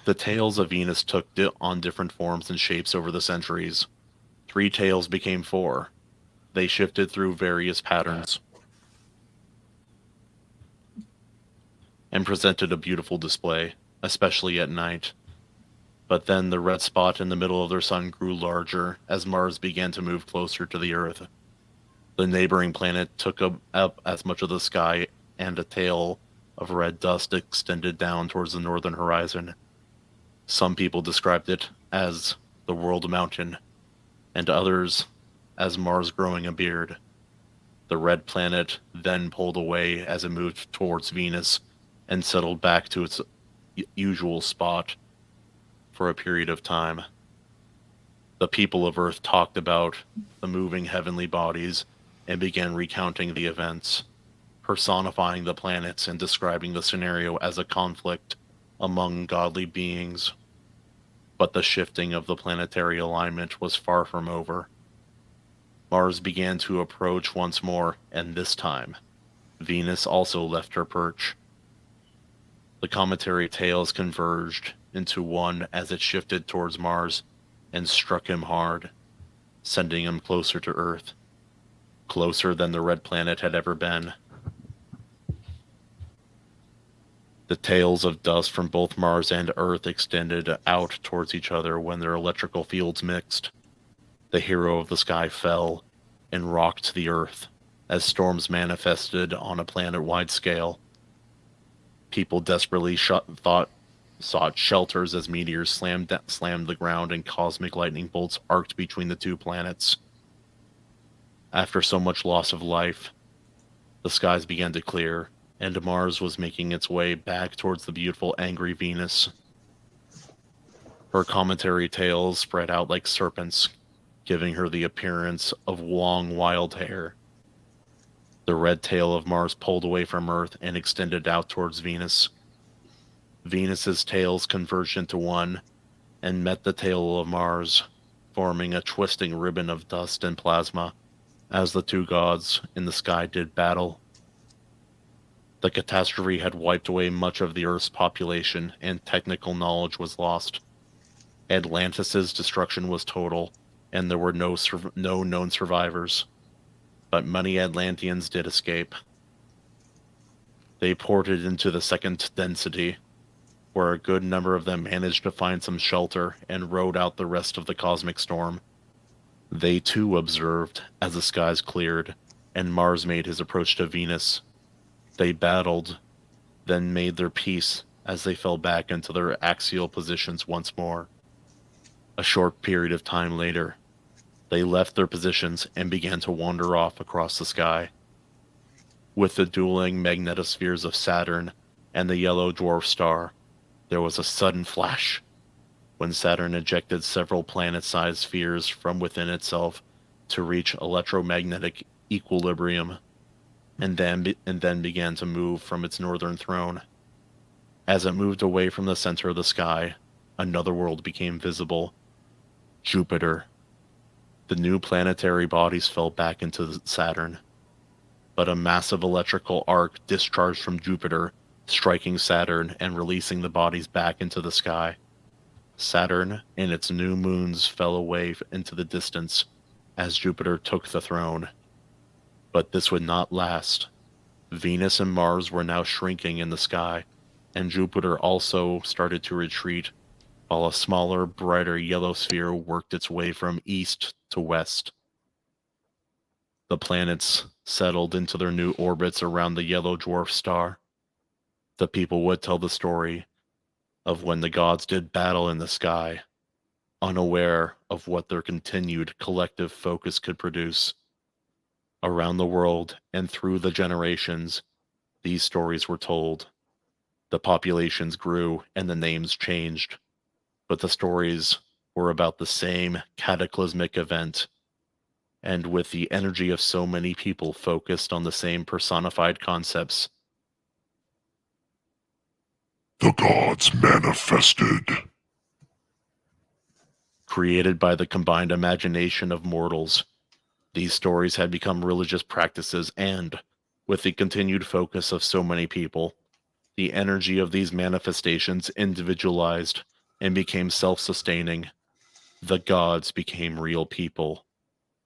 The tails of Venus took on different forms and shapes over the centuries. 3 tails became 4. They shifted through various patterns and presented a beautiful display, especially at night. But then the red spot in the middle of their sun grew larger as Mars began to move closer to the Earth. The neighboring planet took up as much of the sky, and a tail of red dust extended down towards the northern horizon. Some people described it as the World Mountain, and others as Mars growing a beard. The red planet then pulled away as it moved towards Venus and settled back to its usual spot for a period of time. The people of Earth talked about the moving heavenly bodies and began recounting the events, personifying the planets and describing the scenario as a conflict among godly beings. But the shifting of the planetary alignment was far from over. Mars began to approach once more, and this time, Venus also left her perch. The cometary tails converged into one as it shifted towards Mars and struck him hard, sending him closer to Earth, closer than the red planet had ever been. The tails of dust from both Mars and Earth extended out towards each other when their electrical fields mixed. The hero of the sky fell and rocked the Earth as storms manifested on a planet-wide scale. People desperately sought shelters as meteors slammed the ground and cosmic lightning bolts arced between the two planets. After so much loss of life, the skies began to clear, and Mars was making its way back towards the beautiful, angry Venus. Her cometary tails spread out like serpents, giving her the appearance of long, wild hair. The red tail of Mars pulled away from Earth and extended out towards Venus. Venus's tails converged into one and met the tail of Mars, forming a twisting ribbon of dust and plasma as the two gods in the sky did battle. The catastrophe had wiped away much of the Earth's population, and technical knowledge was lost. Atlantis' destruction was total, and there were no known survivors. But many Atlanteans did escape. They ported into the second density, where a good number of them managed to find some shelter and rode out the rest of the cosmic storm. They too observed as the skies cleared, and Mars made his approach to Venus. They battled, then made their peace as they fell back into their axial positions once more. A short period of time later, they left their positions and began to wander off across the sky. With the dueling magnetospheres of Saturn and the yellow dwarf star, there was a sudden flash when Saturn ejected several planet-sized spheres from within itself to reach electromagnetic equilibrium, and then began to move from its northern throne. As it moved away from the center of the sky, another world became visible: Jupiter. The new planetary bodies fell back into Saturn, but a massive electrical arc discharged from Jupiter, striking Saturn and releasing the bodies back into the sky. Saturn and its new moons fell away into the distance as Jupiter took the throne. But this would not last. Venus and Mars were now shrinking in the sky, and Jupiter also started to retreat, while a smaller, brighter yellow sphere worked its way from east to west. The planets settled into their new orbits around the yellow dwarf star. The people would tell the story of when the gods did battle in the sky, unaware of what their continued collective focus could produce. Around the world and through the generations, these stories were told. The populations grew and the names changed, but the stories were about the same cataclysmic event, and with the energy of so many people focused on the same personified concepts. The gods manifested. Created by the combined imagination of mortals, these stories had become religious practices, and, with the continued focus of so many people, the energy of these manifestations individualized and became self-sustaining. The gods became real people,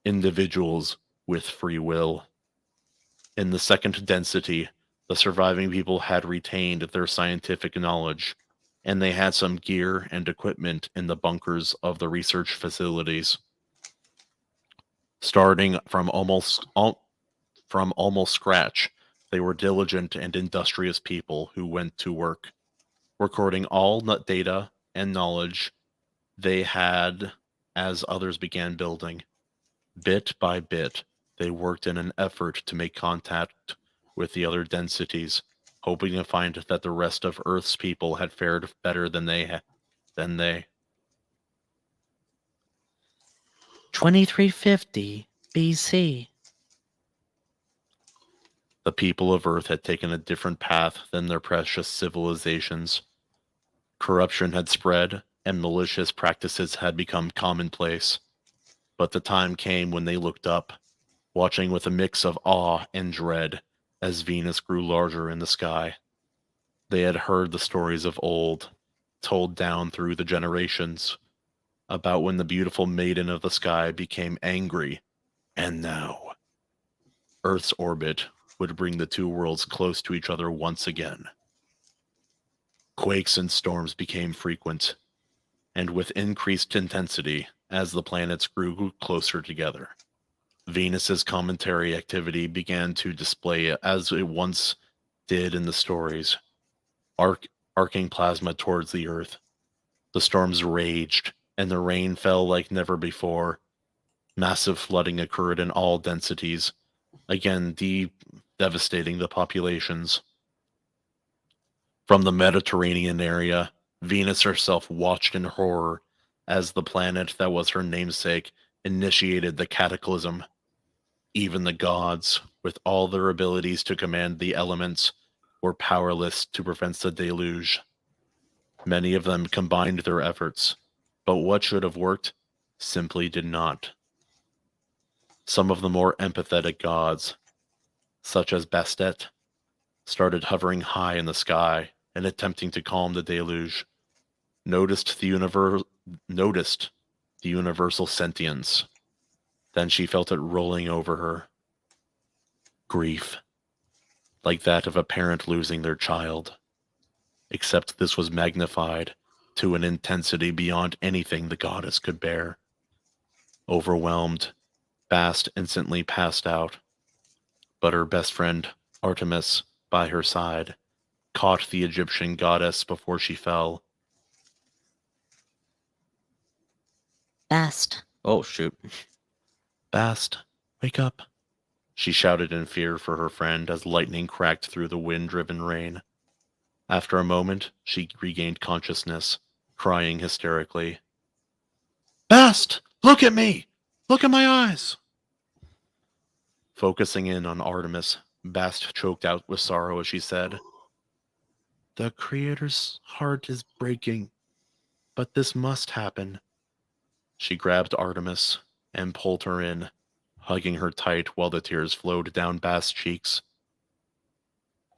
individuals with free will. In the second density, the surviving people had retained their scientific knowledge, and they had some gear and equipment in the bunkers of the research facilities. Starting from almost scratch, they were diligent and industrious people who went to work, recording all data and knowledge they had as others began building. Bit by bit, they worked in an effort to make contact with the other densities, hoping to find that the rest of Earth's people had fared better than they. 2350 BC. The people of Earth had taken a different path than their precious civilizations. Corruption had spread, and malicious practices had become commonplace. But the time came when they looked up, watching with a mix of awe and dread as Venus grew larger in the sky. They had heard the stories of old, told down through the generations, about when the beautiful maiden of the sky became angry, and now Earth's orbit would bring the two worlds close to each other once again. Quakes and storms became frequent, and with increased intensity as the planets grew closer together. Venus's cometary activity began to display as it once did in the stories, arcing plasma towards the Earth. The storms raged, and the rain fell like never before. Massive flooding occurred in all densities, again devastating the populations. From the Mediterranean area, Venus herself watched in horror as the planet that was her namesake initiated the cataclysm. Even the gods, with all their abilities to command the elements, were powerless to prevent the deluge. Many of them combined their efforts, but what should have worked simply did not. Some of the more empathetic gods, such as Bastet, started hovering high in the sky and attempting to calm the deluge, noticed the universal sentience. Then she felt it rolling over her. Grief, like that of a parent losing their child. Except this was magnified to an intensity beyond anything the goddess could bear. Overwhelmed, Bast instantly passed out, but her best friend, Artemis, by her side, caught the Egyptian goddess before she fell. Bast. Oh, shoot. Bast, wake up, she shouted in fear for her friend as lightning cracked through the wind-driven rain. After a moment, she regained consciousness, crying hysterically. Bast, look at me! Look at my eyes! Focusing in on Artemis, Bast choked out with sorrow as she said, The Creator's heart is breaking, but this must happen. She grabbed Artemis and pulled her in, hugging her tight while the tears flowed down Bast's cheeks.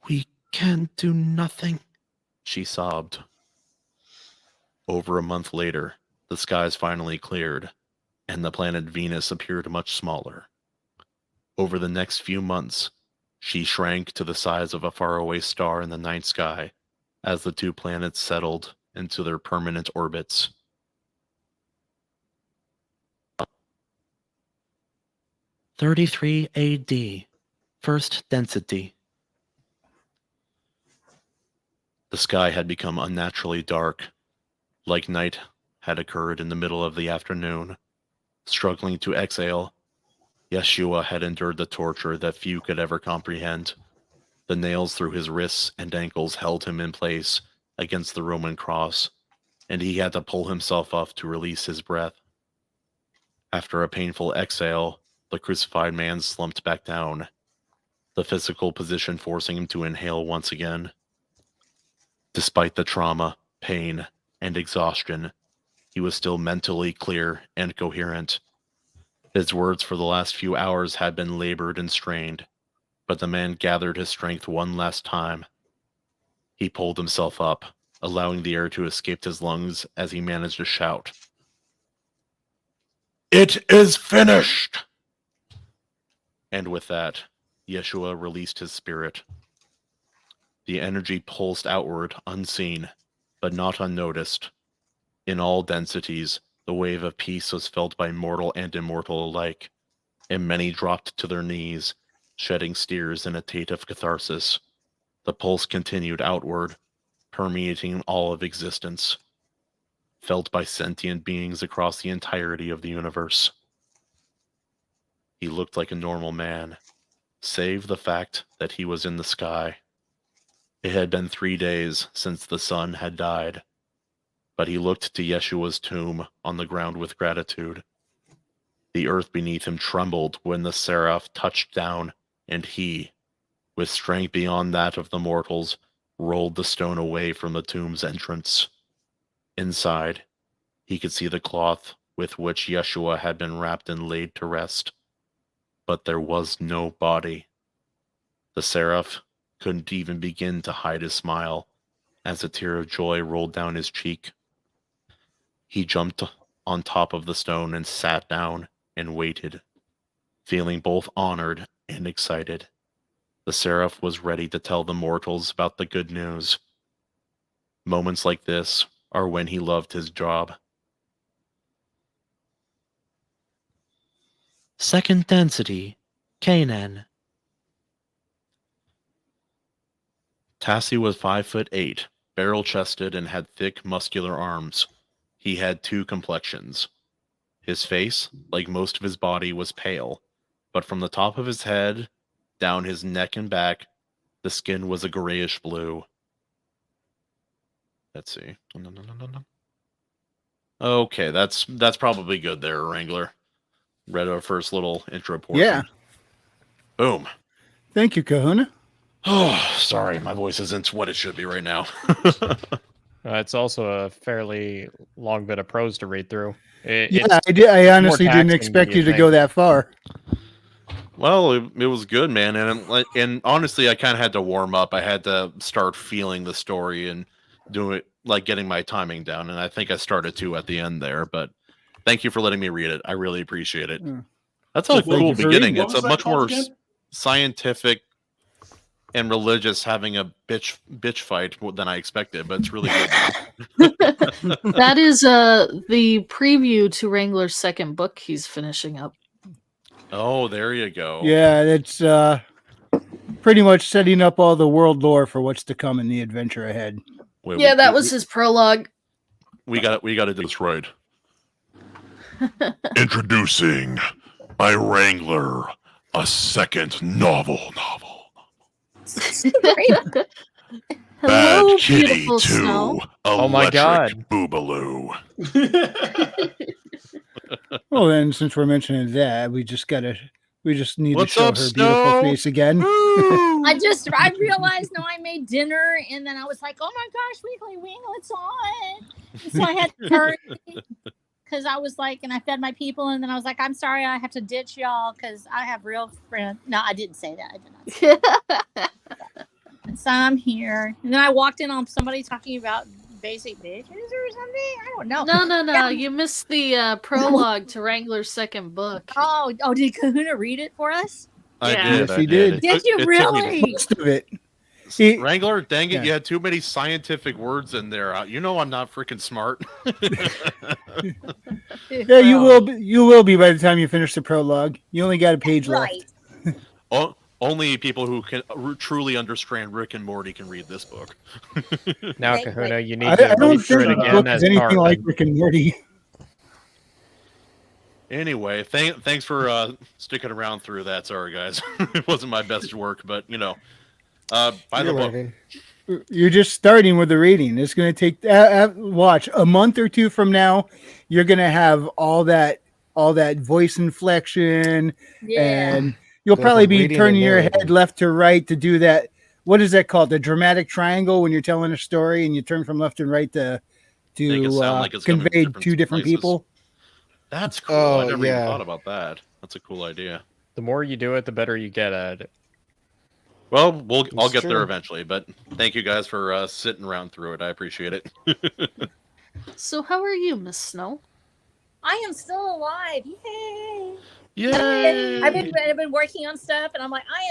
We can do nothing, she sobbed. Over a month later, the skies finally cleared, and the planet Venus appeared much smaller. Over the next few months, she shrank to the size of a faraway star in the night sky as the two planets settled into their permanent orbits. "33 AD. First density." The sky had become unnaturally dark, like night had occurred in the middle of the afternoon. Struggling to exhale, Yeshua had endured the torture that few could ever comprehend. The nails through his wrists and ankles held him in place against the Roman cross, and he had to pull himself up to release his breath. After a painful exhale, the crucified man slumped back down, the physical position forcing him to inhale once again. Despite the trauma, pain, and exhaustion, he was still mentally clear and coherent. His words for the last few hours had been labored and strained, but the man gathered his strength one last time. He pulled himself up, allowing the air to escape his lungs as he managed to shout, "It is finished!" And with that, Yeshua released his spirit. The energy pulsed outward, unseen, but not unnoticed. In all densities, the wave of peace was felt by mortal and immortal alike, and many dropped to their knees, shedding tears in a state of catharsis. The pulse continued outward, permeating all of existence, felt by sentient beings across the entirety of the universe. He looked like a normal man, save the fact that he was in the sky. It had been 3 days since the sun had died, but he looked to Yeshua's tomb on the ground with gratitude. The earth beneath him trembled when the seraph touched down, and he, with strength beyond that of the mortals, rolled the stone away from the tomb's entrance. Inside, he could see the cloth with which Yeshua had been wrapped and laid to rest. But there was no body. The seraph couldn't even begin to hide his smile as a tear of joy rolled down his cheek. He jumped on top of the stone and sat down and waited, feeling both honored and excited. The seraph was ready to tell the mortals about the good news. Moments like this are when he loved his job. Second density, Canaan. Tassie was 5'8", barrel-chested, and had thick, muscular arms. He had two complexions. His face, like most of his body, was pale, but from the top of his head, down his neck and back, the skin was a grayish blue. Let's see. Okay, that's probably good there, Wrangler. Read our first little intro portion. Yeah. Boom. Thank you, Kahuna. Oh, sorry, my voice isn't what it should be right now. It's also a fairly long bit of prose to read through. Yeah, I honestly didn't expect you to go that far. Well, it was good, man, and honestly, I kind of had to warm up. I had to start feeling the story and do it, like getting my timing down, and I think I started to at the end there. But thank you for letting me read it. I really appreciate it. That's a cool beginning. It's a much more scientific and religious, having a bitch fight than I expected, but it's really good. That is the preview to Wrangler's second book he's finishing up. Oh, there you go. Yeah, it's pretty much setting up all the world lore for what's to come in the adventure ahead. That was his prologue. We got to do this right. Introducing by Wrangler, a second novel. Hello, Bad Kitty beautiful 2, Snow. Oh my God. Boobaloo. Well, then, since we're mentioning that, we just need What's to show up, her Snow? beautiful face again. I realized I made dinner, and then I was like, oh my gosh, Weekly Winglet's on. And so I had to turn because I was like, and I fed my people, and then I was like, I'm sorry, I have to ditch y'all because I have real friends. No, I didn't say that. I did not say that. So I'm here. And then I walked in on somebody talking about basic bitches or something. I don't know. No. Yeah. You missed the prologue to Wrangler's second book. Oh, did Kahuna read it for us? I Yeah. did. Yes, he did. Did you really? Most of it. Wrangler, dang it, Yeah. you had too many scientific words in there. You know I'm not freaking smart. Yeah, you will be. You will be by the time you finish the prologue. You only got a page left. Only people who can truly understand Rick and Morty can read this book. Now, Kahuna, you need I to don't read through think it the again book as is anything Cartman. like Rick and Morty. Anyway, thanks for sticking around through that. Sorry, guys. It wasn't my best work, but, buy the book. You're just starting with the reading. It's going to take watch a month or two from now. You're going to have all that voice inflection, and you'll Go probably from be reading turning to your narrating. head left to right to do that. What is that called? The dramatic triangle, when you're telling a story and you turn from left and right to Make it sound like it's coming from convey different two different places. people. That's cool. Oh, I never even yeah. thought about that. That's a cool idea. The more you do it, the better you get at it. Well, I'll It's get there true. eventually, but thank you guys for sitting around through it. I appreciate it. So how are you, Miss Snow? I am still alive. Yay! Yay! I've been working on stuff, and I'm like, I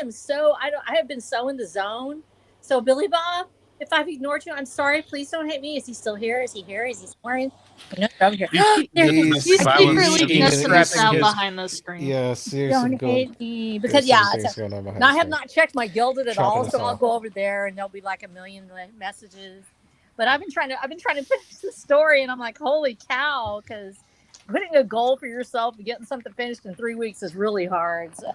have been so in the zone. So Billy Bob, if I've ignored you, I'm sorry. Please don't hate me. Is he still here? Is he here? Is he snoring? No, over here. There he is. He's secretly he's testing us scrapping out his- behind the screen. Yeah, seriously. Don't Go. hate me because There's some things going on behind I the have scenes. not checked my Gilded at all, Chopping so us I'll off. go over there and there'll be like a million messages. But I've been trying to finish the story, and I'm like, holy cow, because putting a goal for yourself and getting something finished in 3 weeks is really hard. So,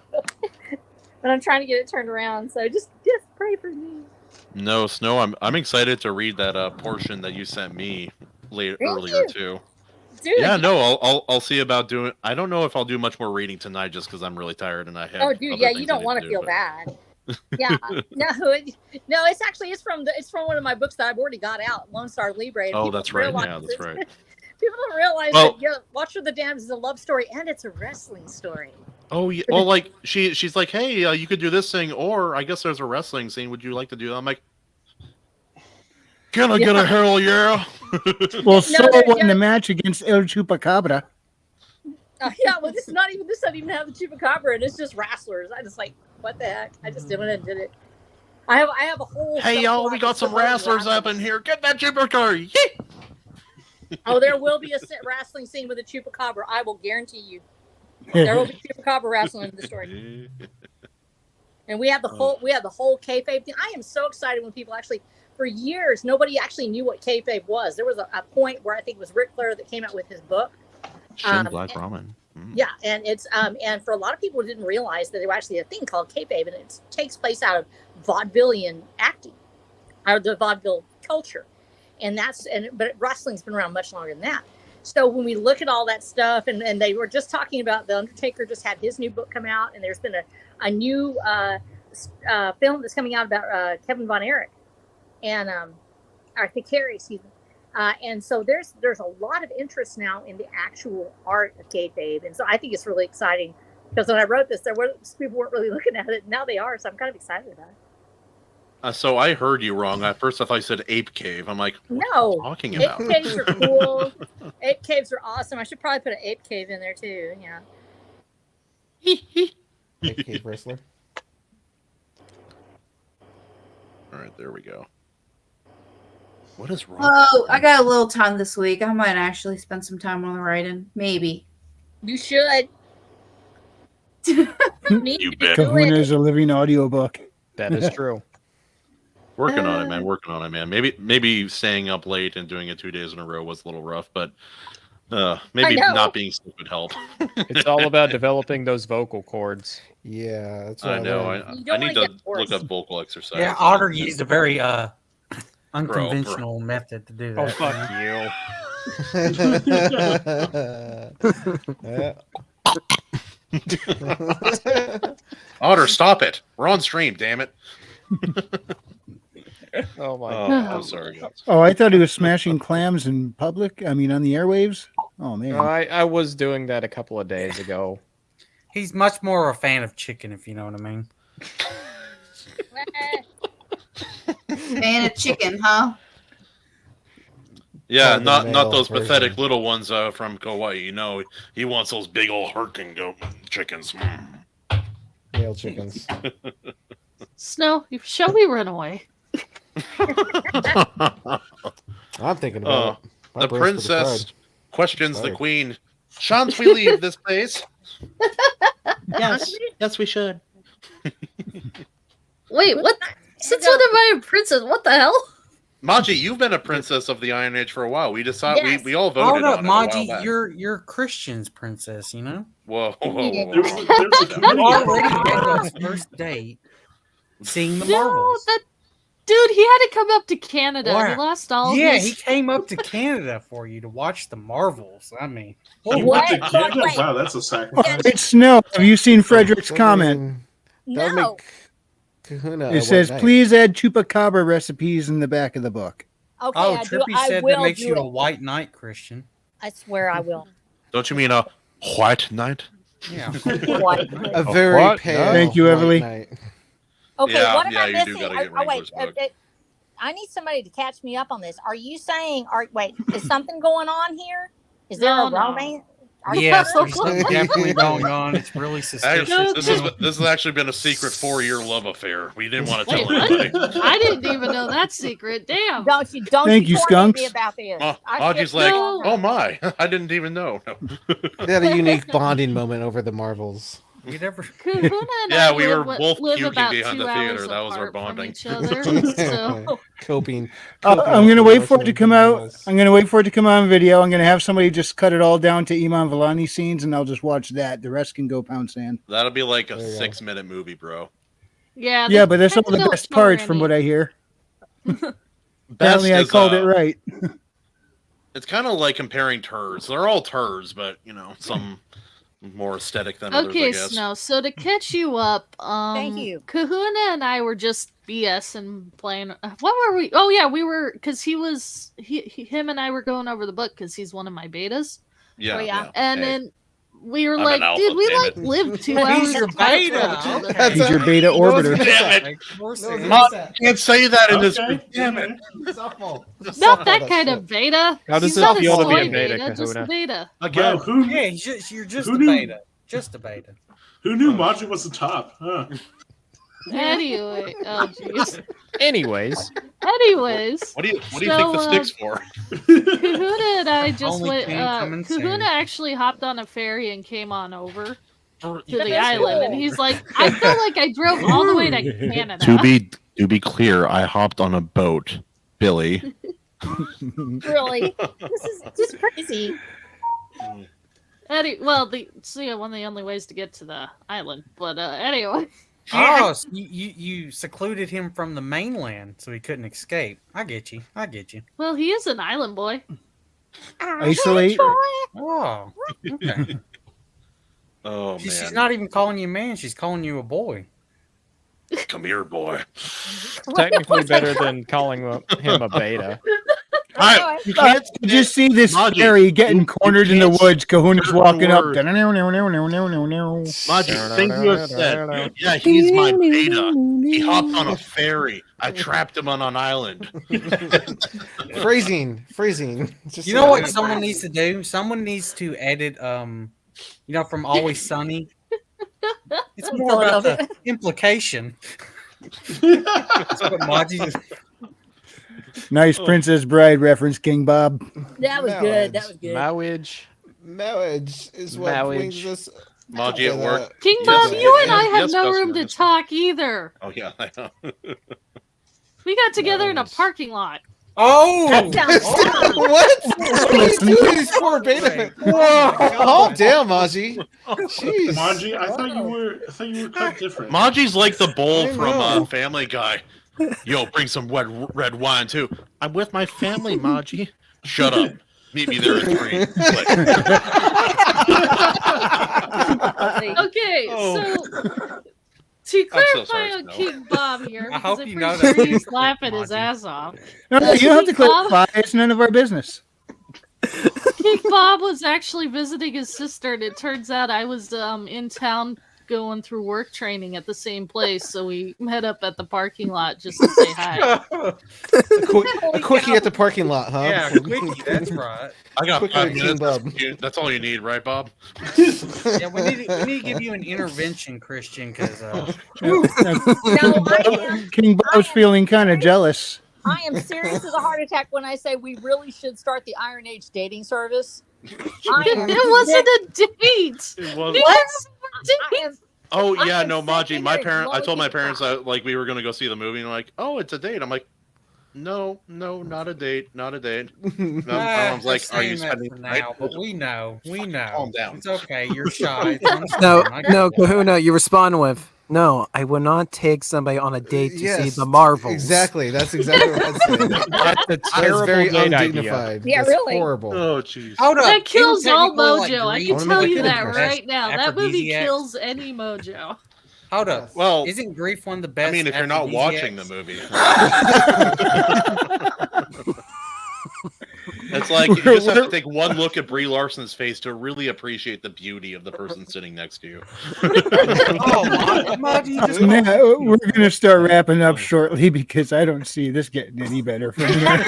but I'm trying to get it turned around. So just pray for me. No, Snow, I'm excited to read that portion that you sent me earlier too. Dude, Yeah, no, I'll see about doing. I don't know if I'll do much more reading tonight, just because I'm really tired and I have. oh, dude, other yeah, things you I don't need want to do, feel but- bad. Yeah, no, it's from one of my books that I've already got out, Lone Star Libre. And Oh, people that's don't right. realize Yeah, that's right. People don't realize Well- that Watch for the Damned is a love story and it's a wrestling story. Oh yeah. Well, like she's like, hey, you could do this thing, or I guess there's a wrestling scene. Would you like to do that? I'm like, can I get a hell yeah? Well, Solo won the match against El Chupacabra. Yeah, well, this doesn't even have the chupacabra, and it's just wrestlers. I just like, what the heck? I just went and did it. I have a whole. Hey y'all, we got some wrestlers up in here. Get that chupacabra! Oh, there will be a wrestling scene with a chupacabra. I will guarantee you. There will be chupacabra wrestling in the story. And we have the whole kayfabe thing. I am so excited when people actually, for years, nobody actually knew what kayfabe was. There was a point where I think it was Ric Flair that came out with his book. Shin Black Ramen. Yeah, and it's and for a lot of people who didn't realize that there was actually a thing called kayfabe, and it takes place out of vaudevillian acting, out of the vaudeville culture, but wrestling's been around much longer than that. So when we look at all that stuff, and they were just talking about The Undertaker just had his new book come out, and there's been a new film that's coming out about Kevin Von Erich and Arthur Carey, excuse me. And so there's a lot of interest now in the actual art of kayfabe, and so I think it's really exciting because when I wrote this, people weren't really looking at it. Now they are, so I'm kind of excited about it. So I heard you wrong. At first, I thought you said ape cave. I'm like, what No, are you talking about? ape caves are cool. Ape caves are awesome. I should probably put an ape cave in there too. Yeah. Ape cave wrestler. All right, there we go. What is wrong? Oh, I got a little time this week. I might actually spend some time on the writing. Maybe. You should. You bet. Kahuna is a living audiobook. That is true. Working on it, man. Working on it, man. Maybe staying up late and doing it 2 days in a row was a little rough, but maybe not being sick would help. It's all about developing those vocal cords. Yeah, that's I know. I need to look up vocal exercise. Yeah, Otter used a very unconventional method to do that. Oh, fuck you. Otter, stop it. We're on stream, damn it. Oh my God. I'm sorry, guys. Oh, I thought he was smashing clams in public. I mean, on the airwaves. Oh man. I was doing that a couple of days ago. He's much more a fan of chicken, if you know what I mean. Fan of chicken, huh? Yeah, the not male those version. pathetic little ones from Kauai. You know, he wants those big old Hurricane goat chickens. Male chickens. Snow, shall we run away? I'm thinking about it. My The brace for princess pride. questions the Sorry. queen. Shan't we leave this place? Yes, we should. Wait, what? Since when am I a princess? What the hell? Maji, you've been a princess of the Iron Age for a while. We decided Yes. we all Hold voted up, on it a while Maji, back. you're Christian's princess, you know? Whoa, whoa, whoa, There's, whoa. there's a committee. Already been on his first date seeing the Marvels. Dude, he had to come up to Canada. Wow. He lost all Yeah, his... he came up to Canada for you to watch the Marvels. I mean, You went to Canada? Wow, that's a sacrifice. It's Snow. Have you seen Frederick's comment? That would No. make Kahuna a It white says, knight. "Please add chupacabra recipes in the back of the book." Okay, oh, I Trippy said that will makes do you a it. white knight, Christian. I swear I will. Don't you mean a white knight? Yeah. What? A very what? pale. Thank you, white Everly. knight. Okay, Yeah, what am yeah, I you do missing? gotta get Oh, wait, Wrangler's book. I need somebody to catch me up on this. Are you saying? Wait, is something going on here? Is there a No. romance? Are you Yes, sure? there's something definitely going on. It's really suspicious. Actually, this has actually been a secret 4-year love affair. We didn't want to Wait, tell what? anybody. I didn't even know that secret. Damn. Don't Thank you you, torment me skunks. about this. Maji's like, oh my, I didn't even know. No. They had a unique bonding moment over the Marvels. You never. Kahuna and Yeah, I we were live both live puking about behind 2 the theater. hours That was our apart from bonding. each other, so Coping. I'm gonna wait for it to come out. I'm gonna wait for it to come out on video. I'm gonna have somebody just cut it all down to Iman Vellani scenes, and I'll just watch that. The rest can go pound sand. That'll be like a There you go. 6-minute movie, bro. yeah. Yeah, but that's all kinda the don't best smell parts from any. what I hear. Best Apparently, I is, called it right. It's kind of like comparing turds. They're all turds, but some more aesthetic than others, I Okay, guess. Snow. So to catch you up, Thank you. Kahuna and I were just BSing playing. What were we? Oh yeah, we were because him and I were going over the book because he's one of my betas. Yeah, Oh, yeah. And Hey, then we were I'm like, an alpha, did we damn like it. live 2 He's hours your apart beta. from each other? Okay. He's your beta No one's orbiter. gonna Damn say- it. no one's gonna Mom, say that. you can't say that in this Okay. group. Damn it. Softball. Not that kind of beta. How does He's it not a feel to be a soy beta, beta, just a Kahuna? beta. Again, Wow, who Yeah, you're just Who a knew? beta. Just a beta. who knew Maji was the top? Huh? Anyway, oh jeez. Anyways, what do you think the stick's for? Kahuna and I just Only went. came coming soon. Kahuna actually hopped on a ferry and came on over to You the guys island, and he's like, I felt like I drove all the way to Canada. To be clear, I hopped on a boat, Billy. Really? This is just crazy. Well, one of the only ways to get to the island. But anyway, Oh, so you secluded him from the mainland so he couldn't escape. I get you. well, he is an island boy. Isolate. Oh, okay. Oh She's man, not even calling you man. She's calling you a boy. come here, boy. technically better than calling him a beta. You can't just see this Maji, fairy getting cornered in the can't woods. Kahuna's certain walking up. words. Maji, Maji, things you have said. Yeah, he's my beta. He hopped on a ferry. I trapped him on an island. Phrasing. Just You know what someone needs to do? Someone needs to edit from Always Sunny. It's more about the implication. That's what Maji Nice Princess Bride reference, King Bob. That was good. That was good. Marriage is what brings us. Maji at work. King Bob, you and I have no room to talk either. Oh yeah, I know. We got together in a parking lot. Oh, That sounds What? What are you doing, these poor beta? Oh, damn, Maji. Jeez. Maji, I thought you were cut different. Maji's like the bull I from know. Family Guy. Yo, bring some red wine too. I'm with my family, Maji. Shut up. Meet me there at 3. Okay, so to clarify on King Bob here, I because hope I'm you know pretty sure that he's he's laughing his Maji. ass off. No, you don't have to King Bob- clarify. It's none of our business. King Bob was actually visiting his sister, and it turns out I was in town going through work training at the same place, so we met up at the parking lot just to say hi. A quickie at the parking lot, huh? Yeah, quickie. That's right. I got Quicker 5 than King minutes. Bob. That's all you need, right, Bob? Yeah, we need to give you an intervention, Christian, because No, I am. King Bob's feeling kind of jealous. I am serious as a heart attack when I say we really should start the IronAge dating service. It wasn't a date. It was. I am. Oh I yeah, am no, Maji. sitting My there parents. I told my blowing parents like we were gonna go see the movie, and they're like, "Oh, it's a date." I'm like, "No, not a date, not a date." No, I was like, "Are you spending now?" But we know. Calm down. It's okay. You're shy. It's No, understand. I get no, it. Kahuna, you respond with, "No, I would not take somebody on a date to see Yes, the Marvels." Exactly. That's exactly what I'd say. That's a That's terrible very date idea. undignified. Yeah, That's really. horrible. Oh, jeez. Hold up. That kills Isn't all technical, like, mojo. I green can tell you liquid that the right best now. That movie aphrodisiac? kills any mojo. Hold up. Well, Isn't grief one of the best? I mean, if you're not watching the aphrodisiacs? movie. It's like you just have to take one look at Brie Larson's face to really appreciate the beauty of the person sitting next to you. Oh, Maji, you just Now, we're going to start wrapping up shortly because I don't see this getting any better from here. No,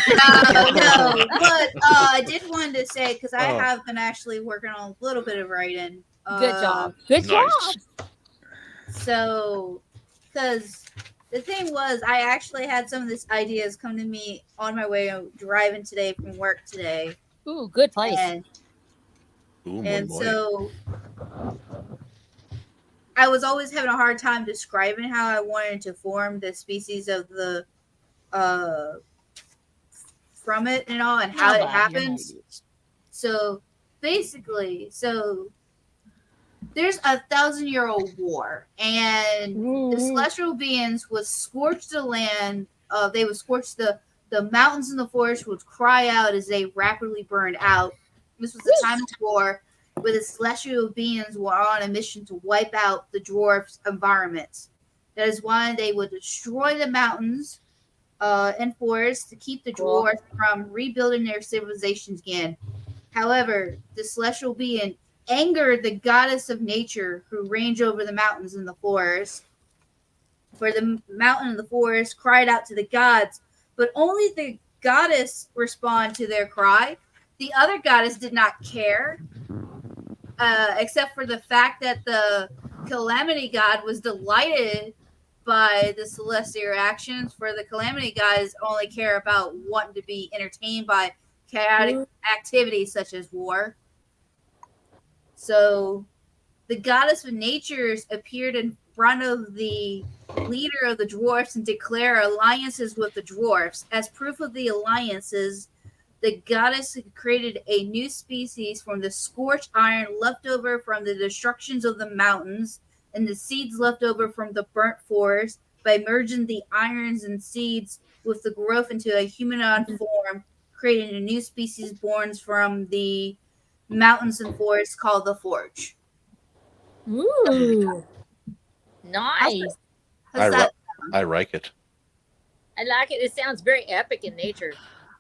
but I did want to say because I Oh. have been actually working on a little bit of writing. Good job. Good Nice. job. So, because the thing was, I actually had some of these ideas come to me on my way driving today from work today, Ooh, good place. and Ooh, so I was always having a hard time describing how I wanted to form the species of the from it and all, and how it happens. So basically, there's a 1,000-year-old war, and the celestial beings would scorch the land. They would scorch the mountains and the forest would cry out as they rapidly burned out. This was the time of war, where the celestial beings were on a mission to wipe out the dwarfs' environments. That is why they would destroy the mountains and forests to keep the dwarfs from rebuilding their civilizations again. However, the celestial being angered the goddess of nature who reigned over the mountains and the forest. For the mountain and the forest cried out to the gods, but only the goddess responded to their cry. The other goddess did not care, except for the fact that the calamity god was delighted by the celestial actions. For the calamity gods only care about wanting to be entertained by chaotic activities such as war. So the goddess of natures appeared in front of the leader of the dwarfs and declared alliances with the dwarfs. As proof of the alliances, the goddess created a new species from the scorched iron left over from the destructions of the mountains and the seeds left over from the burnt forest by merging the irons and seeds with the growth into a humanoid form, creating a new species born from the mountains and forests called the Forge. Ooh, nice. I like it. I like it. It sounds very epic in nature.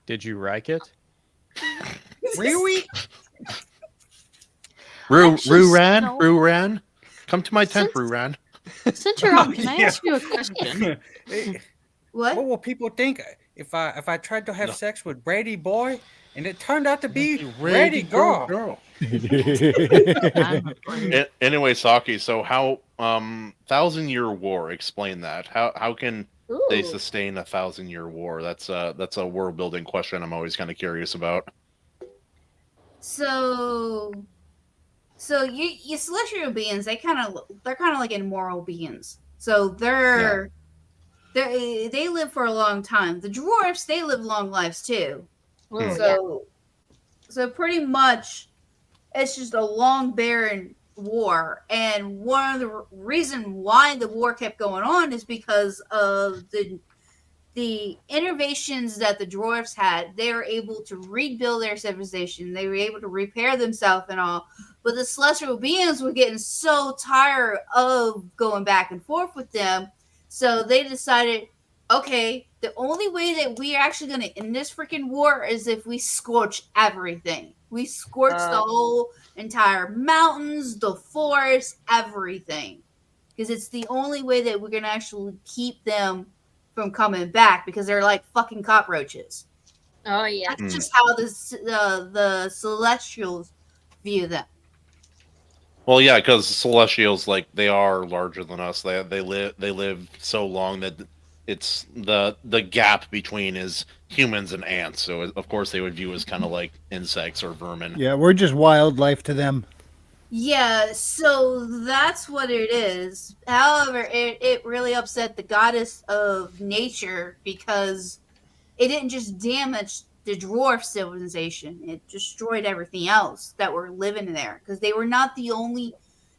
Did you like it? Really? Ruran, come to my tent, Ruran. Since you're on, can I ask you a question? What will people think if I tried to have sex with Brady Boy and it turned out to be Brady Girl? Anyway, Saki, so how 1,000-year war, explain that. How can they sustain a 1,000-year war? That's a world building question I'm always kind of curious about. So you celestial beings, they're kind of like immoral beings. So they live for a long time. The dwarfs, they live long lives too. So pretty much it's just a long barren war, and one of the reason why the war kept going on is because of the innovations that the dwarfs had. They were able to rebuild their civilization. They were able to repair themselves and all. But the celestial beings were getting so tired of going back and forth with them. So they decided, okay, the only way that we are actually going to end this freaking war is if we scorch everything. We scorch the whole entire mountains, the forest, everything. Because it's the only way that we're going to actually keep them from coming back, because they're like fucking cockroaches. Oh yeah, that's just how the Celestials view them. Well, yeah, because Celestials, like, they are larger than us. They live so long that it's the gap between is humans and ants. So of course they would view as kind of like insects or vermin. Yeah, we're just wildlife to them. Yeah, so that's what it is. However, it really upset the goddess of nature because it didn't just damage the dwarf civilization, it destroyed everything else that were living there, because they were not the only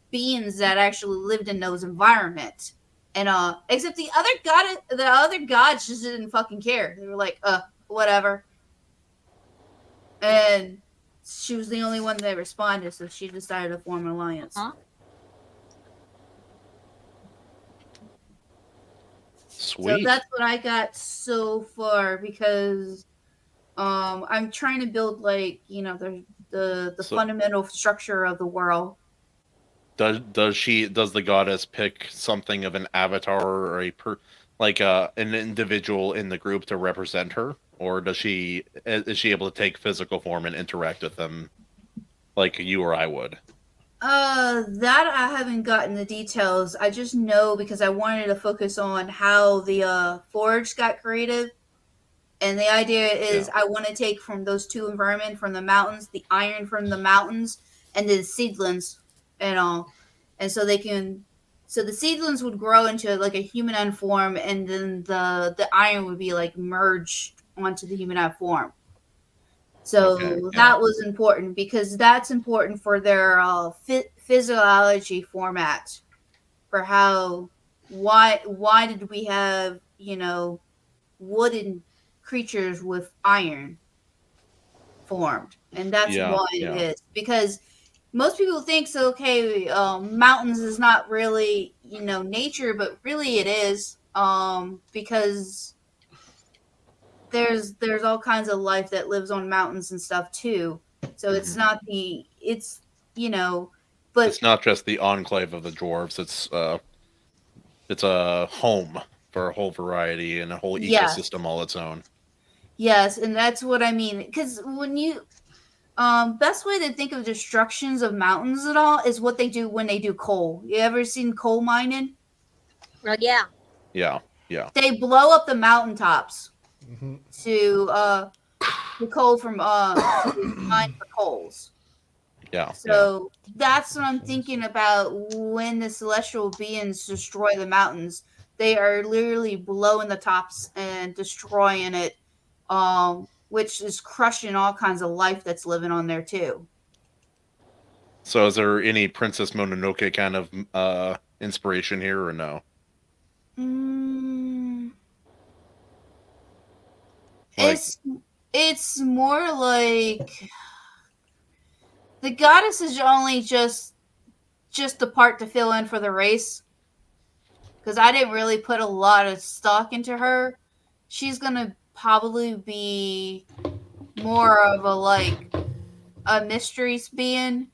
beings that actually lived in those environments. And except the other gods just didn't fucking care. They were like, whatever. And she was the only one that responded, so she decided to form an alliance. Sweet. So that's what I got so far, because I'm trying to build, like, the fundamental structure of the world. Does the goddess pick something of an avatar or an individual in the group to represent her, or is she able to take physical form and interact with them like you or I would? That I haven't gotten the details. I just know because I wanted to focus on how the Forge got created. And the idea is I want to take from those two environments, from the mountains, the iron from the mountains, and the seedlings and all. And so the seedlings would grow into like a humanoid form, and then the iron would be like merged onto the humanoid form. So that was important, because that's important for their physiology format, for why did we have, wooden creatures with iron formed. And that's why it is, because most people think so. Okay, mountains is not really nature, but really it is. Because there's all kinds of life that lives on mountains and stuff too. So it's not but It's not just the enclave of the dwarves. It's a home for a whole variety and a whole Yes. ecosystem all its own. Yes, and that's what I mean. Because when you best way to think of destructions of mountains at all is what they do when they do coal. You ever seen coal mining? Yeah. Yeah, yeah. They blow up the mountaintops to the coal from to mine for coals. Yeah. So that's what I'm thinking about when the celestial beings destroy the mountains. They are literally blowing the tops and destroying it, which is crushing all kinds of life that's living on there too. So is there any Princess Mononoke kind of inspiration here or no? It's more like the goddess is only just the part to fill in for the race, because I didn't really put a lot of stock into her. She's gonna probably be more of a mysteries being,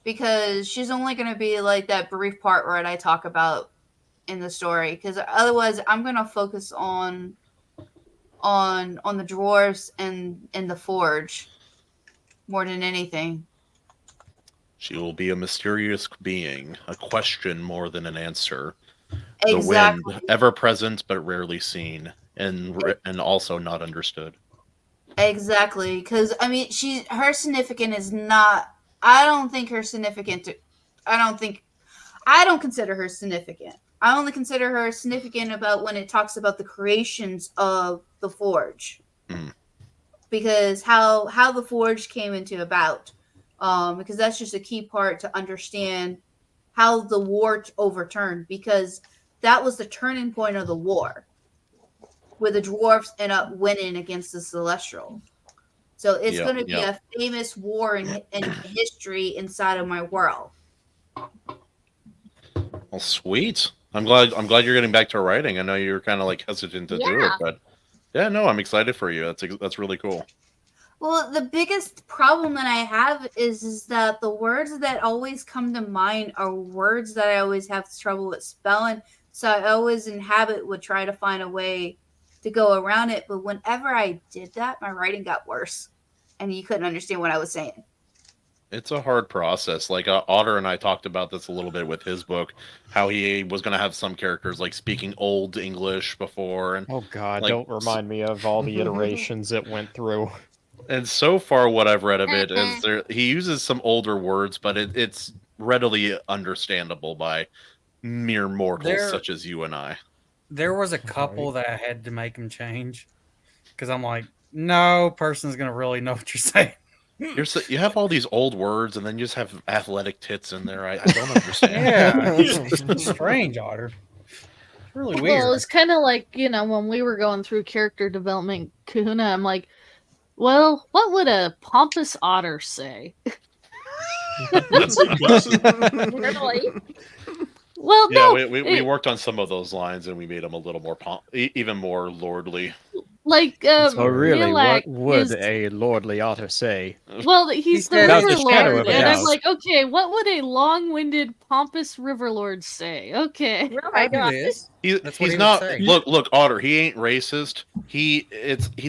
because she's only gonna be like that brief part where I talk about in the story, because otherwise I'm gonna focus on the dwarves and the forge more than anything. She will be a mysterious being, a question more than an answer. Exactly. The wind, ever present but rarely seen, and also not understood. Exactly, because I mean, her significant is not. I don't think her significant. I don't consider her significant. I only consider her significant about when it talks about the creations of the forge, because how the forge came into about, because that's just a key part to understand how the war overturned, because that was the turning point of the war, where the dwarves end up winning against the celestial. So it's going to be a famous war in history inside of my world. Well, sweet. I'm glad you're getting back to writing. I know you were kind of like hesitant to do it, but yeah, no, I'm excited for you. That's really cool. Well, the biggest problem that I have is that the words that always come to mind are words that I always have trouble with spelling. So I always would try to find a way to go around it. But whenever I did that, my writing got worse, and you couldn't understand what I was saying. It's a hard process. Like Otter and I talked about this a little bit with his book, how he was going to have some characters like speaking old English before. And oh God, like, don't remind me of all the iterations it went through. And so far, what I've read of it is he uses some older words, but it's readily understandable by mere mortals such as you and I. There was a couple that I had to make him change, because I'm like, no person's gonna really know what you're saying. You have all these old words, and then you just have athletic tits in there. I don't understand. Yeah, it's strange, Otter. It's really weird. Well, it's kind of like, when we were going through character development, Kahuna, I'm like, well, what would a pompous otter say? Really? Well, yeah, no. we worked on some of those lines, and we made them a little more even more lordly. Like, so really, Lilac what would is... a lordly otter say? Well, he's the Without river the shadow lord, of a and I'm doubt. like, okay, what would a long-winded, pompous river lord say? Okay. Oh my God. He's not. Look, Otter. He ain't racist. He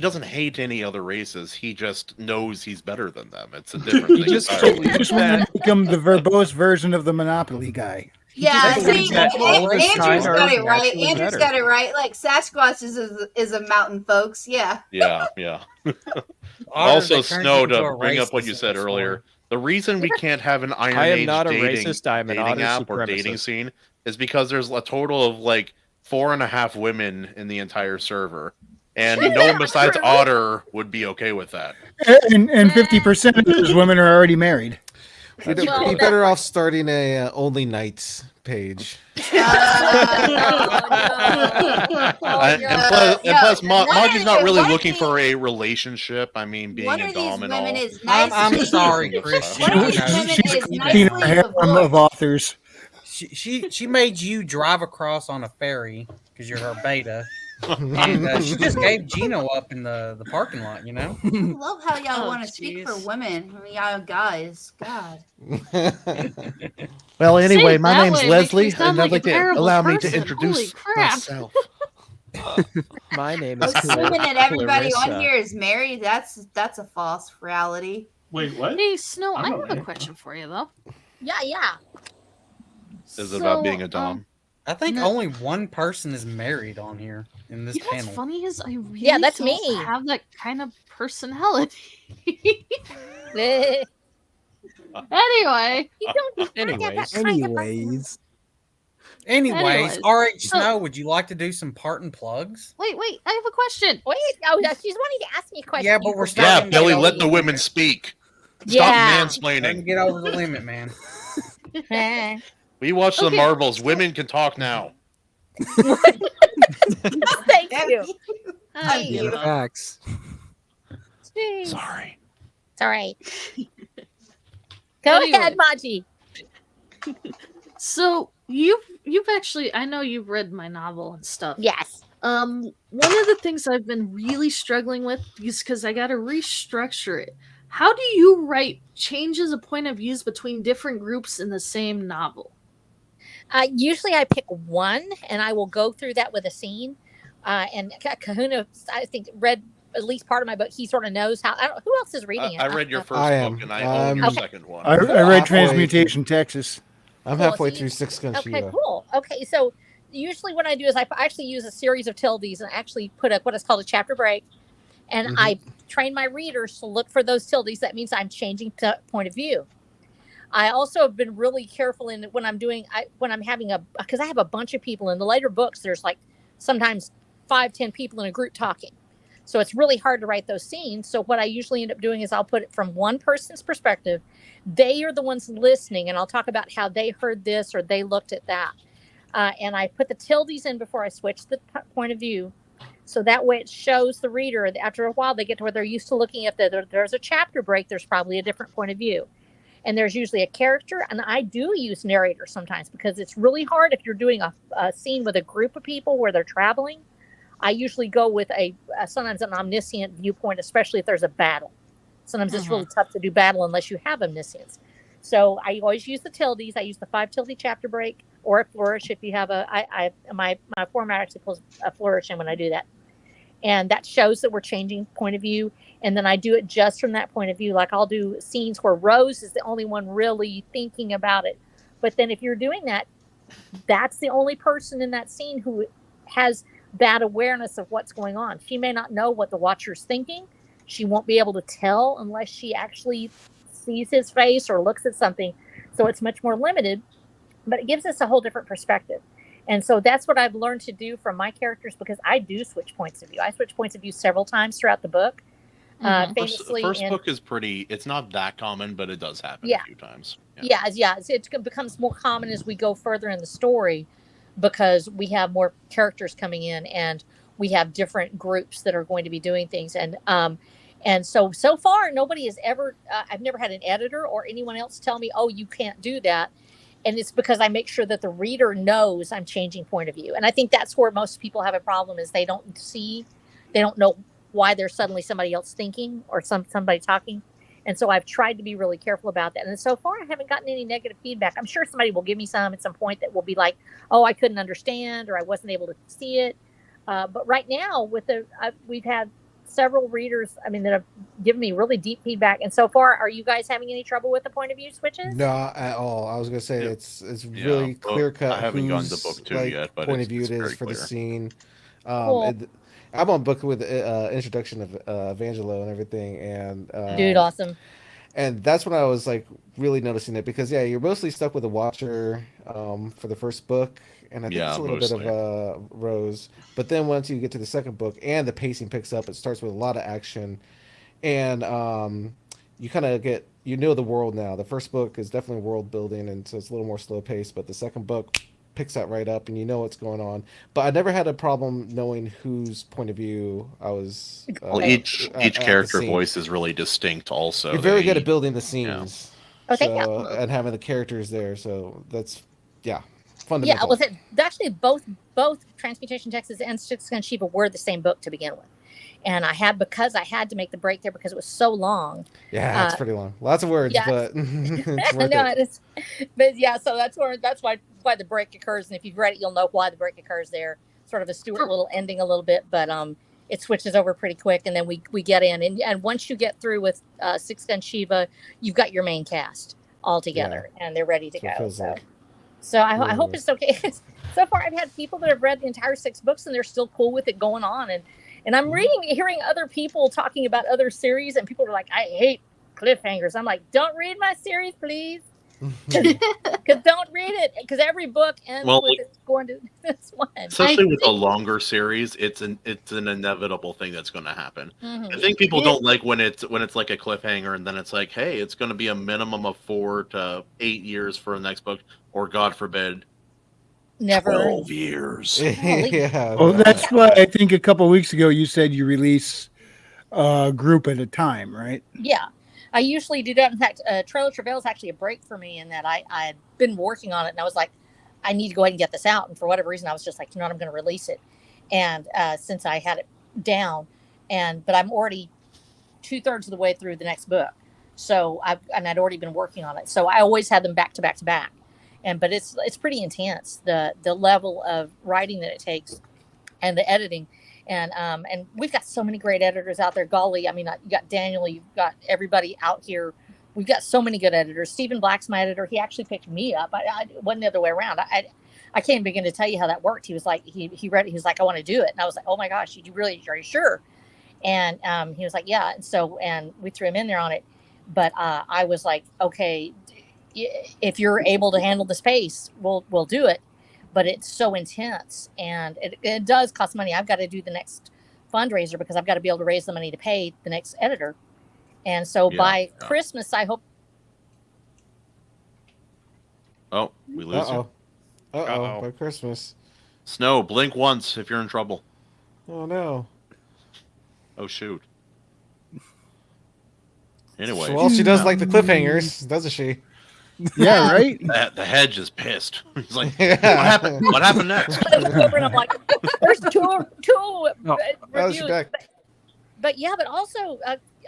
doesn't hate any other races. He just knows he's better than them. It's a different thing. You just want to become the verbose version of the Monopoly guy. Yeah, see, Andrew's got it right. naturally Andrew's better. got it right. Like Sasquatch is a mountain, folks. Yeah. Yeah. Also, Snow, to bring up what you said earlier, the reason we can't have an Iron I am Age not a dating, racist, I am an dating otter app or dating supremacist. scene is because there's a total of like 4.5 women in the entire server, and no one besides Otter would be okay with that. And 50% of those women are already married. You're Well, you better off starting a only nights page. And plus, Maji's not really one of looking these- for a relationship. I mean, being One a of these dom and women all. is nicely. I'm sorry, Christian. One of these You know, women She's is collecting a nicely harem divorced. of authors. She made you drive across on a ferry because you're her beta, and she just gave Gino up in the parking lot. You know. I love how y'all Oh, want to speak for jeez. women. I mean, y'all guys, God. Well, anyway, Say it my that name's way, makes me Leslie, sound and I'd like a like to terrible allow me to person. Holy introduce crap. myself. My name is Assuming that everybody on Clarissa. here is married, that's a false reality. Wait, what? Hey, Snow, I I'm have not a married. question for you, though. Yeah. Is it about being a So, dom? I think No. only one person is married on here in this You know what's panel. funny is I really Yeah, that's don't me. have that kind of personality. Anyway. You don't Anyways. Anyways. Anyways, all right, so- Snow, would you like to do some parting plugs? Wait, I have a question. Wait, oh, she's wanting to ask me a question. Yeah, but You we're forgot. Yeah, starting to Billy, get let over the women speak. Stop Yeah. Starting to mansplaining. get over the limit, man. We watch the Okay, Marvels. Women can talk now. Thank you. Thank Hey, you. Facts. jeez. Sorry. It's all right. Go Anyway. ahead, Maji. So you've actually, I know you've read my novel and stuff. Yes. One of the things I've been really struggling with is because I got to restructure it. How do you write changes of point of views between different groups in the same novel? Usually I pick one and I will go through that with a scene. And Kahuna, I think, read at least part of my book. He sort of knows how. who else is reading it? I read your first I book, am. and I own your I'm- second one. I read Halfway Transmutation, Texas. I'm Cool, halfway so through Six Gun Okay, Sheila. cool. Okay, so usually what I do is I actually use a series of tildes and I actually put what is called a chapter break, and Mhm. I train my readers to look for those tildes. That means I'm changing point of view. I also have been really careful in when I'm doing when I'm having because I have a bunch of people in the later books. There's like sometimes 5-10 people in a group talking, so it's really hard to write those scenes. So what I usually end up doing is I'll put it from one person's perspective. They are the ones listening, and I'll talk about how they heard this or they looked at that. And I put the tildes in before I switch the point of view. So that way it shows the reader that after a while they get to where they're used to looking at there's a chapter break, there's probably a different point of view. And there's usually a character. And I do use narrators sometimes because it's really hard if you're doing a scene with a group of people where they're traveling. I usually go with sometimes an omniscient viewpoint, especially if there's a battle. Sometimes it's really tough to do battle unless you have omniscience. So I always use the tildes. I use the 5 tilde chapter break or a flourish if you have my format actually pulls a flourish in when I do that. And that shows that we're changing point of view. And then I do it just from that point of view. Like I'll do scenes where Rose is the only one really thinking about it. But then if you're doing that, that's the only person in that scene who has that awareness of what's going on. She may not know what the watcher's thinking. She won't be able to tell unless she actually sees his face or looks at something. So it's much more limited, but it gives us a whole different perspective. And so that's what I've learned to do from my characters because I do switch points of view. I switch points of view several times throughout the book. Famously, First book is pretty. It's not that common, but it does happen Yeah. a few times. Yeah. It becomes more common as we go further in the story because we have more characters coming in and we have different groups that are going to be doing things. And so far, nobody has ever, I've never had an editor or anyone else tell me, oh, you can't do that. And it's because I make sure that the reader knows I'm changing point of view. And I think that's where most people have a problem is they don't know why there's suddenly somebody else thinking or somebody talking. And so I've tried to be really careful about that. And so far, I haven't gotten any negative feedback. I'm sure somebody will give me some at some point that will be like, oh, I couldn't understand or I wasn't able to see it. But right now, we've had several readers, that have given me really deep feedback. And so far, are you guys having any trouble with the point of view switches? Not at all. I was gonna say it's really Yeah, clear cut. I haven't gotten to whose, book 2 like, yet, but point of view it's it is very for the clear. scene. Cool. I'm on book with introduction of Evangelo and everything, and Dude, awesome. And that's when I was like really noticing it because you're mostly stuck with a watcher for the first book, and I think it's a little bit of Rose. But then once you get to the second book and the pacing picks up, it starts with a lot of action, and you kind of get the world now. The first book is definitely world building, and so it's a little more slow paced. But the second book picks that right up, and you know what's going on. But I never had a problem knowing whose point of view I was. Well, each at the character scene. voice is really distinct. Also, You're very good They- at building the yeah. scenes. Oh, thank So you. and having the characters there, so that's Yeah, fundamental. well, actually both Transmutation Texas and Six Gun Shiva were the same book to begin with, and I had to make the break there because it was so long. Yeah, it's pretty long. Lots of words, yeah. but it's worth No, it. it is. But yeah, so that's why the break occurs, and if you've read it, you'll know why the break occurs there. Sort of a Stuart Little ending a little bit, but it switches over pretty quick, and then we get in, and once you get through with Six Gun Shiva, you've got your main cast all together, and they're ready to So it go. feels like. So I hope it's okay. So far, I've had people that have read the entire 6 books and they're still cool with it going on. And I'm hearing other people talking about other series, and people are like, I hate cliffhangers. I'm like, don't read my series, please. Because don't read it. Because every book ends with it going to this one. Especially with a longer series, it's an inevitable thing that's going to happen. Mhm. I think people don't like when it's like a cliffhanger, and then it's like, hey, it's going to be a minimum of 4 to 8 years for the next book, or God forbid, Never 12 years. Yeah. Well, that's why I think a couple of weeks ago you said you release a group at a time, right? Yeah, I usually do that. In fact, Trail of Travail is actually a break for me in that I had been working on it, and I was like, I need to go ahead and get this out. And for whatever reason, I was just like, I'm going to release it. And since I had it down, but I'm already 2/3 of the way through the next book, so I'd already been working on it. So I always had them back to back to back, but it's pretty intense, the level of writing that it takes, and the editing. And we've got so many great editors out there. Golly, I mean, you got Daniel, you've got everybody out here. We've got so many good editors. Stephen Black's my editor. He actually picked me up. It wasn't the other way around. I can't begin to tell you how that worked. He was like, he read it. He was like, I want to do it. And I was like, oh my gosh, are you sure? And he was like, yeah. And we threw him in there on it. But I was like, okay, if you're able to handle the space, we'll do it. But it's so intense, and it does cost money. I've got to do the next fundraiser because I've got to be able to raise the money to pay the next editor. And so by Christmas, I hope. Oh, we lose you. Uh-oh. By Christmas. Snow, blink once if you're in trouble. Oh, no. Oh, shoot. Anyway. Well, she does like the cliffhangers, doesn't she? Yeah, right? The hedge is pissed. He's like, what happened? What happened next? And I'm like, there's two reviews. But yeah, but also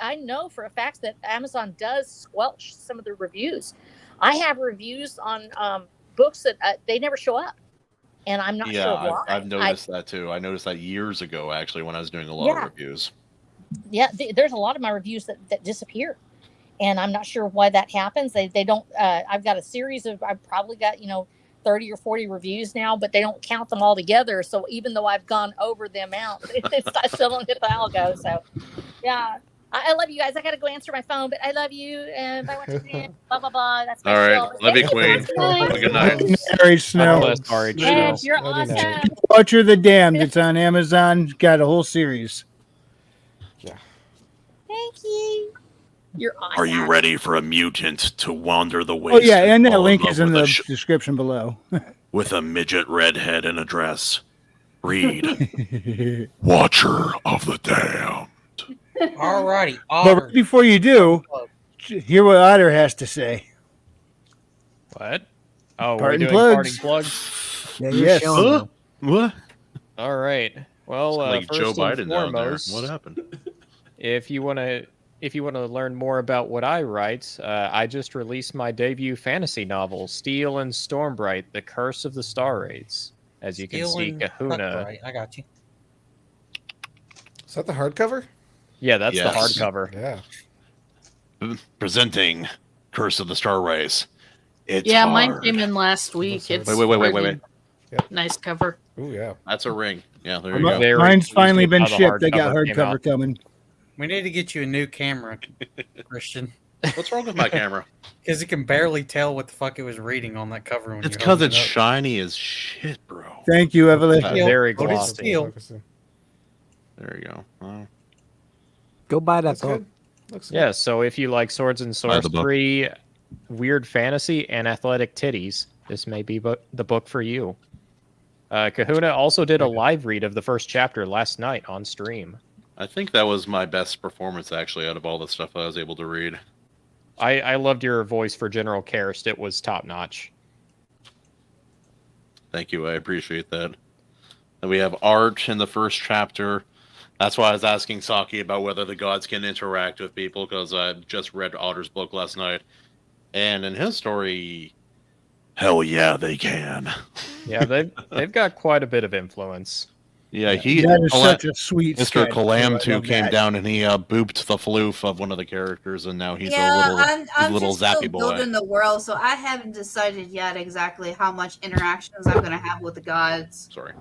I know for a fact that Amazon does squelch some of the reviews. I have reviews on books that they never show up, and I'm not sure why. I've noticed that too. I noticed that years ago, actually, when I was doing a lot of reviews. Yeah, there's a lot of my reviews that disappear, and I'm not sure why that happens. They don't. I've got a series of. I've probably got 30 or 40 reviews now, but they don't count them all together. So even though I've gone over the amount, I still don't hit the algo. So yeah, I love you guys. I gotta go answer my phone, but I love you. And I want to blah blah blah. That's my all right. show. Love you, Queen. Have a good night. Mary Snow. Ed, you're awesome. Butcher the Damned. It's on Amazon. Got a whole series. Thank you. You're awesome. Are you ready for a mutant to wander the Oh, waste? yeah, and that fall link love is in with a the description below. with a midget redhead in a dress? Read Watcher of the Damned. Alrighty. But right before you do, hear what Otter has to say. What? Oh, we're Parting doing plugs. parting plugs. Yeah, yes. What? All right. Well, Like first Joe and Biden down there. foremost, What happened? If you want to learn more about what I write, I just released my debut fantasy novel, Steel and Stormbright: The Curse of the Star Raids. As you can see, Kahuna. Right, I got you. Is that the hardcover? Yeah, that's Yes. the hardcover. Yeah. Presenting Curse of the Star Race. It's Yeah, hard. mine came in last week. It's Wait. pretty nice cover. Oh yeah. That's a ring. Yeah, there you go. Very Mine's pleased finally with been how the shipped. They got hardcover came hardcover out. coming. We need to get you a new camera, Christian. What's wrong with my camera? Because you can barely tell what the fuck it was reading on that cover. When It's you because held it it's up. shiny as shit, bro. Thank you, Evelyn. Very What is glossy. steel? There you go. Oh. Go buy that That's book. good. Yeah, so if you like swords and Buy the book. sorcery, weird fantasy, and athletic titties, this may be the book for you. Kahuna also did a live read of the first chapter last night on stream. I think that was my best performance, actually, out of all the stuff I was able to read. I loved your voice for General Karst. It was top-notch. Thank you. I appreciate that. And we have art in the first chapter. That's why I was asking Saki about whether the gods can interact with people, because I just read Otter's book last night. And in his story, hell yeah, they can. Yeah, they've got quite a bit of influence. Yeah, that is such a sweet Mr. sketch, Kalam too. I too love came that. down and he booped the floof of one of the characters, and now he's I'm a little just still zappy boy. building the world, so I haven't decided yet exactly how much interactions I'm going to have with the gods. Sorry.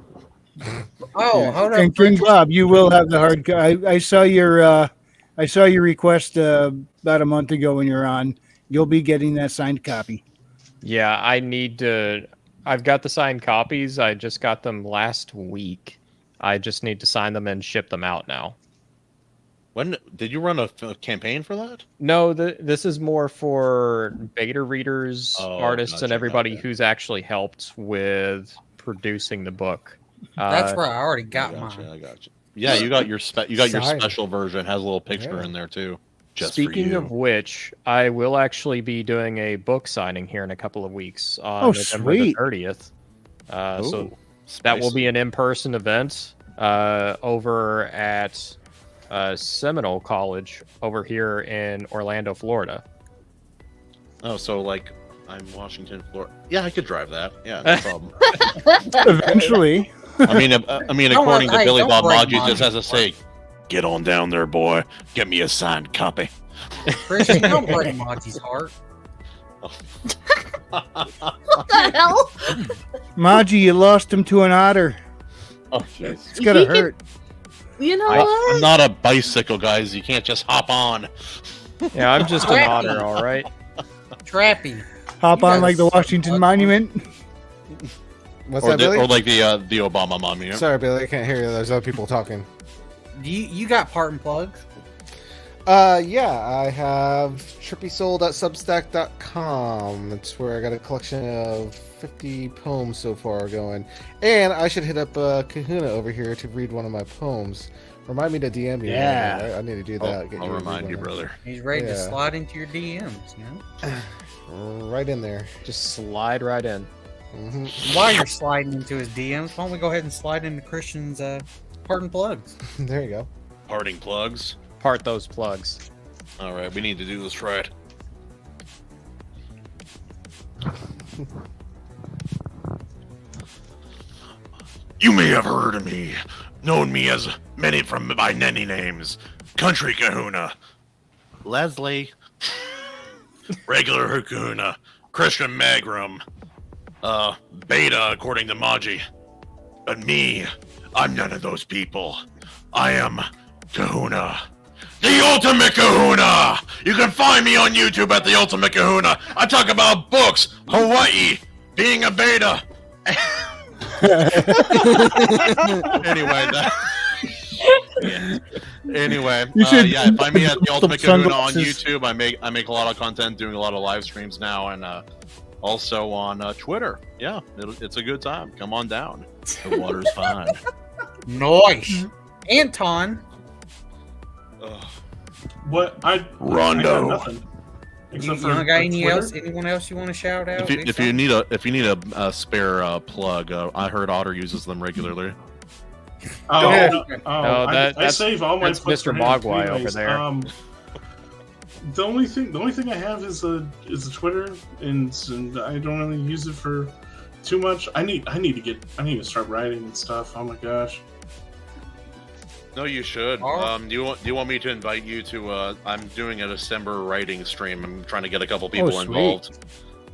Oh, hold on. And King Bob, you will have the hard. I saw your request about a month ago when you're on. You'll be getting that signed copy. Yeah, I need to... I've got the signed copies. I just got them last week. I just need to sign them and ship them out now. When did you run a campaign for that? No, this is more for beta readers, Oh, artists, and gotcha, everybody who's actually helped with producing the book. That's where I already got I gotcha, mine. I got you. Yeah, you got your Sign. special version. Has a little picture in there too. Just Speaking for you. of which, I will actually be doing a book signing here in a couple of weeks on Oh, November sweet. the 30th. So Ooh, that will spicy. be an in-person event over at Seminole College over here in Orlando, Florida. Oh, so like I'm Washington, Florida. Yeah, I could drive that. Yeah, no problem. Eventually. I mean, Don't according to worry, Billy don't Bob break Maji, just mine. has to say, "Get on down there, boy. Get me a signed copy." Christian, don't break Monty's heart. What the hell? Maji, you lost him to an otter. Oh, jeez. It's gonna He could- hurt. You know I'm what? not a bicycle, guys. You can't just hop on. Yeah, I'm just an otter, all right. Trappy. Hop You on guys like the suck, Washington bud. Monument. What's Or, that, Billy? or like the Obama monument. Sorry, Billy, I can't hear you. There's other people talking. You got part and plugs? Yeah, I have trippysoul.substack.com. It's where I got a collection of 50 poems so far going. And I should hit up Kahuna over here to read one of my poems. Remind me to DM me. Yeah. I need to do that. Get I'll to read remind you, one. brother. He's ready to Yeah. slide into your DMs, you know? Right in there. Just slide right in. Hmm. While you're sliding into his DMs, why don't we go ahead and slide into Christian's part and plugs? There you go. Parting plugs. Part those plugs. All right, we need to do this right. You may have heard of me, known me as many from my many names. Country Kahuna, Leslie. regular Kahuna, Christian Magrum, Beta according to Maji. But me, I'm none of those people. I am Kahuna. The Ultimate Kahuna! You can find me on YouTube at The Ultimate Kahuna. I talk about books, Hawaii, being a beta. Anyway, anyway, You should- yeah, find me at the Ultimate Kahuna on sunglasses. YouTube. I make a lot of content, doing a lot of live streams now, and also on Twitter. Yeah, it's a good time. Come on down. The water's fine. Nice. Anton. What I Rondo. I got nothing. You Except for got Twitter. anyone else you want to shout out? If you need a spare plug, I heard Otter uses them regularly. Oh, Yeah. no, No, I that's- save all my that's plugs Mr. for him. Mogwai over Anyways, there. The only thing I have is a Twitter, and I don't really use it for too much. I need to start writing and stuff. Oh my gosh. No, you should. Alright. Do you want me to invite you to? I'm doing a December writing stream. I'm trying to get a couple people sweet. involved,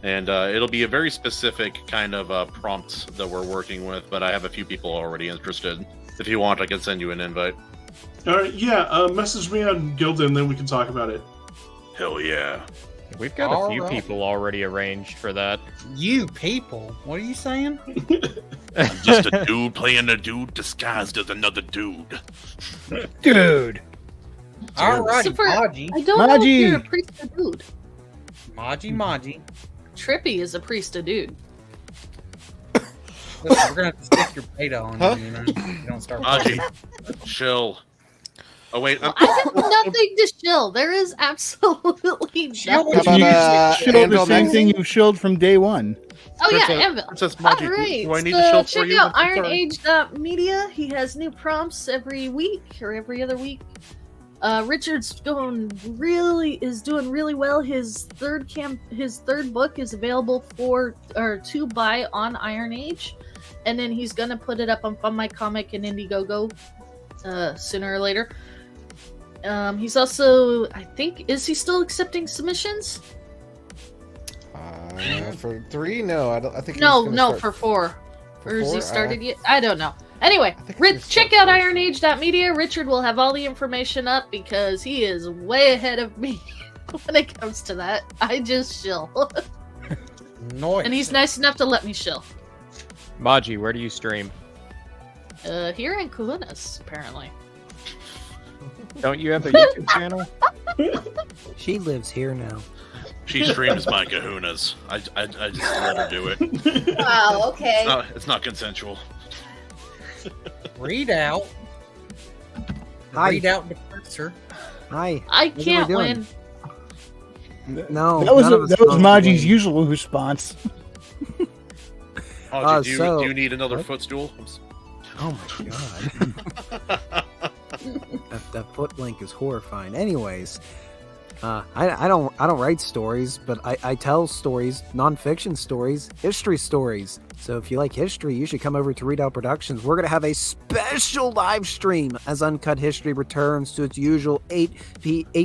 and it'll be a very specific kind of prompt that we're working with. But I have a few people already interested. If you want, I can send you an invite. All right, yeah. Message me on Gilda, and then we can talk about it. Hell yeah. We've got a few Alright. people already arranged for that. You people. What are you saying? I'm just a dude playing a dude disguised as another dude. Dude. All right, Super- Maji. I don't know if you're a Maji. priest or dude. Maji. Trippy is a priest or dude. Listen, we're gonna have to stick your beta on Huh? you, you don't start. Maji, chill. Oh wait, I have nothing to shill. There is absolutely nothing. How about, You shilled the Anvil same next? thing you shilled from day one. Oh yeah, Princess- Anvil. Princess Maji, All right, do I need so to shill for check you? out I'm sorry. IronAge.media. He has new prompts every week or every other week. Richard's doing really well. His third book is available to buy on IronAge, and then he's gonna put it up on Fun My Comic and Indiegogo sooner or later. He's also, I think, is he still accepting submissions? For 3, no, I don't. I think he's No, gonna no, start- for 4. For Or has he 4? started yet? I don't know. Anyway, check out IronAge.media. Richard will have all the information up because he is way ahead of me when it comes to that. I just shill. Nice. And he's nice enough to let me shill. Maji, where do you stream? Here in Kahunas, apparently. Don't you have a YouTube channel? She lives here now. She streams my kahunas. I just let her do it. Wow, okay. It's not consensual. Read out. Hi. Read out the cursor. Hi. I What are we can't doing? win. No, That was none of us that was know what to Maji's win. usual response. Maji, do so- you need another what? footstool? Oh my god. that foot link is horrifying. Anyways, I don't write stories, but I tell stories, nonfiction stories, history stories. So if you like history, you should come over to Readout Productions. We're gonna have a special live stream as Uncut History returns to its usual 8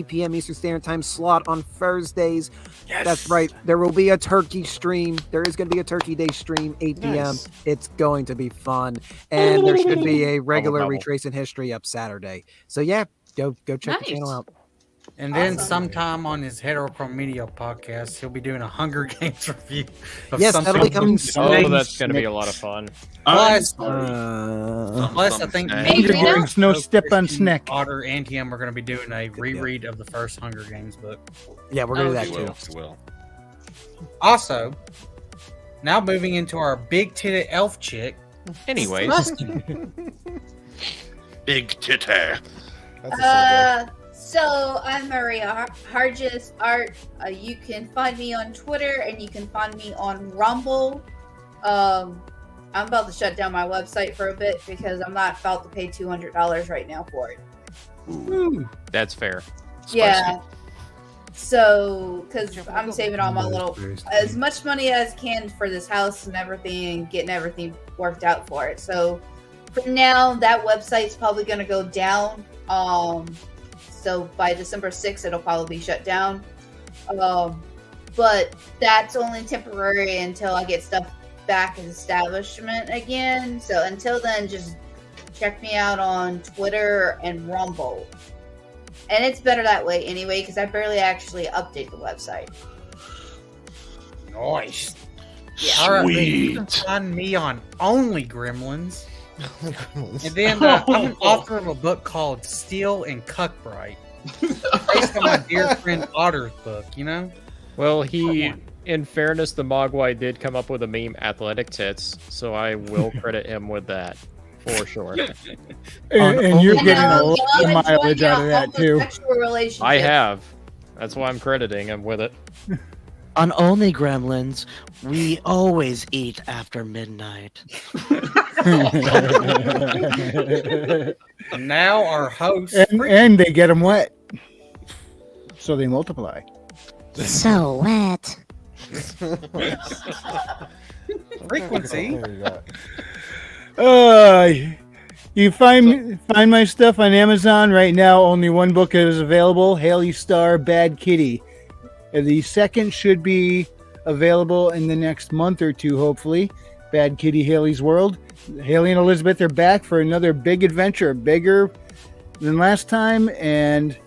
p.m. Eastern Standard Time slot on Thursdays. Yes. That's right. There will be a turkey stream. There is going to be a Turkey Day stream, 8 p.m. Nice. It's going to be fun, and there should be a regular Gobble. Retracing History up Saturday. So yeah, go check the channel out. And then Awesome. sometime on his Heterochrome Media podcast, he'll be doing a Hunger Games review. Of Yes, something. that'll be coming Oh, soon. that's going to be a lot of fun. Plus, Uh, plus I think Hey, me, Reno? Mark, No step on Christian, snack. Otter, and him are going to be doing a reread of the first Hunger Games book. yeah, we're gonna do that You too. will. You will. Also, now moving into our big-titted elf chick. Anyways, Big titty. That's a segue. So I'm Maria Hargis Art. You can find me on Twitter and you can find me on Rumble. I'm about to shut down my website for a bit because I'm not about to pay $200 right now for it. that's fair. Yeah. So, because I'm saving all my little, as much money as I can for this house and everything, and getting everything worked out for it. So, for now, that website's probably going to go down. So by December 6th, it'll probably be shut down. But that's only temporary until I get stuff back in establishment again. So until then, just check me out on Twitter and Rumble. And it's better that way anyway, because I barely actually update the website. Nice. Yeah. All right, you can find me on Only Gremlins. And then I'm an author of a book called Steel and Cuckbright, based on my dear friend Otter's book. You know. Well, in fairness, the Mogwai did come up with a meme, athletic tits, so I will credit him with that for sure. And you're getting a lot of I'm mileage out of that too. Homosexual relationship. I have. That's why I'm crediting him with it. On Only Gremlins, we always eat after midnight. And now our host, and they get them wet, so they multiply. So wet. Frequency. You find my stuff on Amazon right now. Only one book is available: Haley Starr, Bad Kitty. The second should be available in the next month or two, hopefully. Bad Kitty, Haley's World. Haley and Elizabeth are back for another big adventure, bigger than last time. And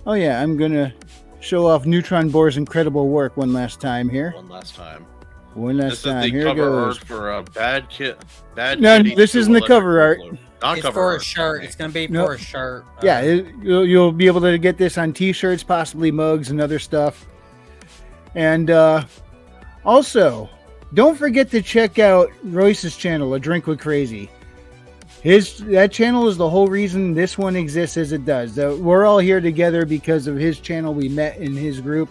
oh yeah, I'm gonna show off Neutron Boar's incredible work one last time here. One last time. One last This is time. the Here it cover goes. art for Bad No, Kitty this to isn't the Electric cover art. Boogaloo. It's for a shirt. It's gonna be Nope. for a shirt. Yeah, you'll be able to get this on T-shirts, possibly mugs and other stuff. And also, don't forget to check out Royce's channel, A Drink with Crazy. That channel is the whole reason this one exists as it does. We're all here together because of his channel. We met in his group,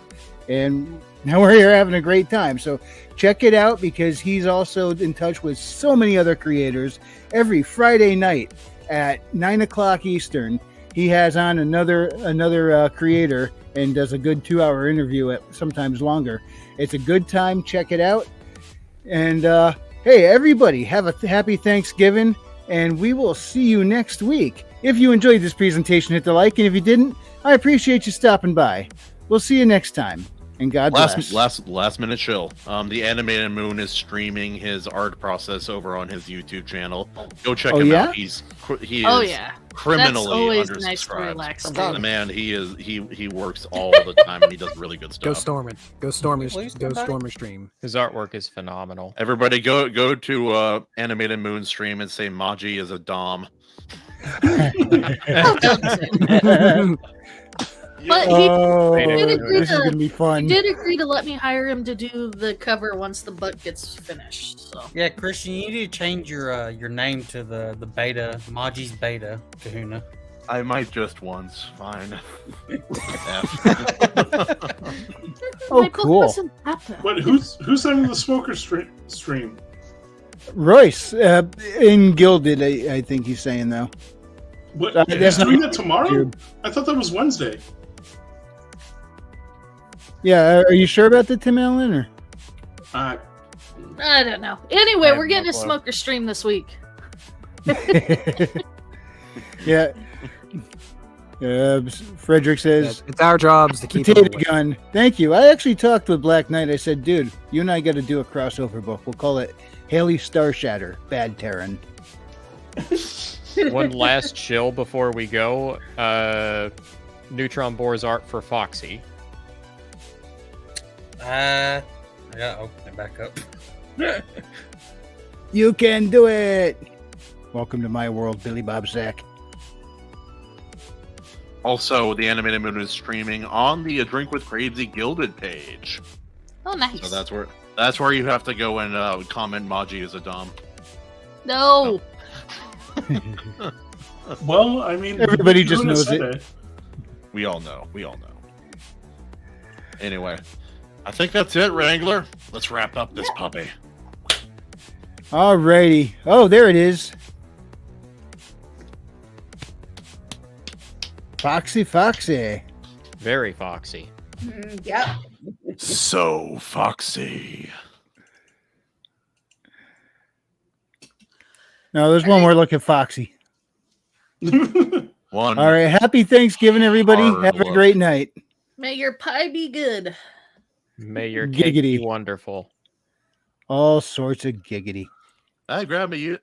and now we're here having a great time. So check it out, because he's also in touch with so many other creators. Every Friday night at 9 o'clock Eastern, he has on another creator and does a good 2-hour interview, sometimes longer. It's a good time. Check it out. And hey, everybody, have a happy Thanksgiving, and we will see you next week. If you enjoyed this presentation, hit the like, and if you didn't, I appreciate you stopping by. We'll see you next time, and God bless. Last minute chill. The Animated Moon is streaming his art process over on his YouTube channel. Go check him out. He is criminally That's always undersubscribed. nice to relax. The man, he works all the time, and he does really good stuff. Go Stormin. Go Stormin stream. His artwork is phenomenal. Everybody go to Animated Moon stream and say Maji is a dom. But he this is gonna be fun. He did agree to let me hire him to do the cover once the book gets finished. So Yeah, Christian, you need to change your name to the beta, Maji's Beta, Kahuna. I might just once. Fine. Oh, cool. What? Who's having the smoker stream? Royce, in Gilded, I think he's saying, though. What? That's He's not doing that tomorrow? YouTube. I thought that was Wednesday. Yeah, are you sure about that, Tim Allen? Or? I don't know. Anyway, we're getting a smoker stream this week. Yeah. Frederick says it's our jobs to keep potato them away. gun. Thank you. I actually talked with Black Knight. I said, dude, you and I got to do a crossover book. We'll call it Haley Starshatter, Bad Terran. One last chill before we go. Neutron Boar's art for Foxy. I gotta open it back up. You can do it. Welcome to my world, Billy Bob Sack. Also, the Animated Moon is streaming on the A Drink with Crazy Gilded page. Oh, nice. So that's where you have to go and comment Maji is a dom. No. Well, I mean, everybody just knows it. We all know. Anyway, I think that's it, Wrangler. Let's wrap up this puppy. Alrighty. Oh, there it is. Foxy. Very foxy. Yep. So foxy. No, there's one more look at Foxy. One. All right. Happy Thanksgiving, everybody. Have a great night. May your pie be good. May your cake be wonderful. All sorts of giggity. Grab me.